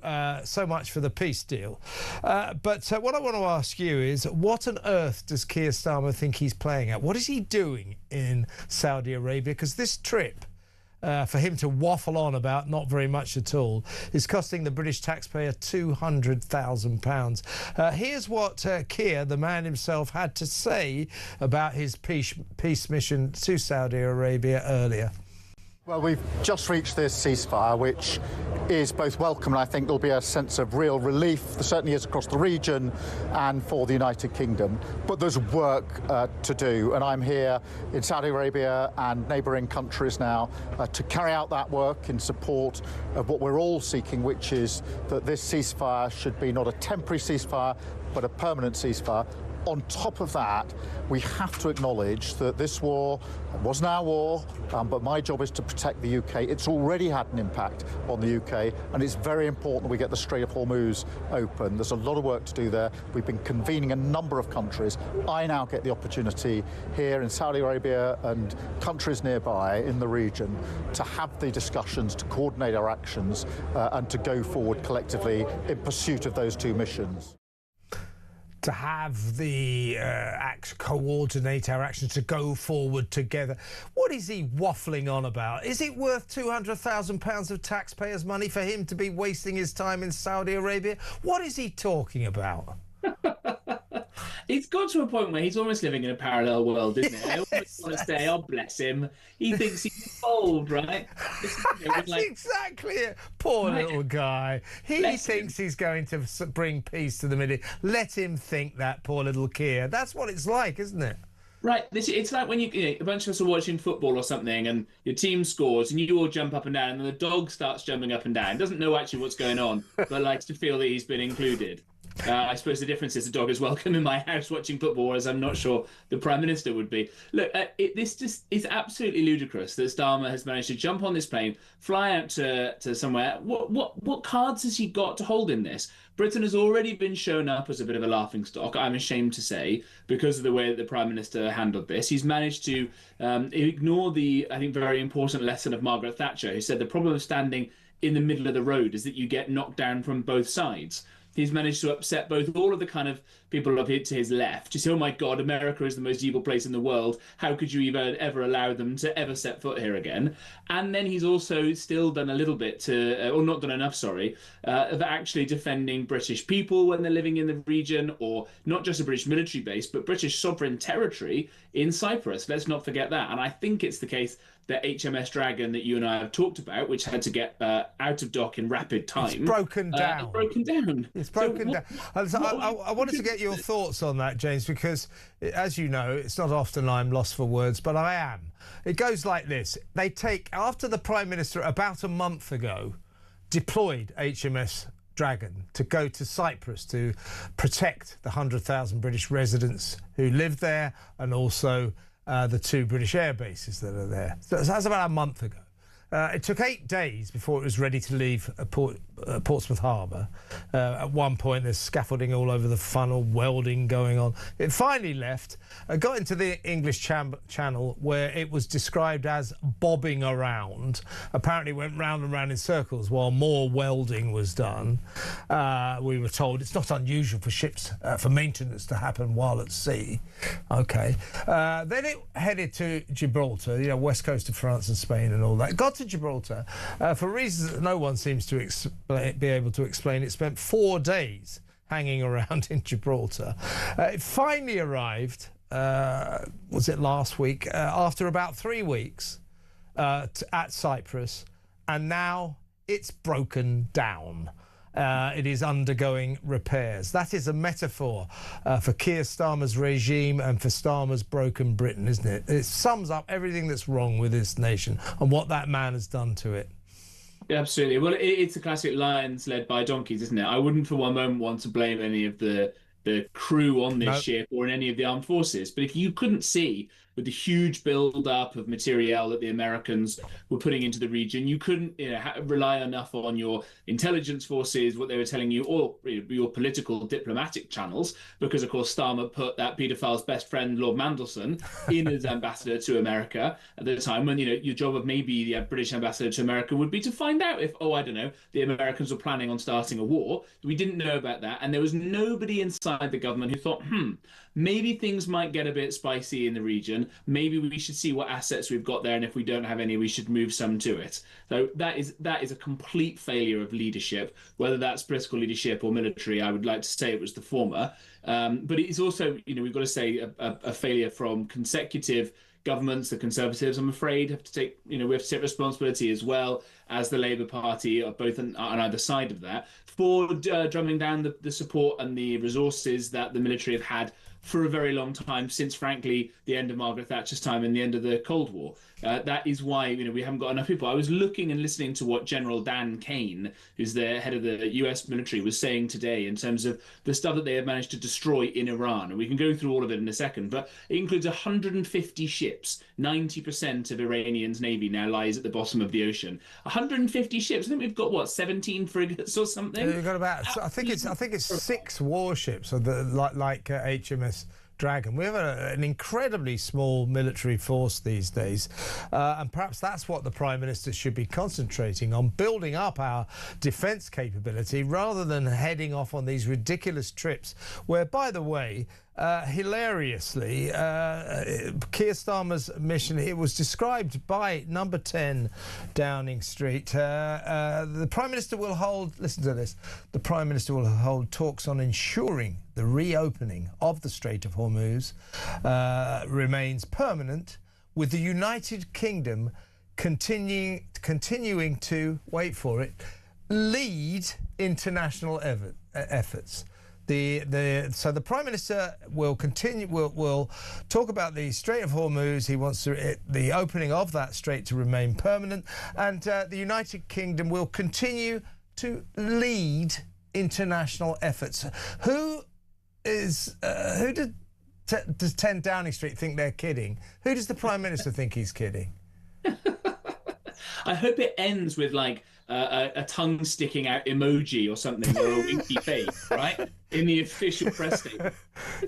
much for the peace deal. But what I want to ask you is, what on earth does Keir Starmer think he's playing at? What is he doing in Saudi Arabia? Because this trip, for him to waffle on about not very much at all, is costing the British taxpayer £200,000. Here's what Keir, the man himself, had to say about his peace mission to Saudi Arabia earlier. Well, we've just reached this ceasefire, which is both welcome and I think there'll be a sense of real relief. There certainly is across the region and for the United Kingdom. But there's work to do, and I'm here in Saudi Arabia and neighbouring countries now to carry out that work in support of what we're all seeking, which is that this ceasefire should be not a temporary ceasefire, but a permanent ceasefire. On top of that, we have to acknowledge that this war wasn't our war, but my job is to protect the UK. It's already had an impact on the UK, and it's very important that we get the Strait of Hormuz open. There's a lot of work to do there. We've been convening a number of countries. I now get the opportunity here in Saudi Arabia and countries nearby in the region to have the discussions, to coordinate our actions, and to go forward collectively in pursuit of those two missions. To have the coordinate our actions, to go forward together. What is he waffling on about? Is it worth £200,000 of taxpayers' money for him to be wasting his time in Saudi Arabia? What is he talking about? It's got to a point where he's almost living in a parallel world, isn't it? I almost want to say, oh, bless him. He thinks he's involved, right? That's exactly it. Poor little guy. He thinks he's going to bring peace to the Middle East. Let him think that, poor little Keir. That's what it's like, isn't it? Right. It's like when a bunch of us are watching football or something and your team scores and you all jump up and down and then the dog starts jumping up and down. Doesn't know actually what's going on, but likes to feel that he's been included. I suppose the difference is the dog is welcome in my house watching football, whereas I'm not sure the Prime Minister would be. Look, this just is absolutely ludicrous that Starmer has managed to jump on this plane, fly out to somewhere. What cards has he got to hold in this? Britain has already been shown up as a bit of a laughingstock, I'm ashamed to say, because of the way that the Prime Minister handled this. He's managed to ignore the, I think, very important lesson of Margaret Thatcher, who said the problem of standing in the middle of the road is that you get knocked down from both sides. He's managed to upset both all of the kind of people up here to his left. You say, oh my God, America is the most evil place in the world. How could you even ever allow them to ever set foot here again? And then he's also still done a little bit to, or not done enough, sorry, of actually defending British people when they're living in the region, or not just a British military base, but British sovereign territory in Cyprus. Let's not forget that. And I think it's the case that HMS Dragon that you and I have talked about, which had to get out of dock in rapid time. It's broken down. It's broken down. I wanted to get your thoughts on that, James, because, as you know, it's not often I'm lost for words, but I am. It goes like this. They take, after the Prime Minister about a month ago deployed HMS Dragon to go to Cyprus to protect the 100,000 British residents who live there and also the two British air bases that are there. So that's about a month ago. It took 8 days before it was ready to leave Portsmouth Harbour. At one point, there's scaffolding all over the funnel, welding going on. It finally left, got into the English Channel, where it was described as bobbing around. Apparently went round and round in circles while more welding was done. We were told it's not unusual for ships, for maintenance to happen while at sea. OK. Then it headed to Gibraltar, you know, west coast of France and Spain and all that. Got to Gibraltar for reasons that no one seems to be able to explain. It spent 4 days hanging around in Gibraltar. It finally arrived, was it last week, after about 3 weeks at Cyprus, and now it's broken down. It is undergoing repairs. That is a metaphor for Keir Starmer's regime and for Starmer's broken Britain, isn't it? It sums up everything that's wrong with this nation and what that man has done to it. Yeah, absolutely. Well, it's a classic lions led by donkeys, isn't it? I wouldn't for one moment want to blame any of the crew on this ship or in any of the armed forces. But if you couldn't see with the huge build-up of materiel that the Americans were putting into the region, you couldn't rely enough on your intelligence forces, what they were telling you, or your political diplomatic channels, because, of course, Starmer put that paedophile's best friend, Lord Mandelson, in as ambassador to America at the time when, your job of maybe the British ambassador to America would be to find out if, the Americans were planning on starting a war. We didn't know about that, and there was nobody inside the government who thought, maybe things might get a bit spicy in the region. Maybe we should see what assets we've got there, and if we don't have any, we should move some to it. So that is a complete failure of leadership, whether that's political leadership or military. I would like to say it was the former. But it is also, we've got to say, a failure from consecutive governments. The Conservatives, I'm afraid, have to take, we have to take responsibility as well as the Labour Party, both on either side of that, for drumming down the support and the resources that the military have had for a very long time, since, frankly, the end of Margaret Thatcher's time and the end of the Cold War. That is why, we haven't got enough people. I was looking and listening to what General Dan Kane, who's the head of the US military, was saying today in terms of the stuff that they have managed to destroy in Iran. And we can go through all of it in a second, but it includes 150 ships. 90% of Iranian's navy now lies at the bottom of the ocean. 150 ships. I think we've got, what, 17 frigates or something? We've got about, I think it's 6 warships, or like HMS Dragon. We have an incredibly small military force these days, and perhaps that's what the Prime Minister should be concentrating on, building up our defence capability rather than heading off on these ridiculous trips where, by the way, hilariously, Keir Starmer's mission, it was described by number 10 Downing Street. The Prime Minister will hold, listen to this, the Prime Minister will hold talks on ensuring the reopening of the Strait of Hormuz remains permanent, with the United Kingdom continuing to, wait for it, lead international efforts. So the Prime Minister will talk about the Strait of Hormuz. He wants the opening of that strait to remain permanent, and the United Kingdom will continue to lead international efforts. Who does 10 Downing Street think they're kidding? Who does the Prime Minister think he's kidding? I hope it ends with like a tongue sticking out emoji or something, or a winky face, right? In the official press statement.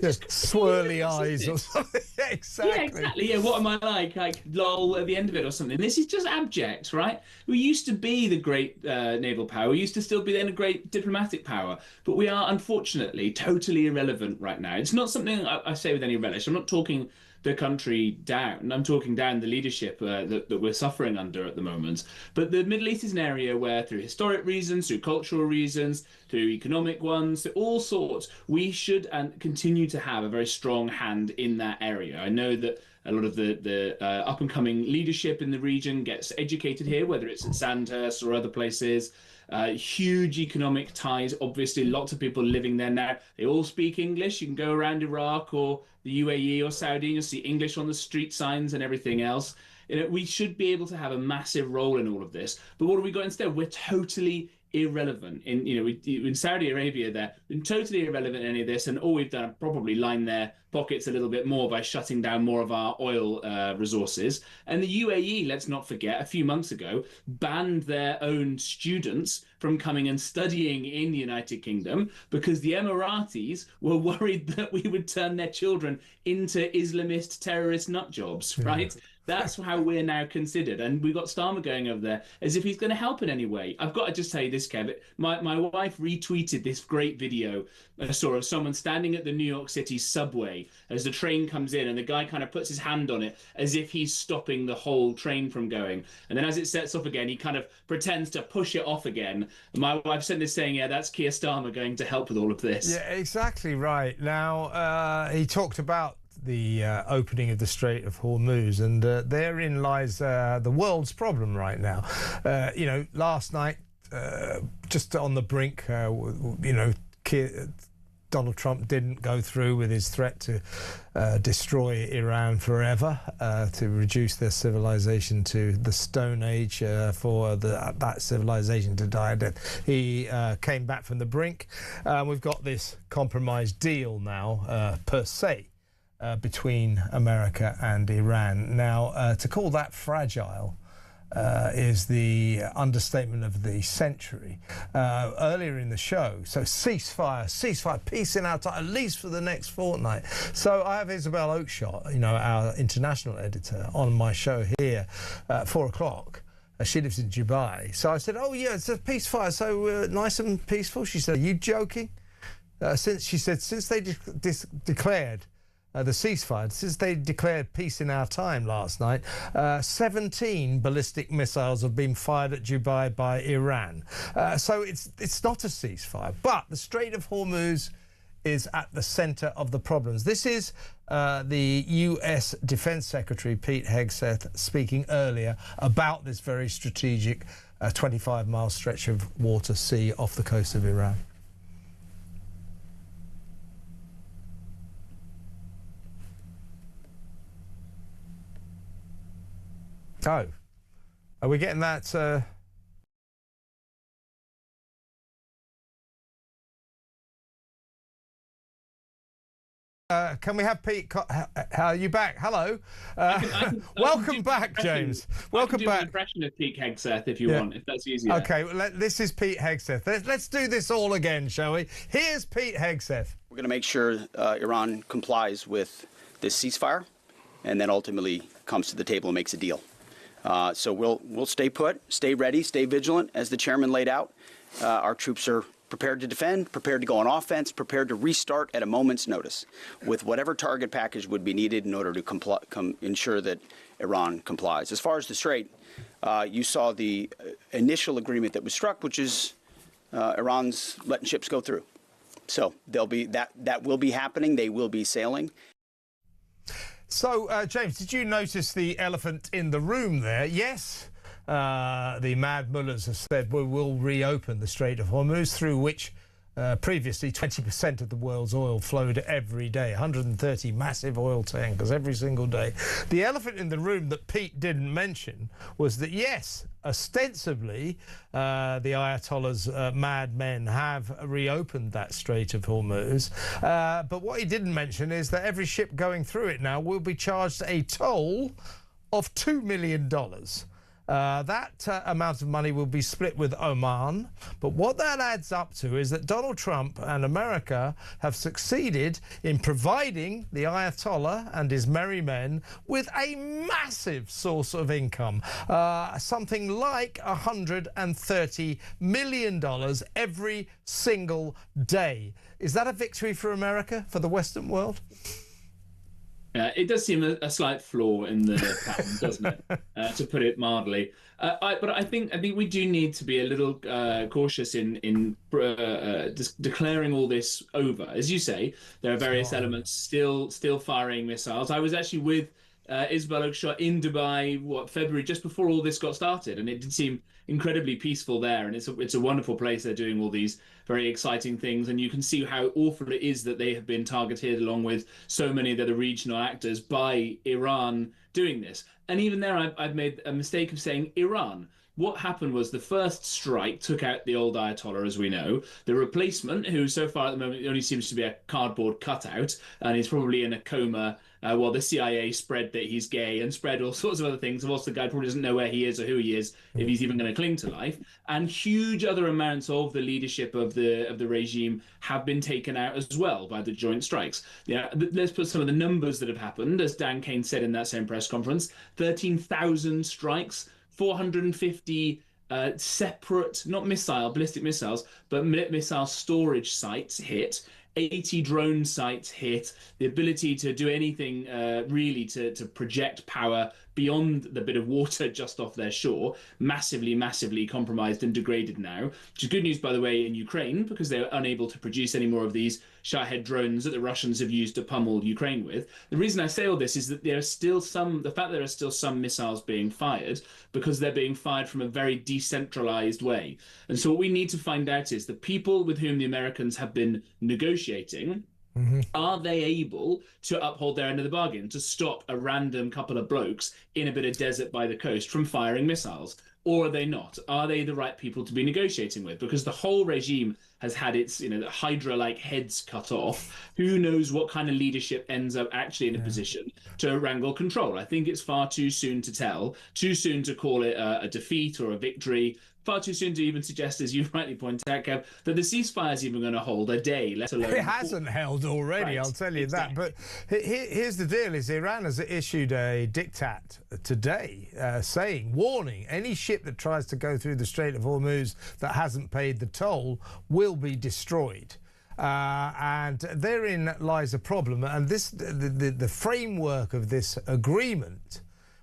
Just swirly eyes or something. Yeah, exactly. Yeah, exactly. Yeah, what am I like? Like, lol at the end of it or something. This is just abject, right? We used to be the great naval power. We used to still be then a great diplomatic power. But we are, unfortunately, totally irrelevant right now. It's not something I say with any relish. I'm not talking the country down. I'm talking down the leadership that we're suffering under at the moment. But the Middle East is an area where, through historic reasons, through cultural reasons, through economic ones, through all sorts, we should and continue to have a very strong hand in that area. I know that a lot of the up-and-coming leadership in the region gets educated here, whether it's at Sandhurst or other places. Huge economic ties, obviously lots of people living there now. They all speak English. You can go around Iraq or the UAE or Saudi and you'll see English on the street signs and everything else. We should be able to have a massive role in all of this. But what have we got instead? We're totally irrelevant in Saudi Arabia. They're totally irrelevant in any of this, and all we've done is probably line their pockets a little bit more by shutting down more of our oil resources. And the UAE, let's not forget, a few months ago banned their own students from coming and studying in the United Kingdom because the Emiratis were worried that we would turn their children into Islamist terrorist nut jobs, right? That's how we're now considered. And we've got Starmer going over there as if he's going to help in any way. I've got to just tell you this, Kev. My wife retweeted this great video I saw of someone standing at the New York City subway as the train comes in, and the guy kind of puts his hand on it as if he's stopping the whole train from going. And then as it sets off again, he kind of pretends to push it off again. And my wife sent this saying, yeah, that's Keir Starmer going to help with all of this. Yeah, exactly right. Now, he talked about the opening of the Strait of Hormuz, and therein lies the world's problem right now. Last night, just on the brink, Donald Trump didn't go through with his threat to destroy Iran forever, to reduce their civilization to the Stone Age, for that civilization to die a death. He came back from the brink. We've got this compromise deal now, per se, between America and Iran. Now, to call that fragile is the understatement of the century. Earlier in the show, so ceasefire, peace in our time, at least for the next fortnight. So I have Isabel Oakeshott, our international editor, on my show here at 4 o'clock. She lives in Dubai. So I said, oh yeah, it's a peacefire, so nice and peaceful. She said, are you joking? Since they declared the ceasefire, since they declared peace in our time last night, 17 ballistic missiles have been fired at Dubai by Iran. So it's not a ceasefire, but the Strait of Hormuz is at the centre of the problems. This is the US Defence Secretary Pete Hegseth speaking earlier about this very strategic 25-mile stretch of water sea off the coast of Iran. Oh, are we getting that? Can we have Pete? Are you back? Hello. Welcome back, James. Welcome back. An impression of Pete Hegseth if you want, if that's easier. Okay, well, this is Pete Hegseth. Let's do this all again, shall we? Here's Pete Hegseth. We're going to make sure Iran complies with this ceasefire, and then ultimately comes to the table and makes a deal. So we'll stay put, stay ready, stay vigilant, as the chairman laid out. Our troops are prepared to defend, prepared to go on offense, prepared to restart at a moment's notice with whatever target package would be needed in order to ensure that Iran complies. As far as the Strait, you saw the initial agreement that was struck, which is Iran's letting ships go through. So they'll be that will be happening. They will be sailing. So, James, did you notice the elephant in the room there? Yes. The Mad Mullahs have said we will reopen the Strait of Hormuz, through which previously 20% of the world's oil flowed every day, 130 massive oil tankers every single day. The elephant in the room that Pete didn't mention was that, yes, ostensibly, the Ayatollah's mad men have reopened that Strait of Hormuz. But what he didn't mention is that every ship going through it now will be charged a toll of $2 million. That amount of money will be split with Oman. But what that adds up to is that Donald Trump and America have succeeded in providing the Ayatollah and his merry men with a massive source of income, something like $130 million every single day. Is that a victory for America, for the Western world? It does seem a slight flaw in the pattern, doesn't it? To put it mildly. But I think we do need to be a little cautious in declaring all this over. As you say, there are various elements still firing missiles. I was actually with Isabel Oakeshott in Dubai, February, just before all this got started, and it did seem incredibly peaceful there. And it's a wonderful place. They're doing all these very exciting things, and you can see how awful it is that they have been targeted, along with so many of the other regional actors, by Iran doing this. And even there, I've made a mistake of saying Iran. What happened was the first strike took out the old Ayatollah, as we know. The replacement, who so far at the moment only seems to be a cardboard cutout, and he's probably in a coma while the CIA spread that he's gay and spread all sorts of other things. Of course, the guy probably doesn't know where he is or who he is, if he's even going to cling to life. And huge other amounts of the leadership of the regime have been taken out as well by the joint strikes. Yeah, let's put some of the numbers that have happened. As Dan Kane said in that same press conference, 13,000 strikes, 450 separate, not ballistic missiles, but missile storage sites hit, 80 drone sites hit, the ability to do anything really to project power beyond the bit of water just off their shore, massively compromised and degraded now, which is good news, by the way, in Ukraine, because they're unable to produce any more of these Shahed drones that the Russians have used to pummel Ukraine with. The reason I say all this is that there are still the fact there are still some missiles being fired, because they're being fired from a very decentralized way. And so what we need to find out is the people with whom the Americans have been negotiating, are they able to uphold their end of the bargain, to stop a random couple of blokes in a bit of desert by the coast from firing missiles? Or are they not? Are they the right people to be negotiating with? Because the whole regime has had its, Hydra-like heads cut off. Who knows what kind of leadership ends up actually in a position to wrangle control? I think it's far too soon to tell, too soon to call it a defeat or a victory, far too soon to even suggest, as you rightly point out, Kev, that the ceasefire is even going to hold a day, let alone... It hasn't held already, right. I'll tell you that. But here's the deal, is Iran has issued a diktat today warning any ship that tries to go through the Strait of Hormuz that hasn't paid the toll will be destroyed. And therein lies a problem. And the framework of this agreement,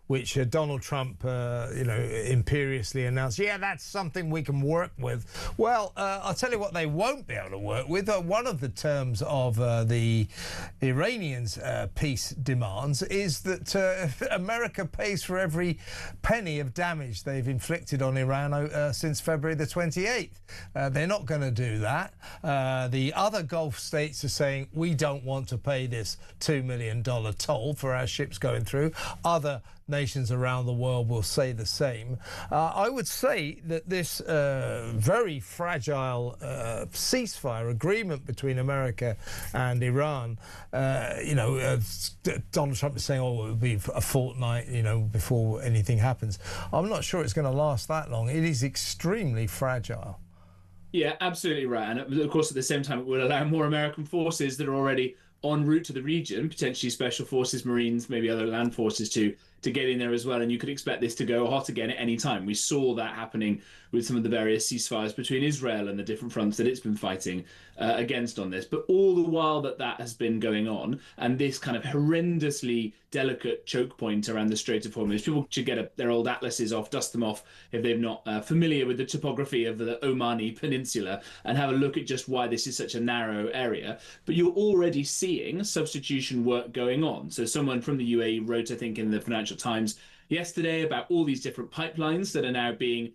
which Donald Trump, imperiously announced, that's something we can work with. Well, I'll tell you what they won't be able to work with. One of the terms of the Iranians' peace demands is that America pays for every penny of damage they've inflicted on Iran since February the 28th. They're not going to do that. The other Gulf states are saying, we don't want to pay this $2 million toll for our ships going through. Other nations around the world will say the same. I would say that this very fragile ceasefire agreement between America and Iran, Donald Trump is saying, oh, it will be a fortnight, before anything happens. I'm not sure it's going to last that long. It is extremely fragile. Yeah, absolutely right. And of course, at the same time, it will allow more American forces that are already en route to the region, potentially special forces, Marines, maybe other land forces to get in there as well. And you could expect this to go hot again at any time. We saw that happening with some of the various ceasefires between Israel and the different fronts that it's been fighting against on this. But all the while that has been going on, and this kind of horrendously delicate choke point around the Strait of Hormuz, people should get their old atlases off, dust them off if they're not familiar with the topography of the Omani Peninsula, and have a look at just why this is such a narrow area. But you're already seeing substitution work going on. So someone from the UAE wrote, I think, in the Financial Times yesterday about all these different pipelines that are now being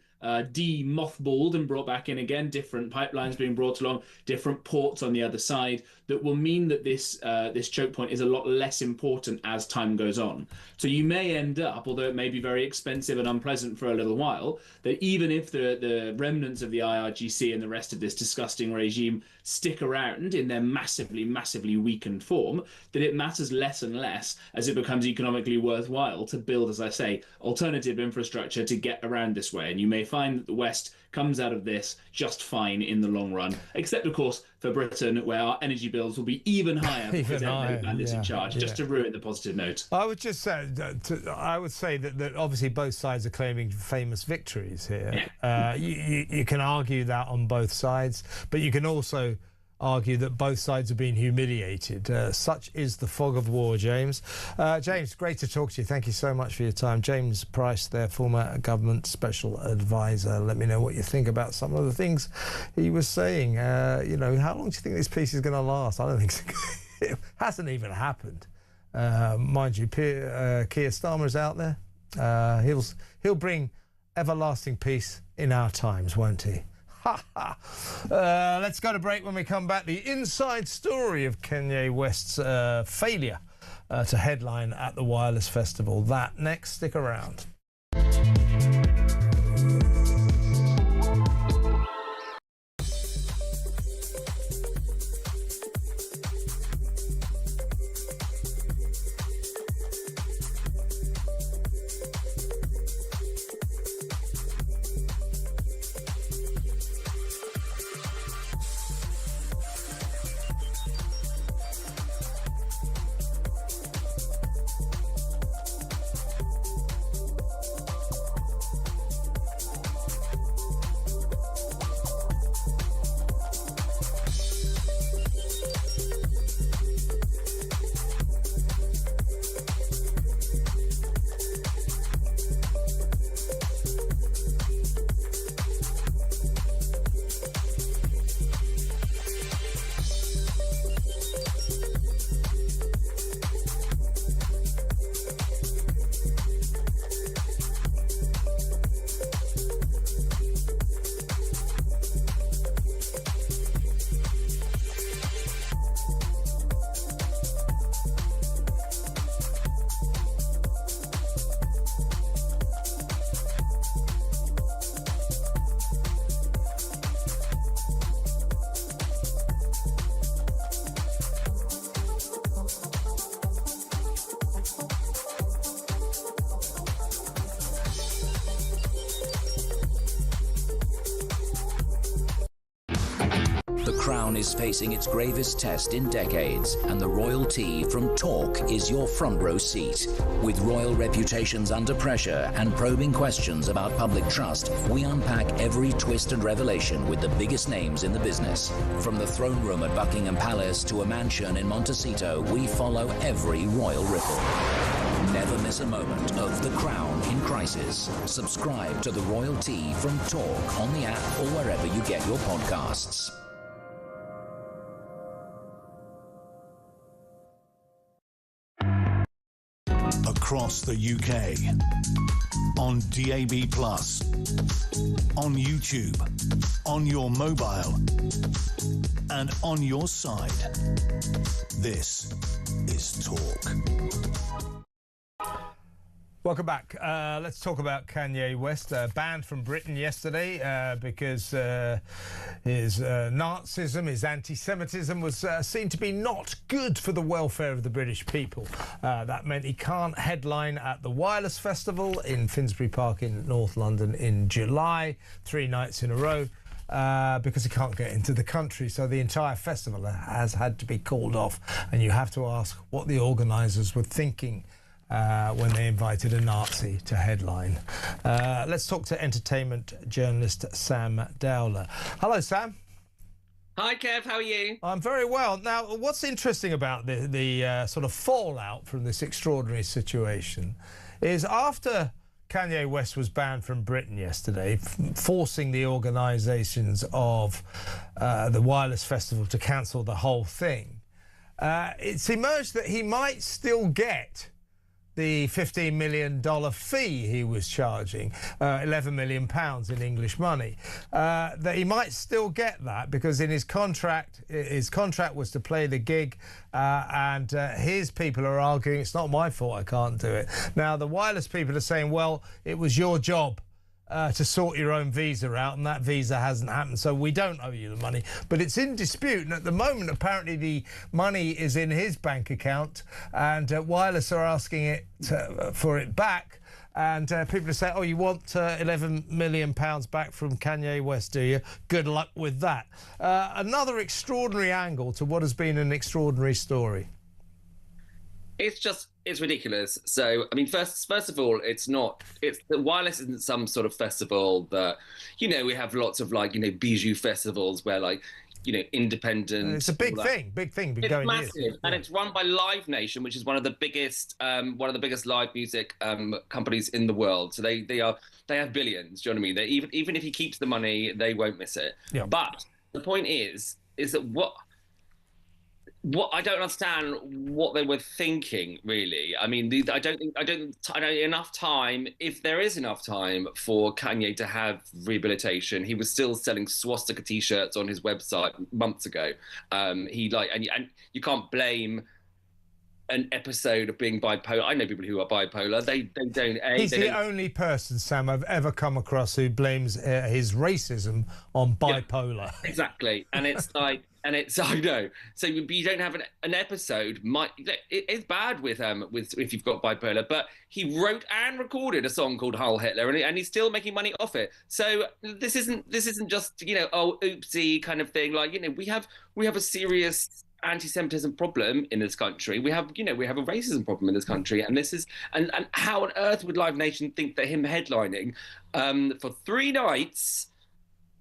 de-mothballed and brought back in again, different pipelines being brought along, different ports on the other side, that will mean that this choke point is a lot less important as time goes on. So you may end up, although it may be very expensive and unpleasant for a little while, that even if the remnants of the IRGC and the rest of this disgusting regime stick around in their massively, massively weakened form, that it matters less and less as it becomes economically worthwhile to build, as I say, alternative infrastructure to get around this way. And you may find that the West comes out of this just fine in the long run, except, of course, for Britain, where our energy bills will be even higher because Ed Miliband is in charge, just to ruin the positive note. I would just say, I would say that obviously both sides are claiming famous victories here. Yeah. You can argue that on both sides, but you can also argue that both sides are being humiliated. Such is the fog of war, James. James, great to talk to you. Thank you so much for your time. James Price, their former government special advisor. Let me know what you think about some of the things he was saying. How long do you think this piece is going to last? I don't think so. It hasn't even happened. Mind you, Keir Starmer is out there. He'll bring everlasting peace in our times, won't he? Let's go to break. When we come back, the inside story of Kanye West's failure to headline at the Wireless Festival. That next. Stick around. Is facing its gravest test in decades, and the royalty from Talk is your front row seat. With royal reputations under pressure and probing questions about public trust, we unpack every twist and revelation with the biggest names in the business. From the throne room at Buckingham Palace to a mansion in Montecito, we follow every royal ripple. Never miss a moment of The Crown in crisis. Subscribe to the royalty from Talk on the app or wherever you get your podcasts. Across the UK, on DAB+, on YouTube, on your mobile, and on your side. This is Talk. Welcome back. Let's talk about Kanye West, banned from Britain yesterday because his Nazism, his anti-Semitism was seen to be not good for the welfare of the British people. That meant he can't headline at the Wireless Festival in Finsbury Park in North London in July, 3 nights in a row. Because he can't get into the country, so the entire festival has had to be called off. And you have to ask what the organisers were thinking when they invited a Nazi to headline. Let's talk to entertainment journalist Sam Dowler. Hello, Sam. Hi, Kev. How are you? I'm very well. Now, what's interesting about the sort of fallout from this extraordinary situation is after Kanye West was banned from Britain yesterday, forcing the organisations of the Wireless Festival to cancel the whole thing, it's emerged that he might still get the $15 million fee he was charging, £11 million in English money, that he might still get that because in his contract was to play the gig, and his people are arguing it's not my fault, I can't do it. Now, the Wireless people are saying, well, it was your job to sort your own visa out, and that visa hasn't happened, so we don't owe you the money. But it's in dispute, and at the moment, apparently the money is in his bank account, and Wireless are asking it for it back. And people are saying, oh, you want £11 million back from Kanye West, do you? Good luck with that. Another extraordinary angle to what has been an extraordinary story. It's ridiculous. So, I mean, first of all, the Wireless isn't some sort of festival that, we have lots of bijou festivals where independent. It's a big thing. It's massive, and it's run by Live Nation, which is one of the biggest live music companies in the world. So they have billions. Do you know what I mean? Even if he keeps the money, they won't miss it. Yeah. But the point is that what I don't understand what they were thinking, really. I mean, I don't enough time. If there is enough time for Kanye to have rehabilitation, he was still selling swastika T-shirts on his website months ago. And you can't blame an episode of being bipolar. I know people who are bipolar. They don't. He's the only person, Sam, I've ever come across who blames his racism on bipolar. Yeah, exactly, and it's like. And I know. So you don't have an episode. It's bad with if you've got bipolar. But he wrote and recorded a song called Heil Hitler, and he's still making money off it. So this isn't just oh oopsie kind of thing. We have a serious anti-Semitism problem in this country. We have a racism problem in this country, and this is and how on earth would Live Nation think that him headlining for 3 nights?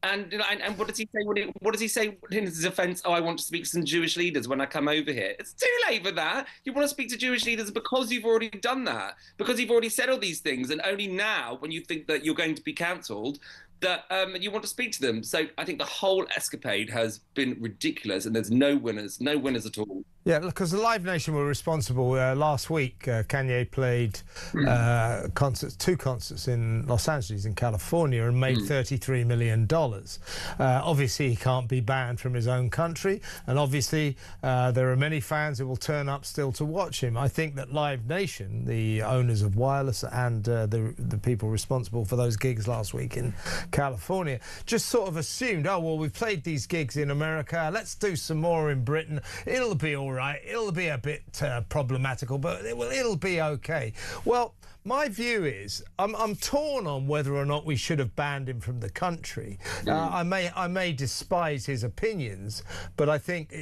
And what does he say? What does he say in his defence? Oh, I want to speak to some Jewish leaders when I come over here. It's too late for that. You want to speak to Jewish leaders because you've already done that, because you've already said all these things, and only now, when you think that you're going to be cancelled, that you want to speak to them. So I think the whole escapade has been ridiculous, and there's no winners at all. Yeah, because the Live Nation were responsible. Last week, Kanye played 2 concerts in Los Angeles, in California, and made $33 million. Obviously, he can't be banned from his own country, and obviously, there are many fans who will turn up still to watch him. I think that Live Nation, the owners of Wireless and the people responsible for those gigs last week in California, just sort of assumed, oh, well, we've played these gigs in America, let's do some more in Britain. It'll be all right. It'll be a bit problematical, but it'll be okay. Well, my view is I'm torn on whether or not we should have banned him from the country. I may despise his opinions, but I think,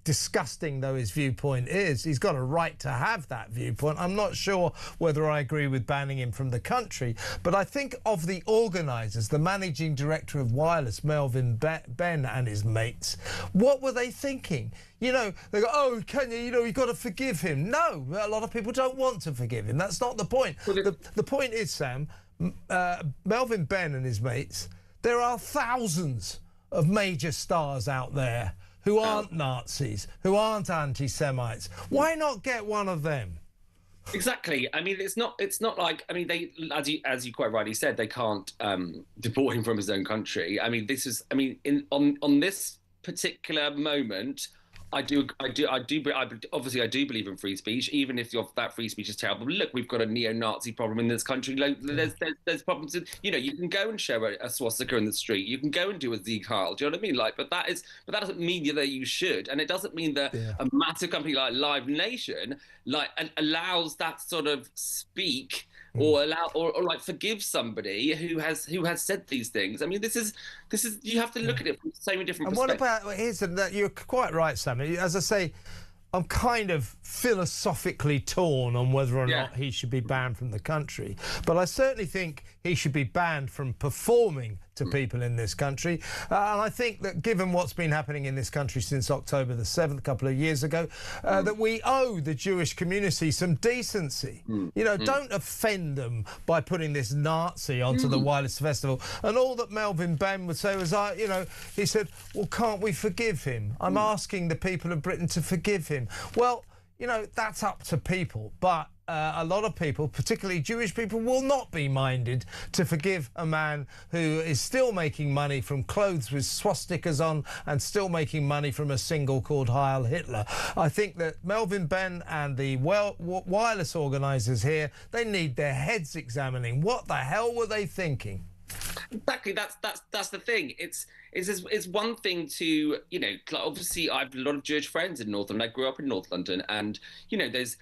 disgusting though his viewpoint is, he's got a right to have that viewpoint. I'm not sure whether I agree with banning him from the country, but I think of the organisers, the managing director of Wireless, Melvin Ben, and his mates, what were they thinking? They go, oh, Kanye, you've got to forgive him. No, a lot of people don't want to forgive him. That's not the point. The point is, Sam, Melvin Ben and his mates, there are thousands of major stars out there who aren't Nazis, who aren't anti-Semites. Why not get one of them? Exactly. I mean, it's not like, I mean, they, as you quite rightly said, they can't deport him from his own country. I mean, on this particular moment, Obviously, I do believe in free speech, even if that free speech is terrible. Look, we've got a neo-Nazi problem in this country. Like, there's problems. You can go and show a swastika in the street. You can go and do a Sieg Heil. Do you know what I mean? Like, but that doesn't mean that you should, and it doesn't mean that a massive company like Live Nation allows that sort of speak. Or like forgive somebody who has said these things. I mean, this is you have to look at it from so many different perspectives. And what about you're quite right, Sam. As I say, I'm kind of philosophically torn on whether or not he should be banned from the country. But I certainly think he should be banned from performing to people in this country. And I think that given what's been happening in this country since October the 7th, a couple of years ago, that we owe the Jewish community some decency. Don't offend them by putting this Nazi onto the Wireless Festival. And all that Melvin Benn would say was, he said, well, can't we forgive him? I'm asking the people of Britain to forgive him. Well, that's up to people. But a lot of people, particularly Jewish people, will not be minded to forgive a man who is still making money from clothes with swastikas on and still making money from a single called Heil Hitler. I think that Melvin Benn and the wireless organisers here, they need their heads examining. What the hell were they thinking? Exactly, that's the thing. It's one thing to, obviously I have a lot of Jewish friends in North London. I grew up in North London, and there's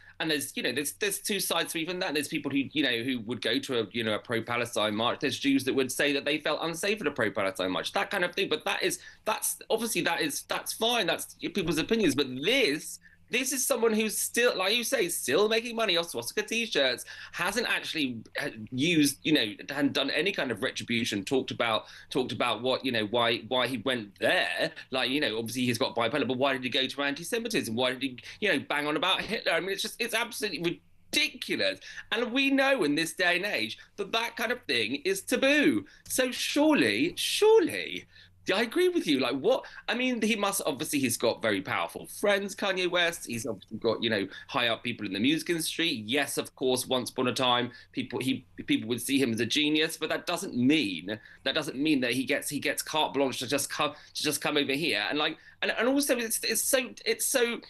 two sides to even that. There's people who would go to a pro-Palestine march. There's Jews that would say that they felt unsafe at a pro-Palestine march, that kind of thing. But that's fine. That's people's opinions. But this is someone who's still, like you say, still making money off swastika T-shirts, hasn't actually used, hadn't done any kind of retribution, talked about what, why he went there. Like, obviously he's got bipolar, but why did he go to anti-Semitism? Why did he, bang on about Hitler? I mean, it's absolutely ridiculous. And we know in this day and age that kind of thing is taboo. So surely, I agree with you. Like, what? I mean, he's got very powerful friends, Kanye West. He's obviously got, high up people in the music industry. Yes, of course, once upon a time, people would see him as a genius, but that doesn't mean that he gets carte blanche to just come over here. And also it's so.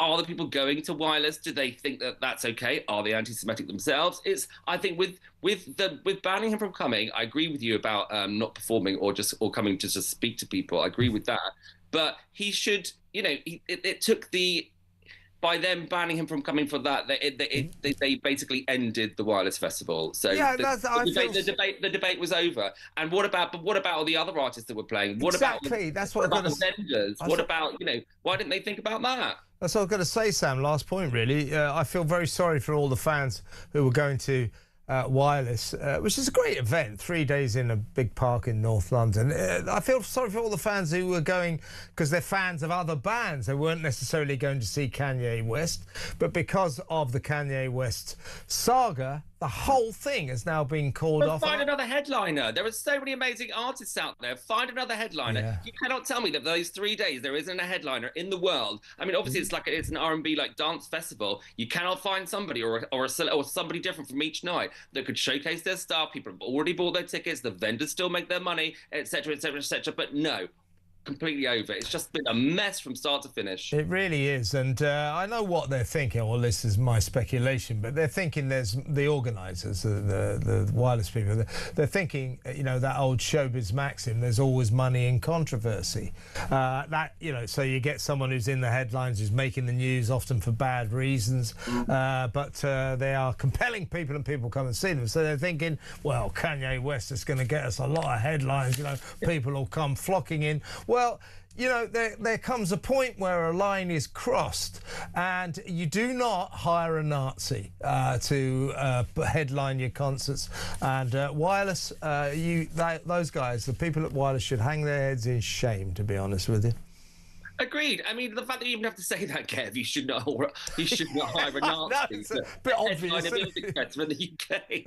Are the people going to wireless? Do they think that that's okay? Are they anti-Semitic themselves? I think with banning him from coming, I agree with you about not performing or coming to just speak to people. I agree with that, but he should. It took by them banning him from coming for that, they basically ended the Wireless Festival. So the debate was over. And what about all the other artists that were playing? What about the vendors? What about why didn't they think about that? That's what I was going to say, Sam. Last point, really. I feel very sorry for all the fans who were going to Wireless, which is a great event, 3 days in a big park in North London. I feel sorry for all the fans who were going because they're fans of other bands. They weren't necessarily going to see Kanye West, but because of the Kanye West saga, the whole thing has now been called off. Find another headliner. There are so many amazing artists out there. Find another headliner. Yeah. You cannot tell me that those 3 days there isn't a headliner in the world. I mean, obviously it's an R&B dance festival. You cannot find somebody or somebody different from each night that could showcase their stuff. People have already bought their tickets. The vendors still make their money, etc., etc., etc. But no. Completely over. It's just been a mess from start to finish. It really is, and I know what they're thinking. Well, this is my speculation, but they're thinking there's the organisers, the wireless people. They're thinking, that old showbiz maxim: there's always money in controversy. So you get someone who's in the headlines, who's making the news, often for bad reasons, but they are compelling people, and people come and see them. So they're thinking, well, Kanye West is going to get us a lot of headlines. People will come flocking in. Well, there comes a point where a line is crossed, and you do not hire a Nazi to headline your concerts. And Wireless, those guys, the people at Wireless, should hang their heads in shame, to be honest with you. Agreed. I mean, the fact that you even have to say that, Kev, you should not hire a Nazi. It's a bit obvious. A music festival in the UK.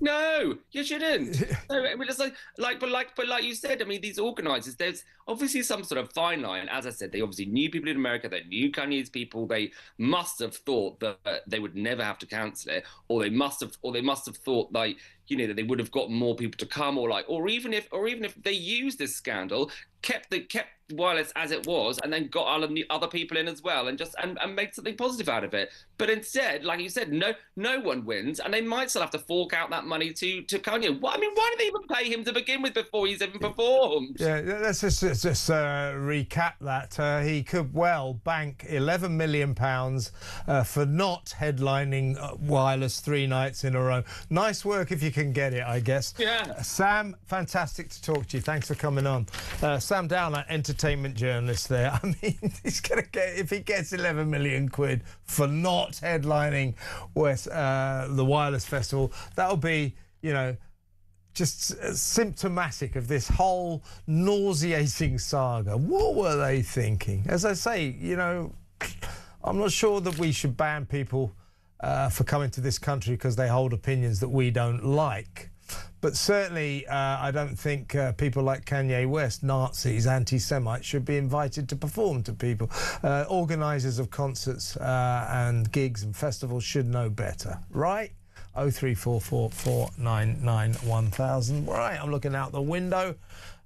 No, you shouldn't. No, I mean, it's but like you said, I mean, these organisers, there's obviously some sort of fine line. As I said, they obviously knew people in America. They knew Kanye's people. They must have thought that they would never have to cancel it, or they must have thought that they would have gotten more people to come, or even if they used this scandal, kept wireless as it was, and then got other people in as well, and made something positive out of it. But instead, like you said, no one wins, and they might still have to fork out that money to Kanye. Why did they even pay him to begin with before he's even performed? Yeah, let's just recap that. He could well bank £11 million for not headlining Wireless 3 nights in a row. Nice work if you can get it, I guess. Yeah. Sam, fantastic to talk to you. Thanks for coming on. Sam Downer, entertainment journalist there. I mean, he's going to get, if he gets 11 million quid for not headlining the Wireless Festival, that'll be, just symptomatic of this whole nauseating saga. What were they thinking? As I say, I'm not sure that we should ban people for coming to this country because they hold opinions that we don't like. But certainly, I don't think people like Kanye West, Nazis, anti-Semites, should be invited to perform to people. Organisers of concerts and gigs and festivals should know better, right? 0344 499 1000. Right, I'm looking out the window.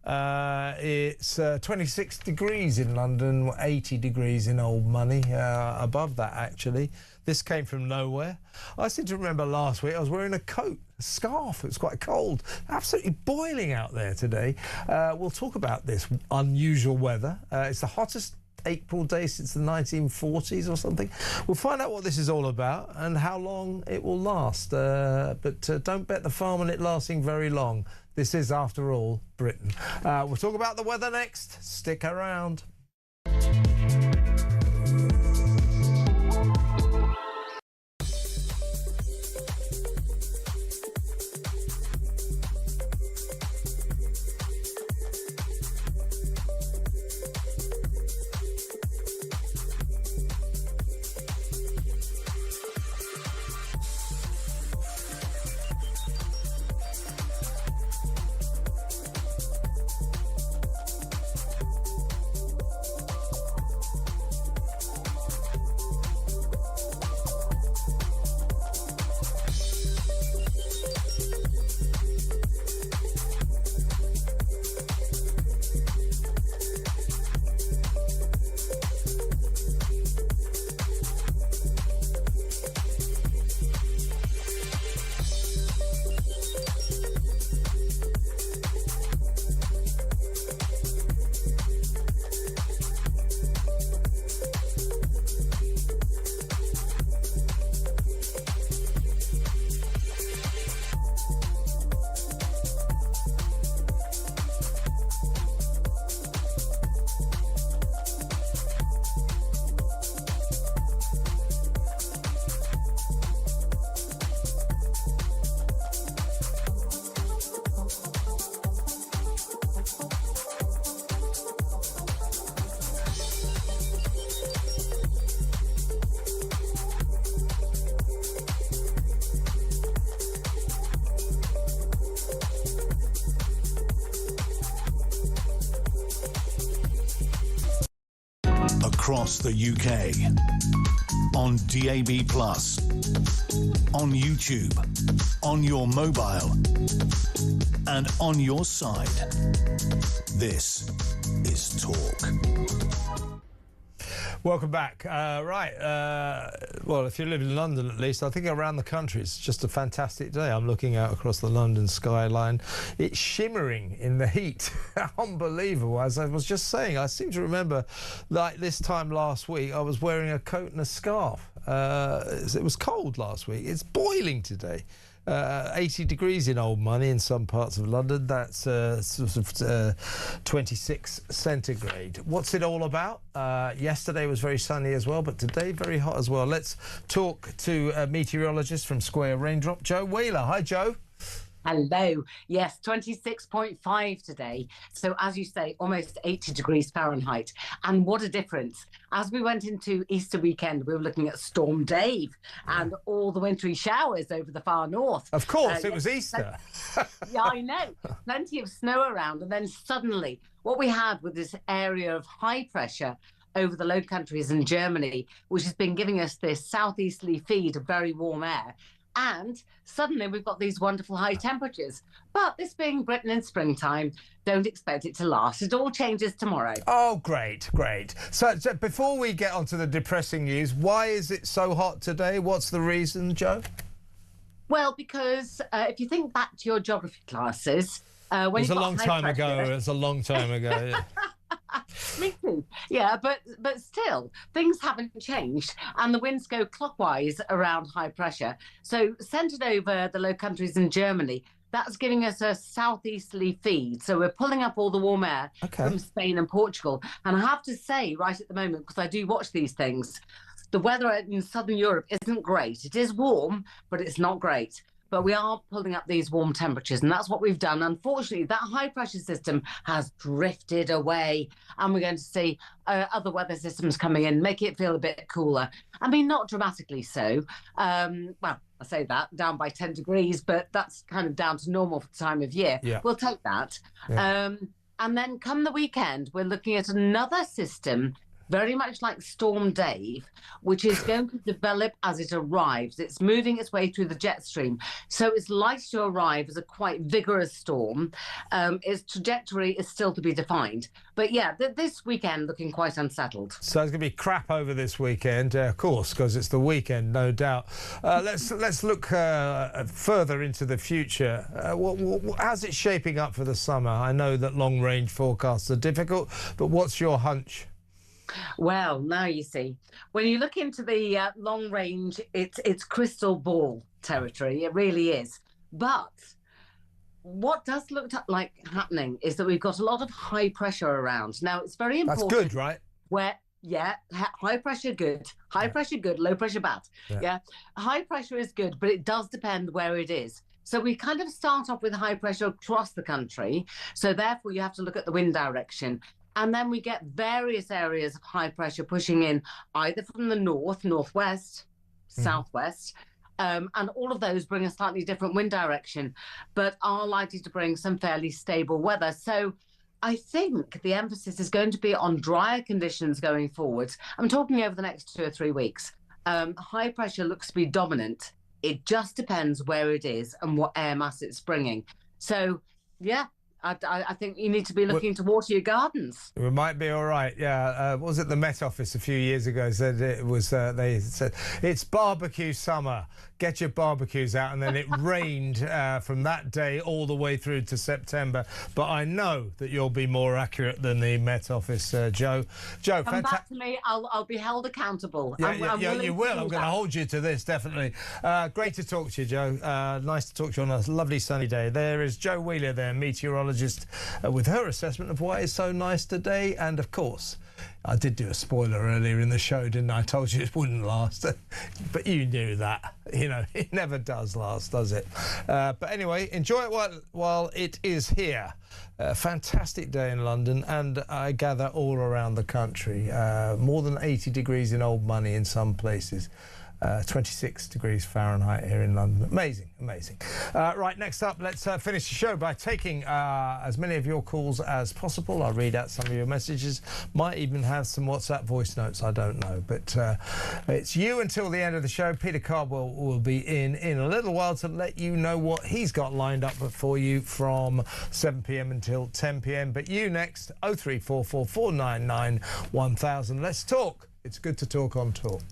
It's 26 degrees in London, 80 degrees in old money, above that actually. This came from nowhere. I seem to remember last week I was wearing a coat, a scarf. It was quite cold. Absolutely boiling out there today. We'll talk about this unusual weather. It's the hottest April day since the 1940s or something. We'll find out what this is all about and how long it will last. But don't bet the farm on it lasting very long. This is, after all, Britain. We'll talk about the weather next. Stick around. Across the UK, on DAB+, on YouTube, on your mobile, and on your side. This is Talk. Welcome back. Well, if you live in London at least, I think around the country it's just a fantastic day. I'm looking out across the London skyline. It's shimmering in the heat. Unbelievable. As I was just saying, I seem to remember like this time last week I was wearing a coat and a scarf. It was cold last week. It's boiling today. 80 degrees in old money in some parts of London. That's sort of 26 centigrade. What's it all about? Yesterday was very sunny as well, but today very hot as well. Let's talk to a meteorologist from Square Raindrop, Joe Wheeler. Hi, Joe. Hello. Yes, 26.5 today. So as you say, almost 80 degrees Fahrenheit. And what a difference. As we went into Easter weekend, we were looking at Storm Dave and all the wintry showers over the far north. Of course, it was Easter. Yeah, I know. Plenty of snow around. And then suddenly what we had with this area of high pressure over the Low Countries in Germany, which has been giving us this southeasterly feed of very warm air, And suddenly we've got these wonderful high temperatures. But this being Britain in springtime, don't expect it to last. It all changes tomorrow. Oh, great, great. So before we get onto the depressing news, why is it so hot today? What's the reason, Joe? Well, because if you think back to your geography classes, when it was a long time ago. It was a long time ago. Yeah. Me too. Yeah, but still, things haven't changed, and the winds go clockwise around high pressure. So centred over the Low Countries in Germany, that's giving us a southeasterly feed. So we're pulling up all the warm air from Spain and Portugal. And I have to say, right at the moment, because I do watch these things, the weather in southern Europe isn't great. It is warm, but it's not great. But we are pulling up these warm temperatures, and that's what we've done. Unfortunately, that high-pressure system has drifted away, and we're going to see other weather systems coming in, make it feel a bit cooler. I mean, not dramatically so. Well, I say that, down by 10 degrees, but that's kind of down to normal for the time of year. Yeah. We'll take that. Yeah. And then come the weekend, we're looking at another system very much like Storm Dave, which is going to develop as it arrives. It's moving its way through the jet stream. So it's likely to arrive as a quite vigorous storm. Its trajectory is still to be defined. But yeah, this weekend looking quite unsettled. So it's going to be crap over this weekend, of course, because it's the weekend, no doubt. Let's look further into the future. How's it shaping up for the summer? I know that long-range forecasts are difficult, but what's your hunch? Well, now you see, when you look into the long range, it's crystal ball territory. It really is. But what does look like happening is that we've got a lot of high pressure around. Now, it's very important. That's good, right? High pressure good, high pressure good, low pressure bad. Yeah, high pressure is good, but it does depend where it is. So we kind of start off with high pressure across the country. So therefore, you have to look at the wind direction. And then we get various areas of high pressure pushing in either from the north, northwest, southwest, and all of those bring a slightly different wind direction, but are likely to bring some fairly stable weather. So I think the emphasis is going to be on drier conditions going forward. I'm talking over the next 2 or 3 weeks. High pressure looks to be dominant. It just depends where it is and what air mass it's bringing. So, yeah. I think you need to be looking to water your gardens. We might be all right, yeah. Was it the Met Office a few years ago said it was, they said, it's barbecue summer, get your barbecues out, and then it rained from that day all the way through to September. But I know that you'll be more accurate than the Met Office, Joe. Joe, come back to me, I'll be held accountable. Yeah, you will. I'm going to hold you to this, definitely. Great to talk to you, Joe. Nice to talk to you on a lovely sunny day. There is Joe Wheeler there, meteorologist, with her assessment of why it's so nice today. And of course, I did do a spoiler earlier in the show, didn't I? I told you it wouldn't last, but you knew that. You know, it never does last, does it? But anyway, enjoy it while it is here. Fantastic day in London, and I gather all around the country. More than 80 degrees in old money in some places. 26 degrees Fahrenheit here in London. Amazing, amazing. Right, next up, let's finish the show by taking as many of your calls as possible. I'll read out some of your messages. Might even have some WhatsApp voice notes, I don't know. But it's you until the end of the show. Peter Cardwell will be in a little while to let you know what he's got lined up for you from 7 p.m. until 10 p.m. But you next, 0344 499 1000. Let's talk. It's good to talk on Talk.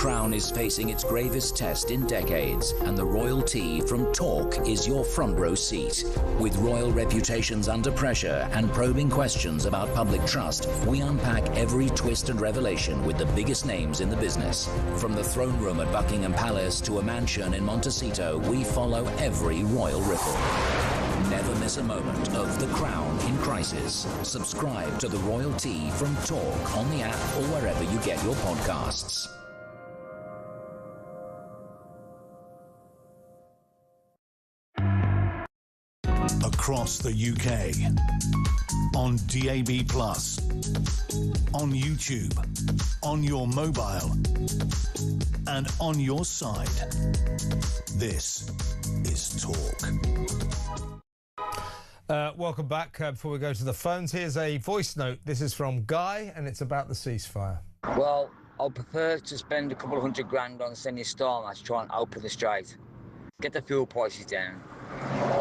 crown is facing its gravest test in decades, and the royalty from Talk is your front row seat. With royal reputations under pressure and probing questions about public trust, we unpack every twist and revelation with the biggest names in the business. From the throne room at Buckingham Palace to a mansion in Montecito, we follow every royal ripple. Never miss a moment of The Crown in Crisis. Subscribe to The Royalty from Talk on the app or wherever you get your podcasts. Across the UK, on DAB+, on YouTube, on your mobile, and on your side. This is Talk. Welcome back. Before we go to the phones, here's a voice note. This is from Guy, and it's about the ceasefire. Well, I'll prefer to spend a couple of $100 on sending Starmer to try and open the strait, get the fuel prices down,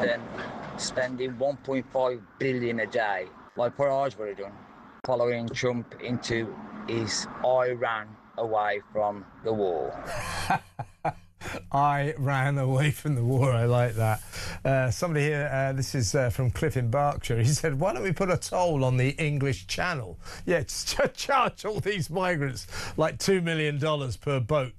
then spending $1.5 billion a day, like Farage would have done, following Trump into his Iran away from the war. I ran away from the war. I like that. Somebody here, this is from Cliff in Berkshire. He said, why don't we put a toll on the English Channel? Yeah, just charge all these migrants like $2 million per boat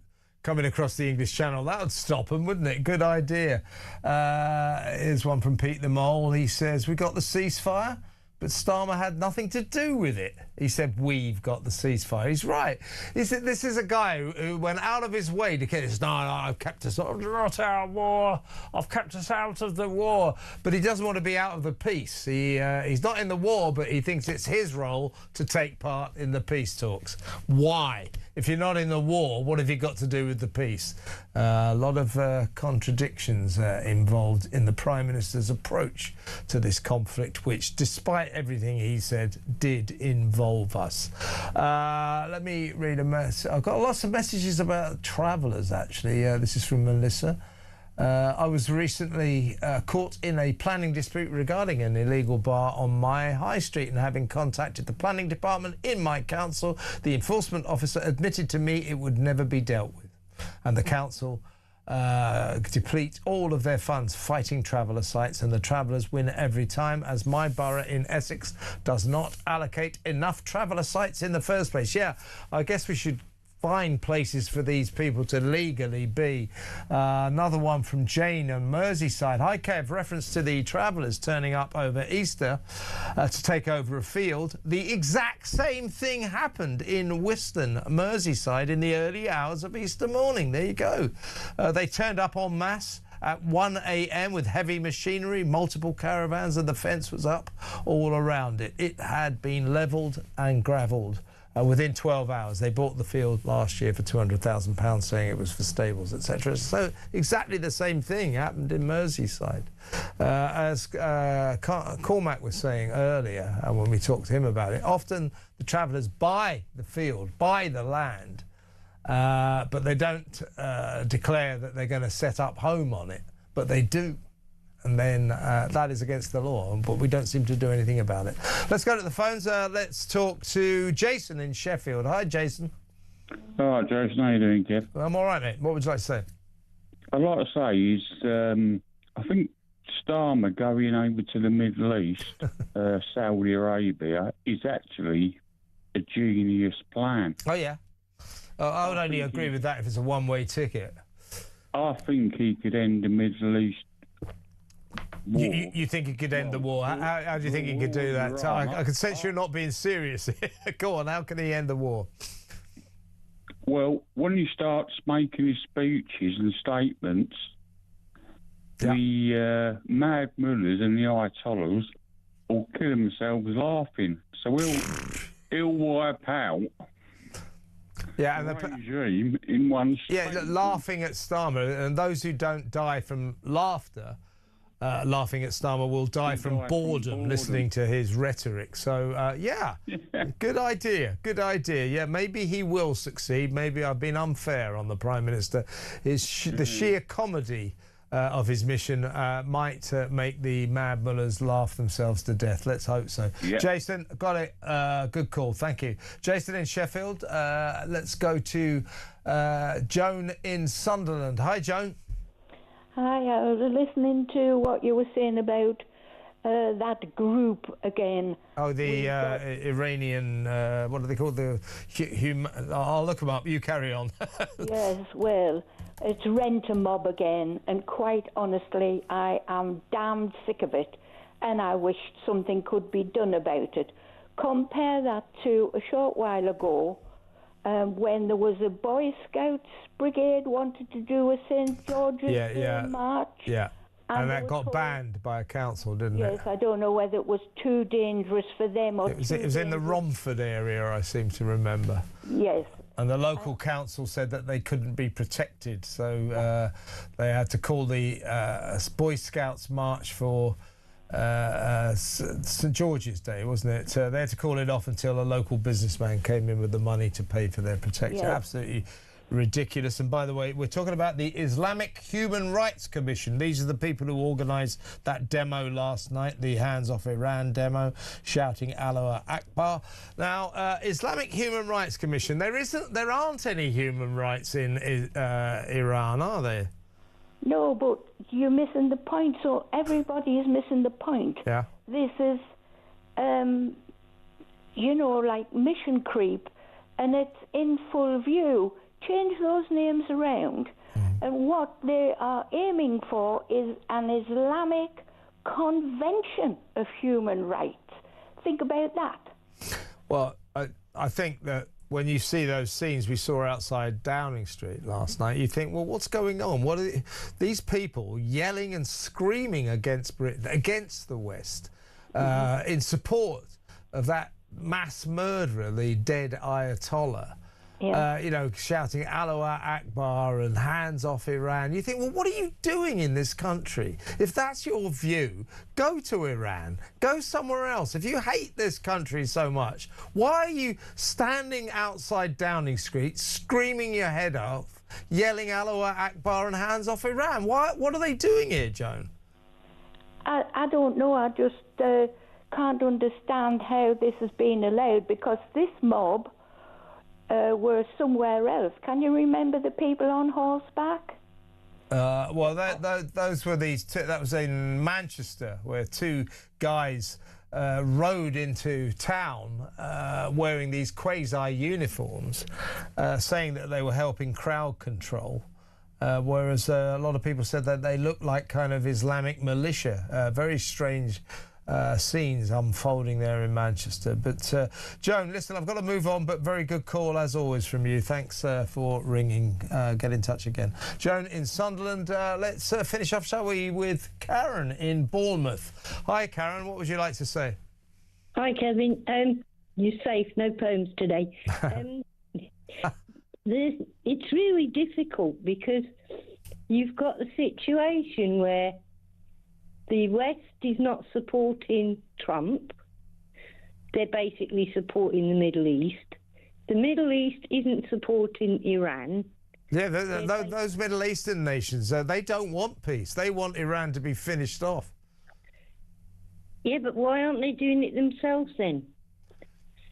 coming across the English Channel. That would stop them, wouldn't it? Good idea. Here's one from Pete the Mole. He says, we got the ceasefire, but Starmer had nothing to do with it. He said, we've got the ceasefire. He's right. He said, this is a guy who went out of his way to get this. No, I've kept us not our war. I've kept us out of the war. But he doesn't want to be out of the peace. He's not in the war, but he thinks it's his role to take part in the peace talks. Why? If you're not in the war, what have you got to do with the peace? A lot of contradictions involved in the Prime Minister's approach to this conflict, which, despite everything he said, did involve us. Let me read a message. I've got lots of messages about travellers, actually. This is from Melissa. I was recently caught in a planning dispute regarding an illegal bar on my high street, and having contacted the planning department in my council, the enforcement officer admitted to me it would never be dealt with, and the council deplete all of their funds fighting traveller sites, and the travellers win every time, as my borough in Essex does not allocate enough traveller sites in the first place. Yeah, I guess we should find places for these people to legally be. Another one from Jane on Merseyside. Hi, Kev. Reference to the travellers turning up over Easter to take over a field. The exact same thing happened in Whiston, Merseyside, in the early hours of Easter morning. There you go. They turned up en masse at 1 a.m. with heavy machinery, multiple caravans, and the fence was up all around it. It had been levelled and gravelled. Within 12 hours. They bought the field last year for £200,000, saying it was for stables, etc. So exactly the same thing happened in Merseyside. As Cormac was saying earlier, when we talked to him about it, often the travellers buy the field, buy the land, but they don't declare that they're going to set up home on it, but they do. And then that is against the law, but we don't seem to do anything about it. Let's go to the phones. Let's talk to Jason in Sheffield. Hi, Jason. All right, Jason. How you doing, Kev? I'm all right, mate. What would you like to say? I'd like to say is I think Starmer going over to the Middle East, Saudi Arabia, is actually a genius plan. Oh, yeah. I would only agree with that if it's a one-way ticket. I think he could end the Middle East. You think he could end the war? How do you think he could do that? I can sense you're not being serious. Go on, how can he end the war? Well, when he starts making his speeches and statements, the mad mullahs and the ayatollahs will kill themselves laughing. So he'll wipe out and the regime in one statement. Yeah, laughing at Starmer, and those who don't die from laughter, laughing at Starmer, will die from boredom listening to his rhetoric. So, good idea. Good idea. Yeah, maybe he will succeed. Maybe I've been unfair on the Prime Minister. The sheer comedy of his mission might make the mad mullahs laugh themselves to death. Let's hope so. Yeah. Jason, got it. Good call. Thank you. Jason in Sheffield. Let's go to Joan in Sunderland. Hi, Joan. Hi, I was listening to what you were saying about that group again. Oh, the Iranian, what are they called? I'll look them up. You carry on. Yes, well, it's rent-a-mob again, and quite honestly, I am damned sick of it, and I wish something could be done about it. Compare that to a short while ago, when there was a Boy Scouts brigade wanted to do a St. George's Day march. Yeah, and that got banned by a council, didn't it? Yes, I don't know whether it was too dangerous for them or it was in the Romford area, I seem to remember. Yes. And the local council said that they couldn't be protected, so they had to call the Boy Scouts march for St George's Day, wasn't it? They had to call it off until a local businessman came in with the money to pay for their protection. Yeah. Absolutely ridiculous. And by the way, we're talking about the Islamic Human Rights Commission. These are the people who organised that demo last night, the Hands Off Iran demo, shouting Allah Akbar. Now, Islamic Human Rights Commission, there aren't any human rights in Iran, are there? No, but you're missing the point. So everybody is missing the point. Yeah. This is, you know, like mission creep, and it's in full view. Change those names around. And what they are aiming for is an Islamic Convention of Human Rights. Think about that. Well, I think that when you see those scenes we saw outside Downing Street last night, you think, well, what's going on? What are these people yelling and screaming against Britain, against the West, in support of that mass murderer, the dead Ayatollah? Yeah. You know, shouting Allah Akbar and hands off Iran. You think, well, what are you doing in this country? If that's your view, go to Iran, go somewhere else. If you hate this country so much, why are you standing outside Downing Street, screaming your head off, yelling Allah Akbar and hands off Iran? What are they doing here, Joan? I don't know. I just can't understand how this has been allowed, because this mob were somewhere else. Can you remember the people on horseback? Well, those were these two. That was in Manchester, where two guys rode into town wearing these quasi uniforms, saying that they were helping crowd control. Whereas a lot of people said that they looked like kind of Islamic militia. Very strange scenes unfolding there in Manchester. But Joan, listen, I've got to move on, but very good call as always from you. Thanks for ringing. Get in touch again. Joan in Sunderland. Let's finish off, shall we, with Karen in Bournemouth. Hi, Karen. What would you like to say? Hi, Kevin. You're safe. No poems today. It's really difficult because you've got the situation where the West is not supporting Trump. They're basically supporting the Middle East. The Middle East isn't supporting Iran. Yeah, those Middle Eastern nations, they don't want peace. They want Iran to be finished off. Yeah, but why aren't they doing it themselves then?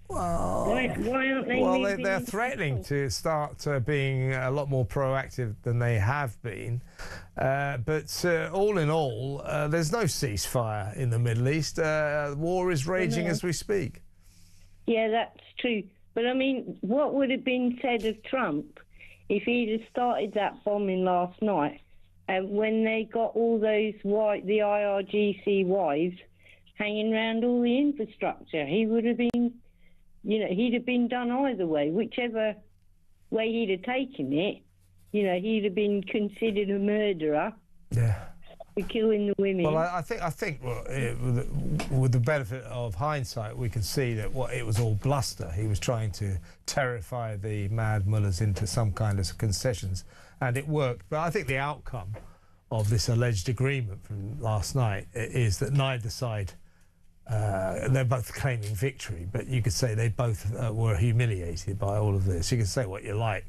Well, why aren't they? Well, they're threatening to start being a lot more proactive than they have been. But all in all, there's no ceasefire in the Middle East. War is raging as we speak. Yeah, that's true. But I mean, what would have been said of Trump if he'd have started that bombing last night, when they got all those the IRGC wives hanging around all the infrastructure? He would have been, you know, he'd have been done either way. Whichever way he'd have taken it, you know, he'd have been considered a murderer. Yeah. For killing the women. Well, I think with the benefit of hindsight, we can see that it was all bluster. He was trying to terrify the mad mullahs into some kind of concessions, and it worked. But I think the outcome of this alleged agreement from last night is that neither side, they're both claiming victory, but you could say they both were humiliated by all of this. You can say what you like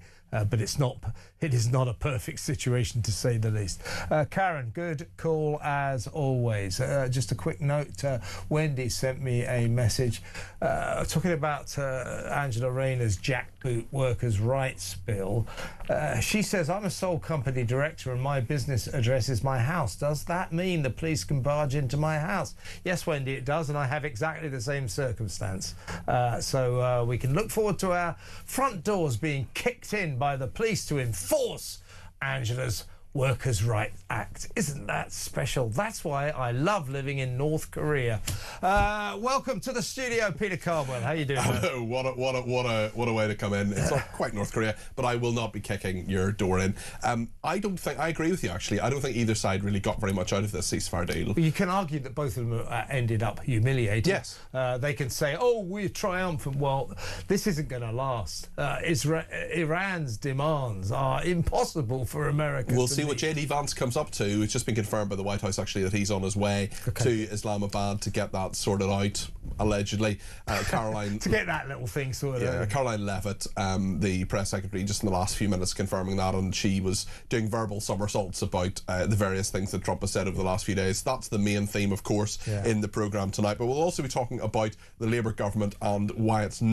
but it is not a perfect situation, to say the least. Karen, good call as always. Just a quick note, Wendy sent me a message talking about Angela Rayner's jackboot workers' rights bill. She says, I'm a sole company director and my business address is my house. Does that mean the police can barge into my house? Yes, Wendy, it does, and I have exactly the same circumstance. So we can look forward to our front doors being kicked in by the police to enforce Angela's Workers' Rights Act. Isn't that special? That's why I love living in North Korea. Welcome to the studio, Peter Cardwell. How you doing? Hello. What a way to come in. It's not quite North Korea, but I will not be kicking your door in. I agree with you, actually. I don't think either side really got very much out of this ceasefire deal. Well, you can argue that both of them ended up humiliated. Yes. They can say, oh, we're triumphant. Well, this isn't going to last. Iran's demands are impossible for America. We'll see what J.D. Vance comes up to. It's just been confirmed by the White House, actually, that he's on his way to Islamabad to get that sorted out, allegedly. Caroline... to get that little thing sorted out. Yeah, Caroline Levitt, the press secretary, just in the last few minutes confirming that, and she was doing verbal somersaults about the various things that Trump has said over the last few days. That's the main theme, of course, in the programme tonight. But we'll also be talking about the Labour government and why it's